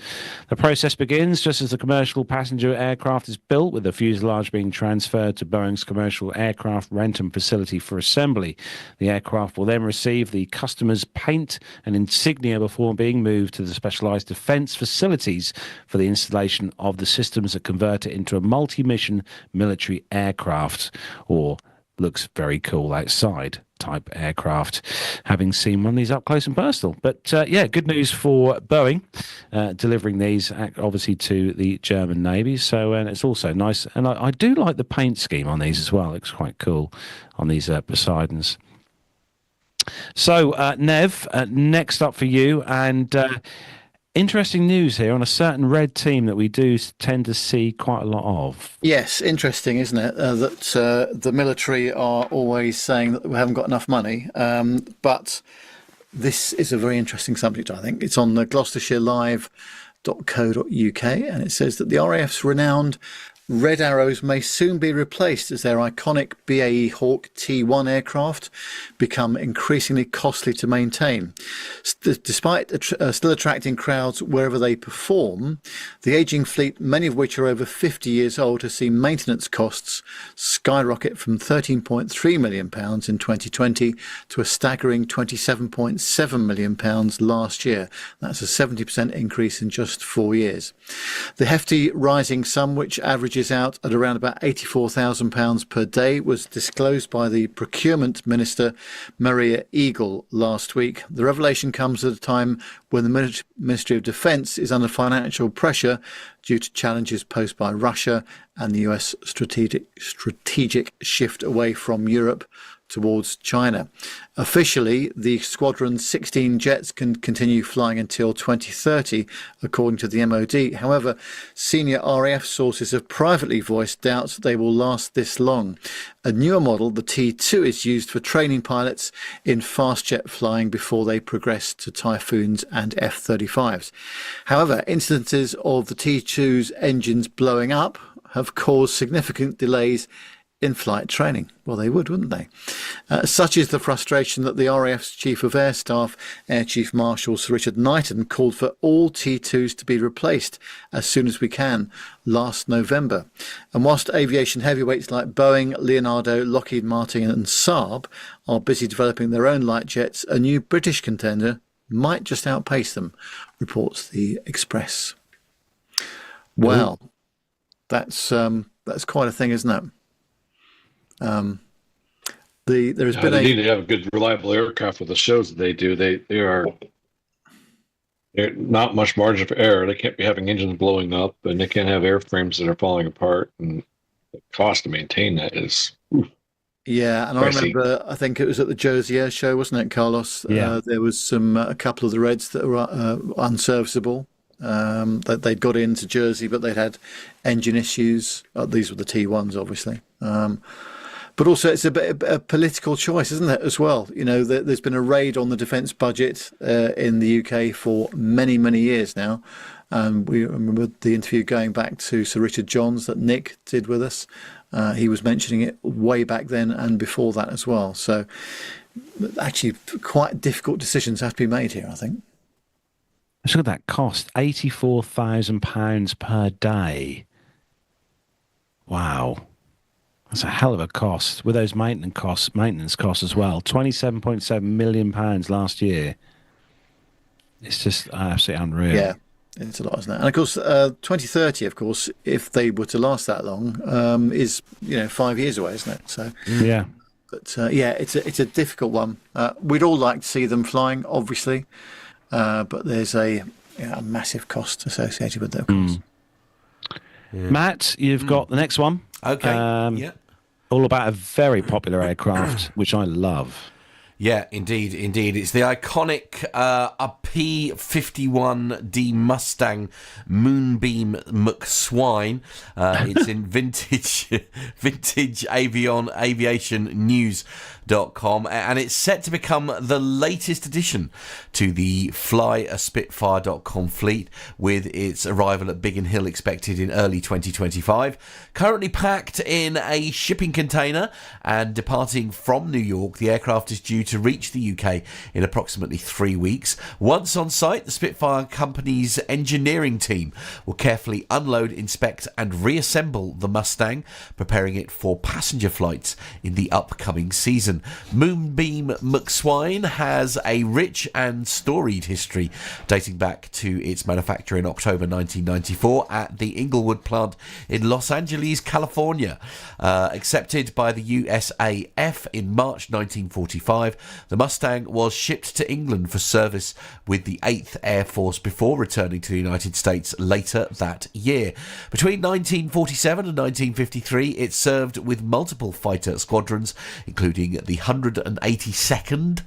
Speaker 2: The process begins just as the commercial passenger aircraft is built, with the fuselage being transferred to Boeing's commercial aircraft rental facility for assembly. The aircraft will then receive the customer's paint and insignia before being moved to the specialised defence facilities for the installation of the systems that convert it into a multi-mission military aircraft, or looks very cool outside type aircraft, having seen one of these up close and personal. But yeah, good news for Boeing, delivering these obviously to the German Navy. So, and it's also nice, and I do like the paint scheme on these as well. It looks quite cool on these Poseidons. So, Nev, next up for you, and interesting news here on a certain red team that we do tend to see quite a lot of.
Speaker 4: Yes, interesting, isn't it? That the military are always saying that we haven't got enough money. But this is a very interesting subject, I think. It's on the gloucestershireLive.co.uk, and it says that the RAF's renowned Red Arrows may soon be replaced as their iconic BAE Hawk T1 aircraft become increasingly costly to maintain. Despite still attracting crowds wherever they perform, the ageing fleet, many of which are over 50 years old, has seen maintenance costs skyrocket from £13.3 million in 2020 to a staggering £27.7 million last year. That's a 70% increase in just 4 years. The hefty rising sum, which averages out at around about £84,000 per day, was disclosed by the Procurement Minister Maria Eagle last week. The revelation comes at a time when the Ministry of Defence is under financial pressure due to challenges posed by Russia and the US strategic shift away from Europe towards China. Officially, the squadron's 16 jets can continue flying until 2030, according to the MOD. However, senior RAF sources have privately voiced doubts that they will last this long. A newer model, the T2, is used for training pilots in fast jet flying before they progress to Typhoons and F-35s. However, instances of the T2's engines blowing up have caused significant delays in flight training. Well, they would, wouldn't they? Such is the frustration that the RAF's Chief of Air Staff, Air Chief Marshal Sir Richard Knighton, called for all T2s to be replaced as soon as we can last November. And whilst aviation heavyweights like Boeing, Leonardo, Lockheed Martin and Saab are busy developing their own light jets, a new British contender might just outpace them, reports the Express. Well, that's quite a thing, isn't it? There's been
Speaker 3: they need to have a good, reliable aircraft with the shows that they do. They're not much margin for error. They can't be having engines blowing up, and they can't have airframes that are falling apart. And the cost to maintain that is.
Speaker 4: Yeah, and
Speaker 3: pricey.
Speaker 4: I remember, I think it was at the Jersey Air Show, wasn't it, Carlos?
Speaker 2: Yeah.
Speaker 4: There was a couple of the Reds that were unserviceable. That they'd got into Jersey, but they'd had engine issues. These were the T1s, obviously. But also, it's a bit of a political choice, isn't it, as well? You know, there's been a raid on the defence budget in the UK for many, many years now. We remember the interview going back to Sir Richard Johns that Nick did with us. He was mentioning it way back then and before that as well. So, actually, quite difficult decisions have to be made here, I think.
Speaker 2: Let's look at that cost, £84,000 per day. Wow. That's a hell of a cost with those maintenance costs as well. £27.7 million last year. It's just absolutely unreal.
Speaker 4: Yeah, it's a lot, isn't it? And of course, 2030, of course, if they were to last that long, is 5 years away, isn't it? So
Speaker 2: yeah.
Speaker 4: But it's a difficult one. We'd all like to see them flying, obviously, but there's a massive cost associated with that, of course.
Speaker 2: Yeah. Matt, you've got the next one.
Speaker 1: Okay. Yeah.
Speaker 2: All about a very popular aircraft, which I love.
Speaker 1: Yeah, indeed. It's the iconic a P-51D Mustang Moonbeam McSwine. It's in vintage Aviation News.com, and it's set to become the latest addition to the flyaspitfire.com fleet, with its arrival at Biggin Hill expected in early 2025. Currently packed in a shipping container and departing from New York, the aircraft is due to reach the UK in approximately 3 weeks. Once on site, the Spitfire company's engineering team will carefully unload, inspect and reassemble the Mustang, preparing it for passenger flights in the upcoming season. Moonbeam McSwine has a rich and storied history dating back to its manufacture in October 1994 at the Inglewood plant in Los Angeles, California. Accepted by the USAF in March 1945, the Mustang was shipped to England for service with the 8th Air Force before returning to the United States later that year. Between 1947 and 1953, it served with multiple fighter squadrons, including the 182nd,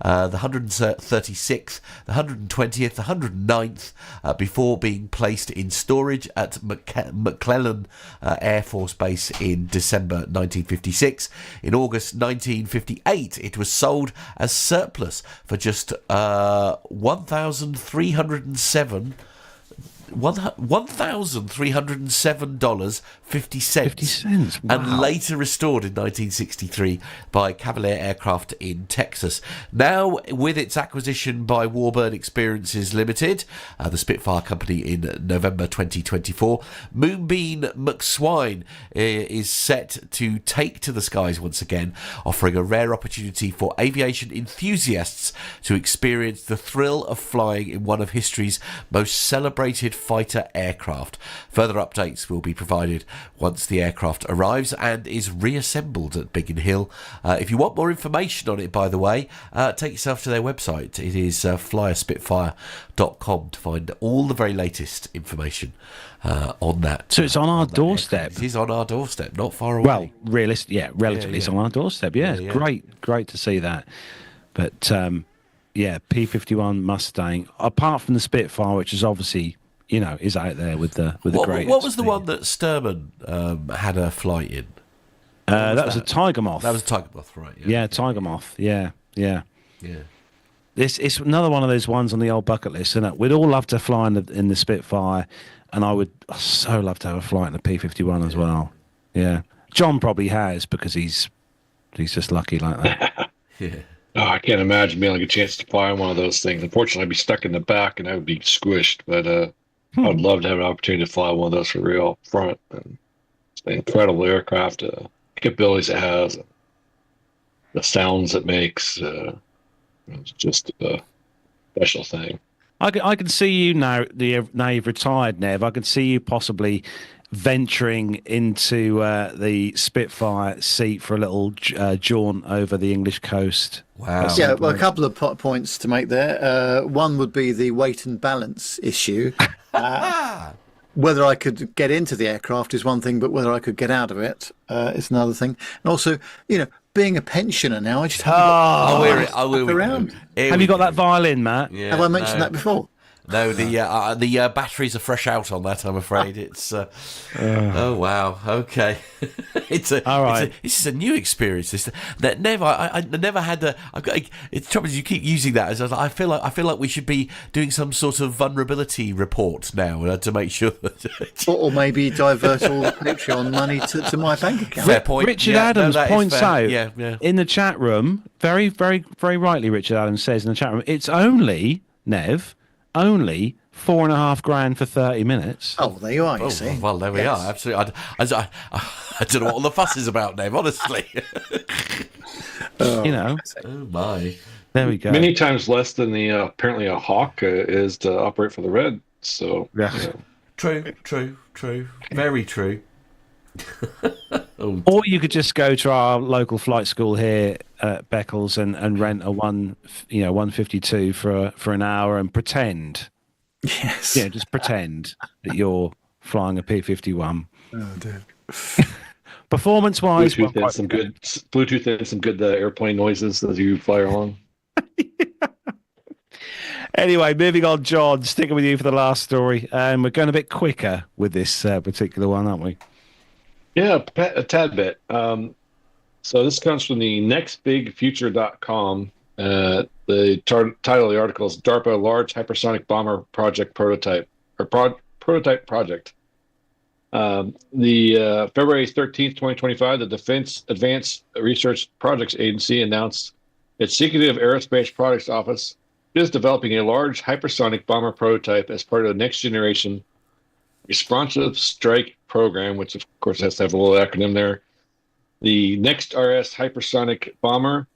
Speaker 1: the 136th, the 120th, the 109th, before being placed in storage at McClellan Air Force Base in December 1956. In August 1958, it was sold as surplus for just $1,307.50,
Speaker 2: wow.
Speaker 1: and later restored in 1963 by Cavalier Aircraft in Texas. Now, with its acquisition by Warbird Experiences Limited, the Spitfire company, in November 2024, Moonbeam McSwine is set to take to the skies once again, offering a rare opportunity for aviation enthusiasts to experience the thrill of flying in one of history's most celebrated fighter aircraft. Further updates will be provided once the aircraft arrives and is reassembled at Biggin Hill. If you want more information on it, by the way, take yourself to their website. It is flyaspitfire.com to find all the very latest information on that.
Speaker 2: So it's on our doorstep.
Speaker 1: It is on our doorstep, not far away.
Speaker 2: Well, relatively, it's on our doorstep. Yeah, it's great to see that. But P-51 Mustang, apart from the Spitfire, which is obviously, is out there with the greatest.
Speaker 1: What was the one that Sturman had a flight in?
Speaker 2: That was a Tiger Moth.
Speaker 1: That was a Tiger Moth, right?
Speaker 2: Yeah, Tiger Moth. Yeah. It's another one of those ones on the old bucket list, isn't it? We'd all love to fly in the Spitfire, and I would so love to have a flight in the P-51 as well. Yeah, John probably has, because he's just lucky like that.
Speaker 1: Yeah.
Speaker 3: Oh, I can't imagine being like a chance to fly one of those things. Unfortunately, I'd be stuck in the back and I would be squished. But I'd love to have an opportunity to fly one of those for real up front. And it's an incredible aircraft, capabilities it has, the sounds it makes. It's just a special thing.
Speaker 2: I can see you now. Now you've retired, Nev. I can see you possibly venturing into the Spitfire seat for a little jaunt over the English coast.
Speaker 1: Wow.
Speaker 4: Yeah, well, a couple of points to make there. One would be the weight and balance issue. Whether I could get into the aircraft is one thing, but whether I could get out of it is another thing. And also, being a pensioner now, I just haven't got around.
Speaker 2: Have you got that violin, Matt?
Speaker 1: Yeah,
Speaker 4: have I mentioned that before?
Speaker 1: No, the batteries are fresh out on that, I'm afraid. It's oh wow, okay. It's a new experience. That never I never had a. It's trouble is you keep using that as I feel like we should be doing some sort of vulnerability report now to make sure that
Speaker 4: or maybe divert all the Patreon money to my bank account.
Speaker 1: Fair point.
Speaker 2: Richard Adams points out in the chat room, very, very, very rightly, Richard Adams says in the chat room, it's only, Nev, only 4.5 grand for 30 minutes.
Speaker 4: Oh, there you are. You see.
Speaker 1: Well, there we
Speaker 4: Yes.
Speaker 1: are. Absolutely. I don't know what all the fuss is about, Dave. Honestly.
Speaker 2: You know.
Speaker 1: Oh my.
Speaker 2: There we go.
Speaker 3: Many times less than the apparently a Hawk is to operate for the Red. So
Speaker 2: Yeah.
Speaker 1: True. Very true.
Speaker 2: Or you could just go to our local flight school here at Beccles and rent a 152 for an hour and pretend.
Speaker 4: Yes.
Speaker 2: Yeah, just pretend that you're flying a P-51.
Speaker 4: Oh, dear.
Speaker 2: Performance-wise,
Speaker 3: Bluetooth and some good airplane noises as you fly along.
Speaker 2: Anyway, moving on, John, sticking with you for the last story. And we're going a bit quicker with this particular one, aren't we?
Speaker 3: Yeah, a tad bit. So this comes from the nextbigfuture.com. The title of the article is DARPA Large Hypersonic Bomber Project Prototype, or Prototype Project. The February 13th, 2025, the Defense Advanced Research Projects Agency announced its Secretive Aerospace Products Office is developing a large hypersonic bomber prototype as part of the Next Generation Responsive Strike Program, which of course has to have a little acronym there. The Next RS Hypersonic Bomber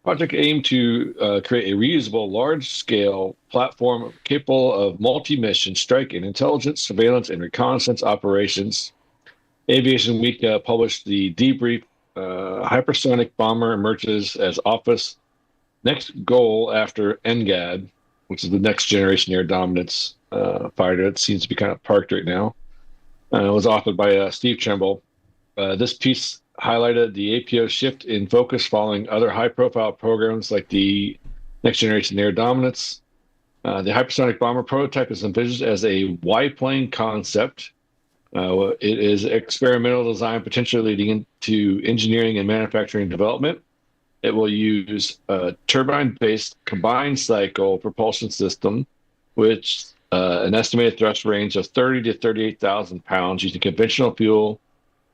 Speaker 3: project aimed to create a reusable, large-scale platform capable of multi-mission strike and intelligence, surveillance, and reconnaissance operations. Aviation Week published the debrief. Hypersonic bomber emerges as office next goal after NGAD, which is the Next Generation Air Dominance fighter. It seems to be kind of parked right now. It was authored by Steve Trimble. This piece highlighted the APO's shift in focus following other high-profile programs like the Next Generation Air Dominance. The hypersonic bomber prototype is envisioned as a Y-plane concept. It is experimental design, potentially leading into engineering and manufacturing development. It will use a turbine-based combined cycle propulsion system, which an estimated thrust range of 30 to 38,000 pounds using conventional fuel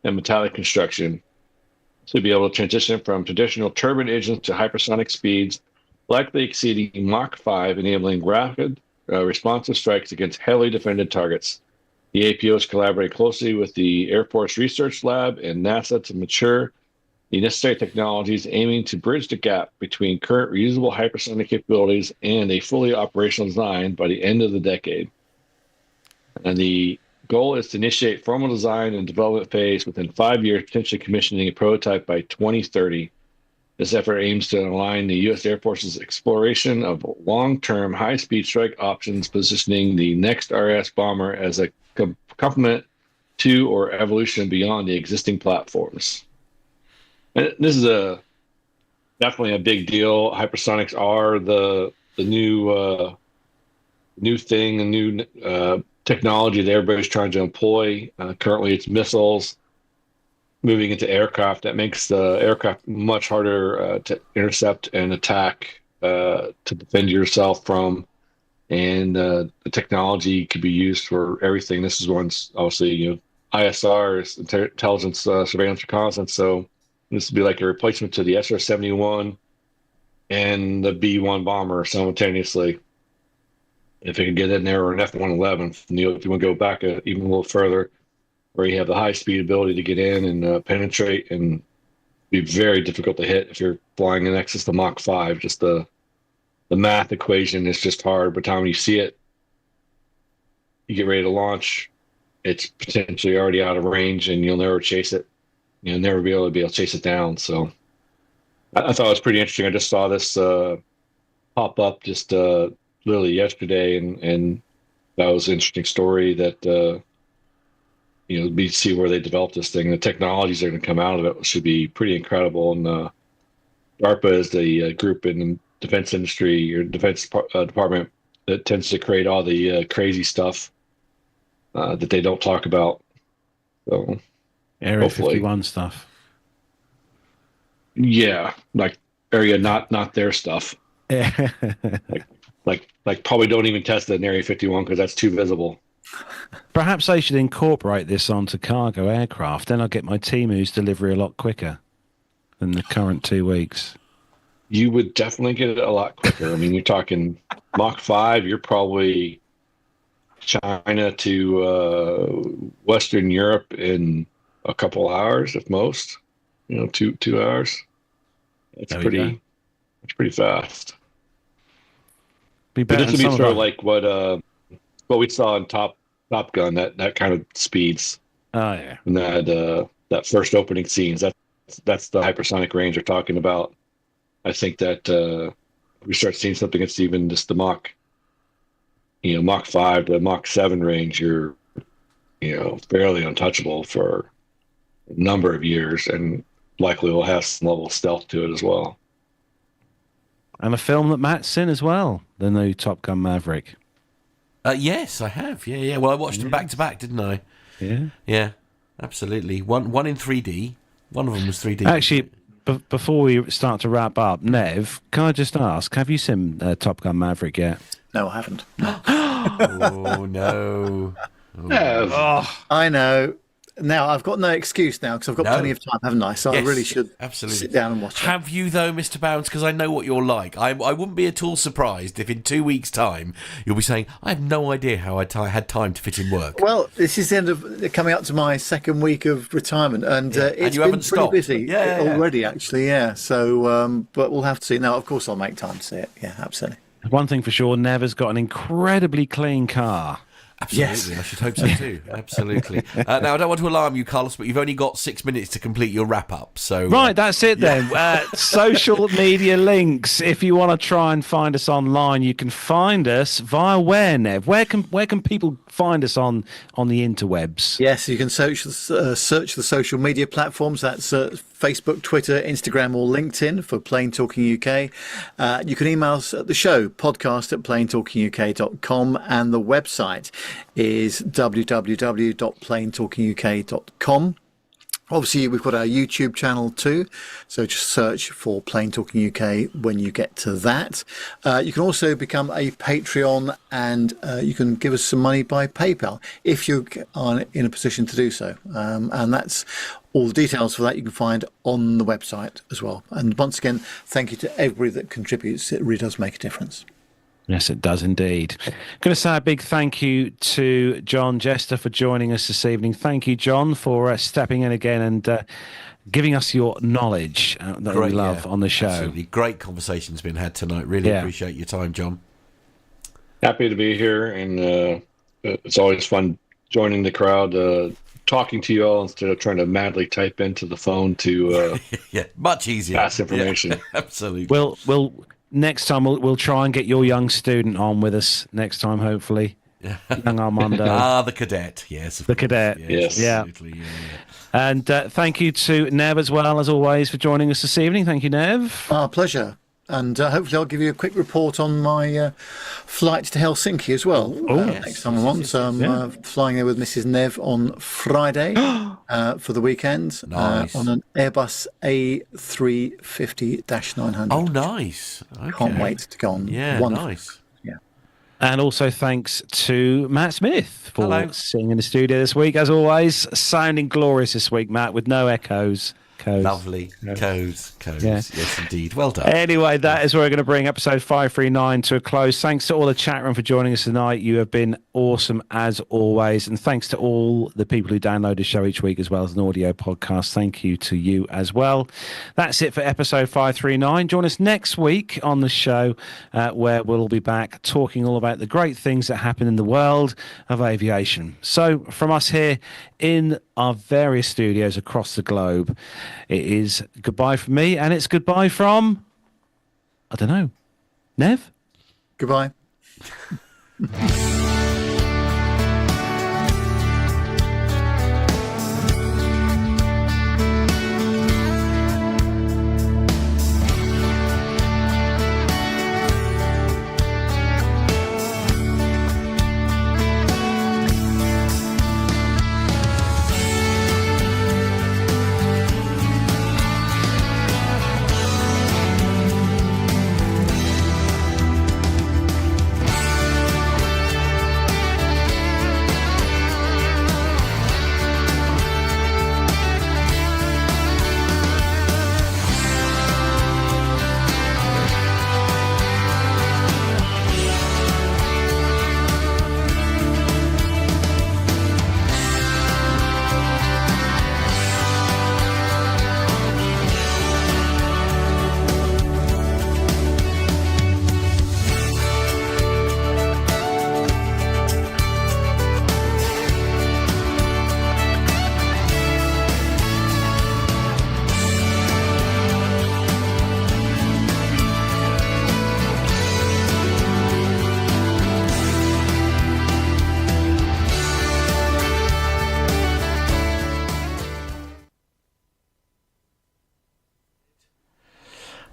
Speaker 3: and metallic construction. To be able to transition from traditional turbine engines to hypersonic speeds, likely exceeding Mach 5, enabling rapid, responsive strikes against heavily defended targets. The APOs collaborate closely with the Air Force Research Lab and NASA to mature the necessary technologies, aiming to bridge the gap between current reusable hypersonic capabilities and a fully operational design by the end of the decade. And the goal is to initiate formal design and development phase within 5 years, potentially commissioning a prototype by 2030. This effort aims to align the U.S. Air Force's exploration of long-term high-speed strike options, positioning the next RS bomber as a complement to or evolution beyond the existing platforms. And this is definitely a big deal. Hypersonics are the new thing, a new technology that everybody's trying to employ. Currently, it's missiles moving into aircraft. That makes the aircraft much harder to intercept and attack, to defend yourself from. And the technology could be used for everything. This is one's obviously, ISR is intelligence, surveillance, reconnaissance. So this would be like a replacement to the SR-71 and the B-1 bomber simultaneously. If it could get in there, or an F-111, if you want to go back even a little further, where you have the high-speed ability to get in and penetrate, and be very difficult to hit if you're flying in excess to Mach 5. Just the math equation is just hard. By the time you see it, you get ready to launch, it's potentially already out of range, and you'll never chase it. You'll never be able to chase it down. So I thought it was pretty interesting. I just saw this pop up just literally yesterday, and that was an interesting story that we see where they developed this thing. The technologies that are going to come out of it should be pretty incredible. And DARPA is the group in the defense industry or defense department that tends to create all the crazy stuff that they don't talk about. So
Speaker 2: Area 51 stuff.
Speaker 3: Yeah, like area not their stuff. like probably don't even test it in Area 51 because that's too visible.
Speaker 2: Perhaps they should incorporate this onto cargo aircraft. Then I'll get my Timu's delivery a lot quicker than the current 2 weeks.
Speaker 3: You would definitely get it a lot quicker. I mean, you're talking Mach 5, you're probably China to Western Europe in a couple hours, if most. You know, 2 hours. It's pretty fast.
Speaker 2: Be
Speaker 3: But
Speaker 2: better
Speaker 3: this would
Speaker 2: than
Speaker 3: be
Speaker 2: some
Speaker 3: sort
Speaker 2: of
Speaker 3: of like what we saw in Top Gun, that kind of speeds.
Speaker 2: Oh yeah.
Speaker 3: And that first opening scenes. That's the hypersonic range they're talking about. I think that we start seeing something that's even just the Mach 5 to Mach 7 range. You're fairly untouchable for a number of years, and likely will have some level of stealth to it as well.
Speaker 2: And a film that Matt's seen as well, the new Top Gun Maverick.
Speaker 1: Yes, I have. Yeah. Well, I watched them back to back, didn't I? Yeah, absolutely. One in 3D. One of them was 3D.
Speaker 2: Actually, before we start to wrap up, Nev, can I just ask, have you seen Top Gun Maverick yet?
Speaker 4: No, I haven't.
Speaker 1: Oh, no.
Speaker 4: I know. Now, I've got no excuse now because I've got plenty of time, haven't I? So
Speaker 1: Yes,
Speaker 4: I really should
Speaker 1: absolutely
Speaker 4: sit down and watch it.
Speaker 1: Have you, though, Mr. Bounds? Because I know what you're like. I wouldn't be at all surprised if in 2 weeks' time you'll be saying, I have no idea how I had time to fit in work.
Speaker 4: Well, this is the end of coming up to my second week of retirement, and it's
Speaker 1: you
Speaker 4: been
Speaker 1: haven't
Speaker 4: pretty
Speaker 1: stopped.
Speaker 4: busy
Speaker 1: Yeah.
Speaker 4: already, actually, yeah. So, but we'll have to see. Now, of course, I'll make time to see it. Yeah, absolutely.
Speaker 2: One thing for sure, Nev has got an incredibly clean car.
Speaker 1: Absolutely,
Speaker 4: Yes.
Speaker 1: I should hope so too. Absolutely. Now, I don't want to alarm you, Carlos, but you've only got 6 minutes to complete your wrap-up. So
Speaker 2: Right, that's it then. Social media links. If you want to try and find us online, you can find us via where, Nev? Where can people find us on the interwebs?
Speaker 4: Yes, you can search the social media platforms. That's Facebook, Twitter, Instagram, or LinkedIn for Plain Talking UK. You can email us at the show, podcast@plaintalkinguk.com, and the website is www.plaintalkinguk.com. Obviously, we've got our YouTube channel too, so just search for Plain Talking UK when you get to that. You can also become a Patreon, and you can give us some money by PayPal if you are in a position to do so. And that's all the details for that you can find on the website as well. And once again, thank you to everybody that contributes. It really does make a difference.
Speaker 2: Yes, it does indeed. Going to say a big thank you to John Jester for joining us this evening. Thank you, John, for stepping in again and giving us your knowledge that we love on the show.
Speaker 1: Absolutely. Great conversation's been had tonight. Really appreciate your time, John.
Speaker 3: Happy to be here, and it's always fun joining the crowd, talking to you all instead of trying to madly type into the phone to
Speaker 1: much easier.
Speaker 3: Pass information.
Speaker 1: Yeah, absolutely.
Speaker 2: We'll next time we'll try and get your young student on with us next time, hopefully. Young Armando.
Speaker 1: The cadet. Yes.
Speaker 2: The cadet.
Speaker 3: Yes.
Speaker 2: Yeah.
Speaker 1: Absolutely.
Speaker 2: And thank you to Nev as well, as always, for joining us this evening. Thank you, Nev.
Speaker 4: Our pleasure. And hopefully I'll give you a quick report on my flight to Helsinki as well next time I want. So I'm flying there with Mrs. Nev on Friday for the weekend on an Airbus A350-900.
Speaker 1: Oh, nice. Okay.
Speaker 4: Can't wait to go on.
Speaker 1: Yeah,
Speaker 4: Wonderful.
Speaker 1: nice.
Speaker 4: Yeah.
Speaker 2: And also thanks to Matt Smith for sitting in the studio this week. As always, sounding glorious this week, Matt, with no echoes.
Speaker 1: Lovely. Codes. Yes, indeed. Well done.
Speaker 2: Anyway, that is where we're going to bring episode 539 to a close. Thanks to all the chat room for joining us tonight. You have been awesome as always. And thanks to all the people who download the show each week as well as an audio podcast. Thank you to you as well. That's it for episode 539. Join us next week on the show where we'll be back talking all about the great things that happen in the world of aviation. So from us here in our various studios across the globe, it is goodbye from me, and it's goodbye from, I don't know, Nev?
Speaker 4: Goodbye.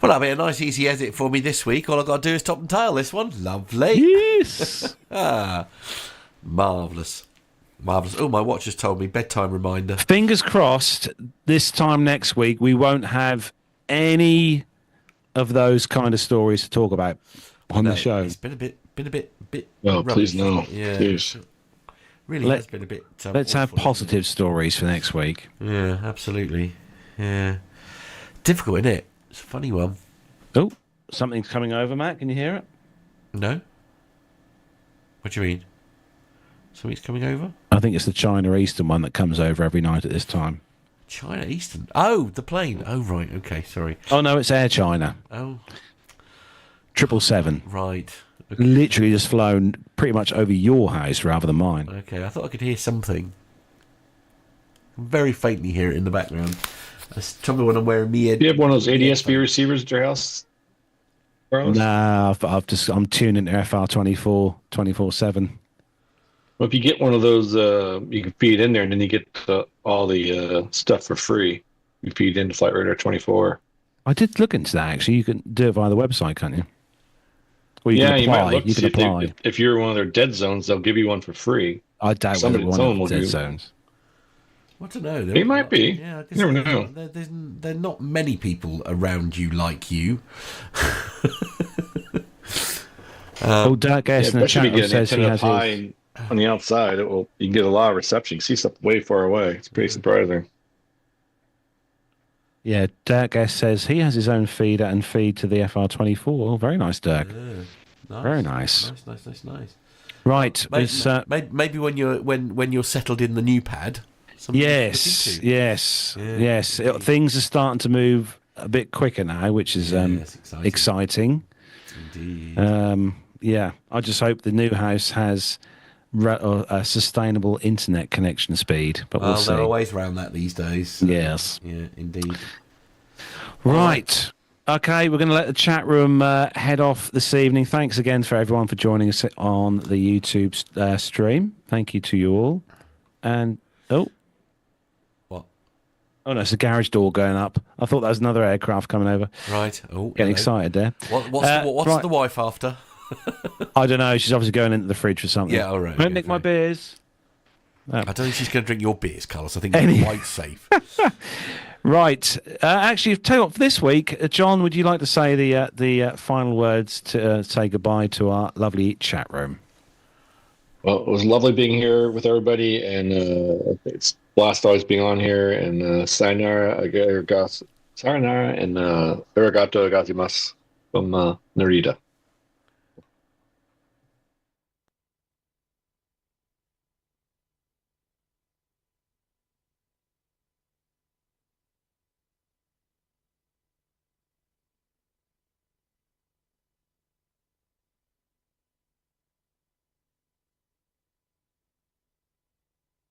Speaker 1: Well, that'll be a nice, easy edit for me this week. All I've got to do is top and tail this one. Lovely.
Speaker 2: Yes.
Speaker 1: Marvellous. Marvellous. Oh, my watch has told me. Bedtime reminder.
Speaker 2: Fingers crossed, this time next week, we won't have any of those kind of stories to talk about on the show.
Speaker 1: It's been a bit.
Speaker 3: Oh,
Speaker 1: rubbish,
Speaker 3: please no.
Speaker 1: Yeah.
Speaker 3: Please.
Speaker 1: Really has been a bit.
Speaker 2: Let's have
Speaker 1: awful,
Speaker 2: positive stories for next week.
Speaker 1: Yeah, absolutely. Yeah. Difficult, isn't it? It's a funny one.
Speaker 2: Oh, something's coming over, Matt. Can you hear it?
Speaker 1: No? What do you mean? Something's coming over?
Speaker 2: I think it's the China Eastern one that comes over every night at this time.
Speaker 1: China Eastern? Oh, the plane. Oh, right. Okay, sorry.
Speaker 2: Oh, no, it's Air China.
Speaker 1: Oh.
Speaker 2: 777.
Speaker 1: Right. Okay.
Speaker 2: Literally just flown pretty much over your house rather than mine.
Speaker 1: Okay, I thought I could hear something. Very faintly hear it in the background. That's trouble when I'm wearing me.
Speaker 3: Do you have one of those ADSB receivers at your house?
Speaker 2: Nah, I'm tuning to FR24 24/7.
Speaker 3: Well, if you get one of those, you can feed in there, and then you get all the stuff for free. You feed into Flight Radar 24.
Speaker 2: I did look into that actually. You can do it via the website, can't you? Or you can apply.
Speaker 3: You might look
Speaker 2: you
Speaker 3: to
Speaker 2: can
Speaker 3: see
Speaker 2: apply.
Speaker 3: if you're one of their dead zones, they'll give you one for free.
Speaker 2: I doubt
Speaker 3: Somebody
Speaker 2: one
Speaker 3: will
Speaker 2: of the dead
Speaker 3: do.
Speaker 2: zones.
Speaker 1: I don't know.
Speaker 3: They might be.
Speaker 1: Yeah, I guess
Speaker 3: You never know.
Speaker 1: There are not many people around you like you.
Speaker 2: Dirk S in the chat room says he has his...
Speaker 3: on the outside. You can get a lot of reception. You can see stuff way far away. It's pretty surprising.
Speaker 2: Yeah, Dirk S says he has his own feeder and feed to the FR24. Oh, very nice, Dirk.
Speaker 1: Nice.
Speaker 2: Very nice.
Speaker 1: Nice.
Speaker 2: Right.
Speaker 1: Maybe when you're settled in the new pad.
Speaker 2: Yes. Things are starting to move a bit quicker now, which is exciting.
Speaker 1: Indeed.
Speaker 2: I just hope the new house has a sustainable internet connection speed, but we'll see.
Speaker 1: They're always around that these days. So.
Speaker 2: Yes.
Speaker 1: Yeah, indeed.
Speaker 2: Right. Okay, we're going to let the chat room head off this evening. Thanks again for everyone for joining us on the YouTube stream. Thank you to you all. And,
Speaker 1: What?
Speaker 2: Oh, no, it's a garage door going up. I thought that was another aircraft coming over.
Speaker 1: Right. Oh,
Speaker 2: Getting excited there.
Speaker 1: What's the wife after?
Speaker 2: I don't know. She's obviously going into the fridge or something.
Speaker 1: Yeah, all right.
Speaker 2: Don't nick my beers.
Speaker 1: I don't think she's going to drink your beers, Carlos. I think you're quite safe.
Speaker 2: Right. Actually, tell you what, for this week, John, would you like to say the final words to say goodbye to our lovely chat room?
Speaker 3: Well, it was lovely being here with everybody, and it's a blast always being on here. And sayonara, and arigato gozaimasu from Narita.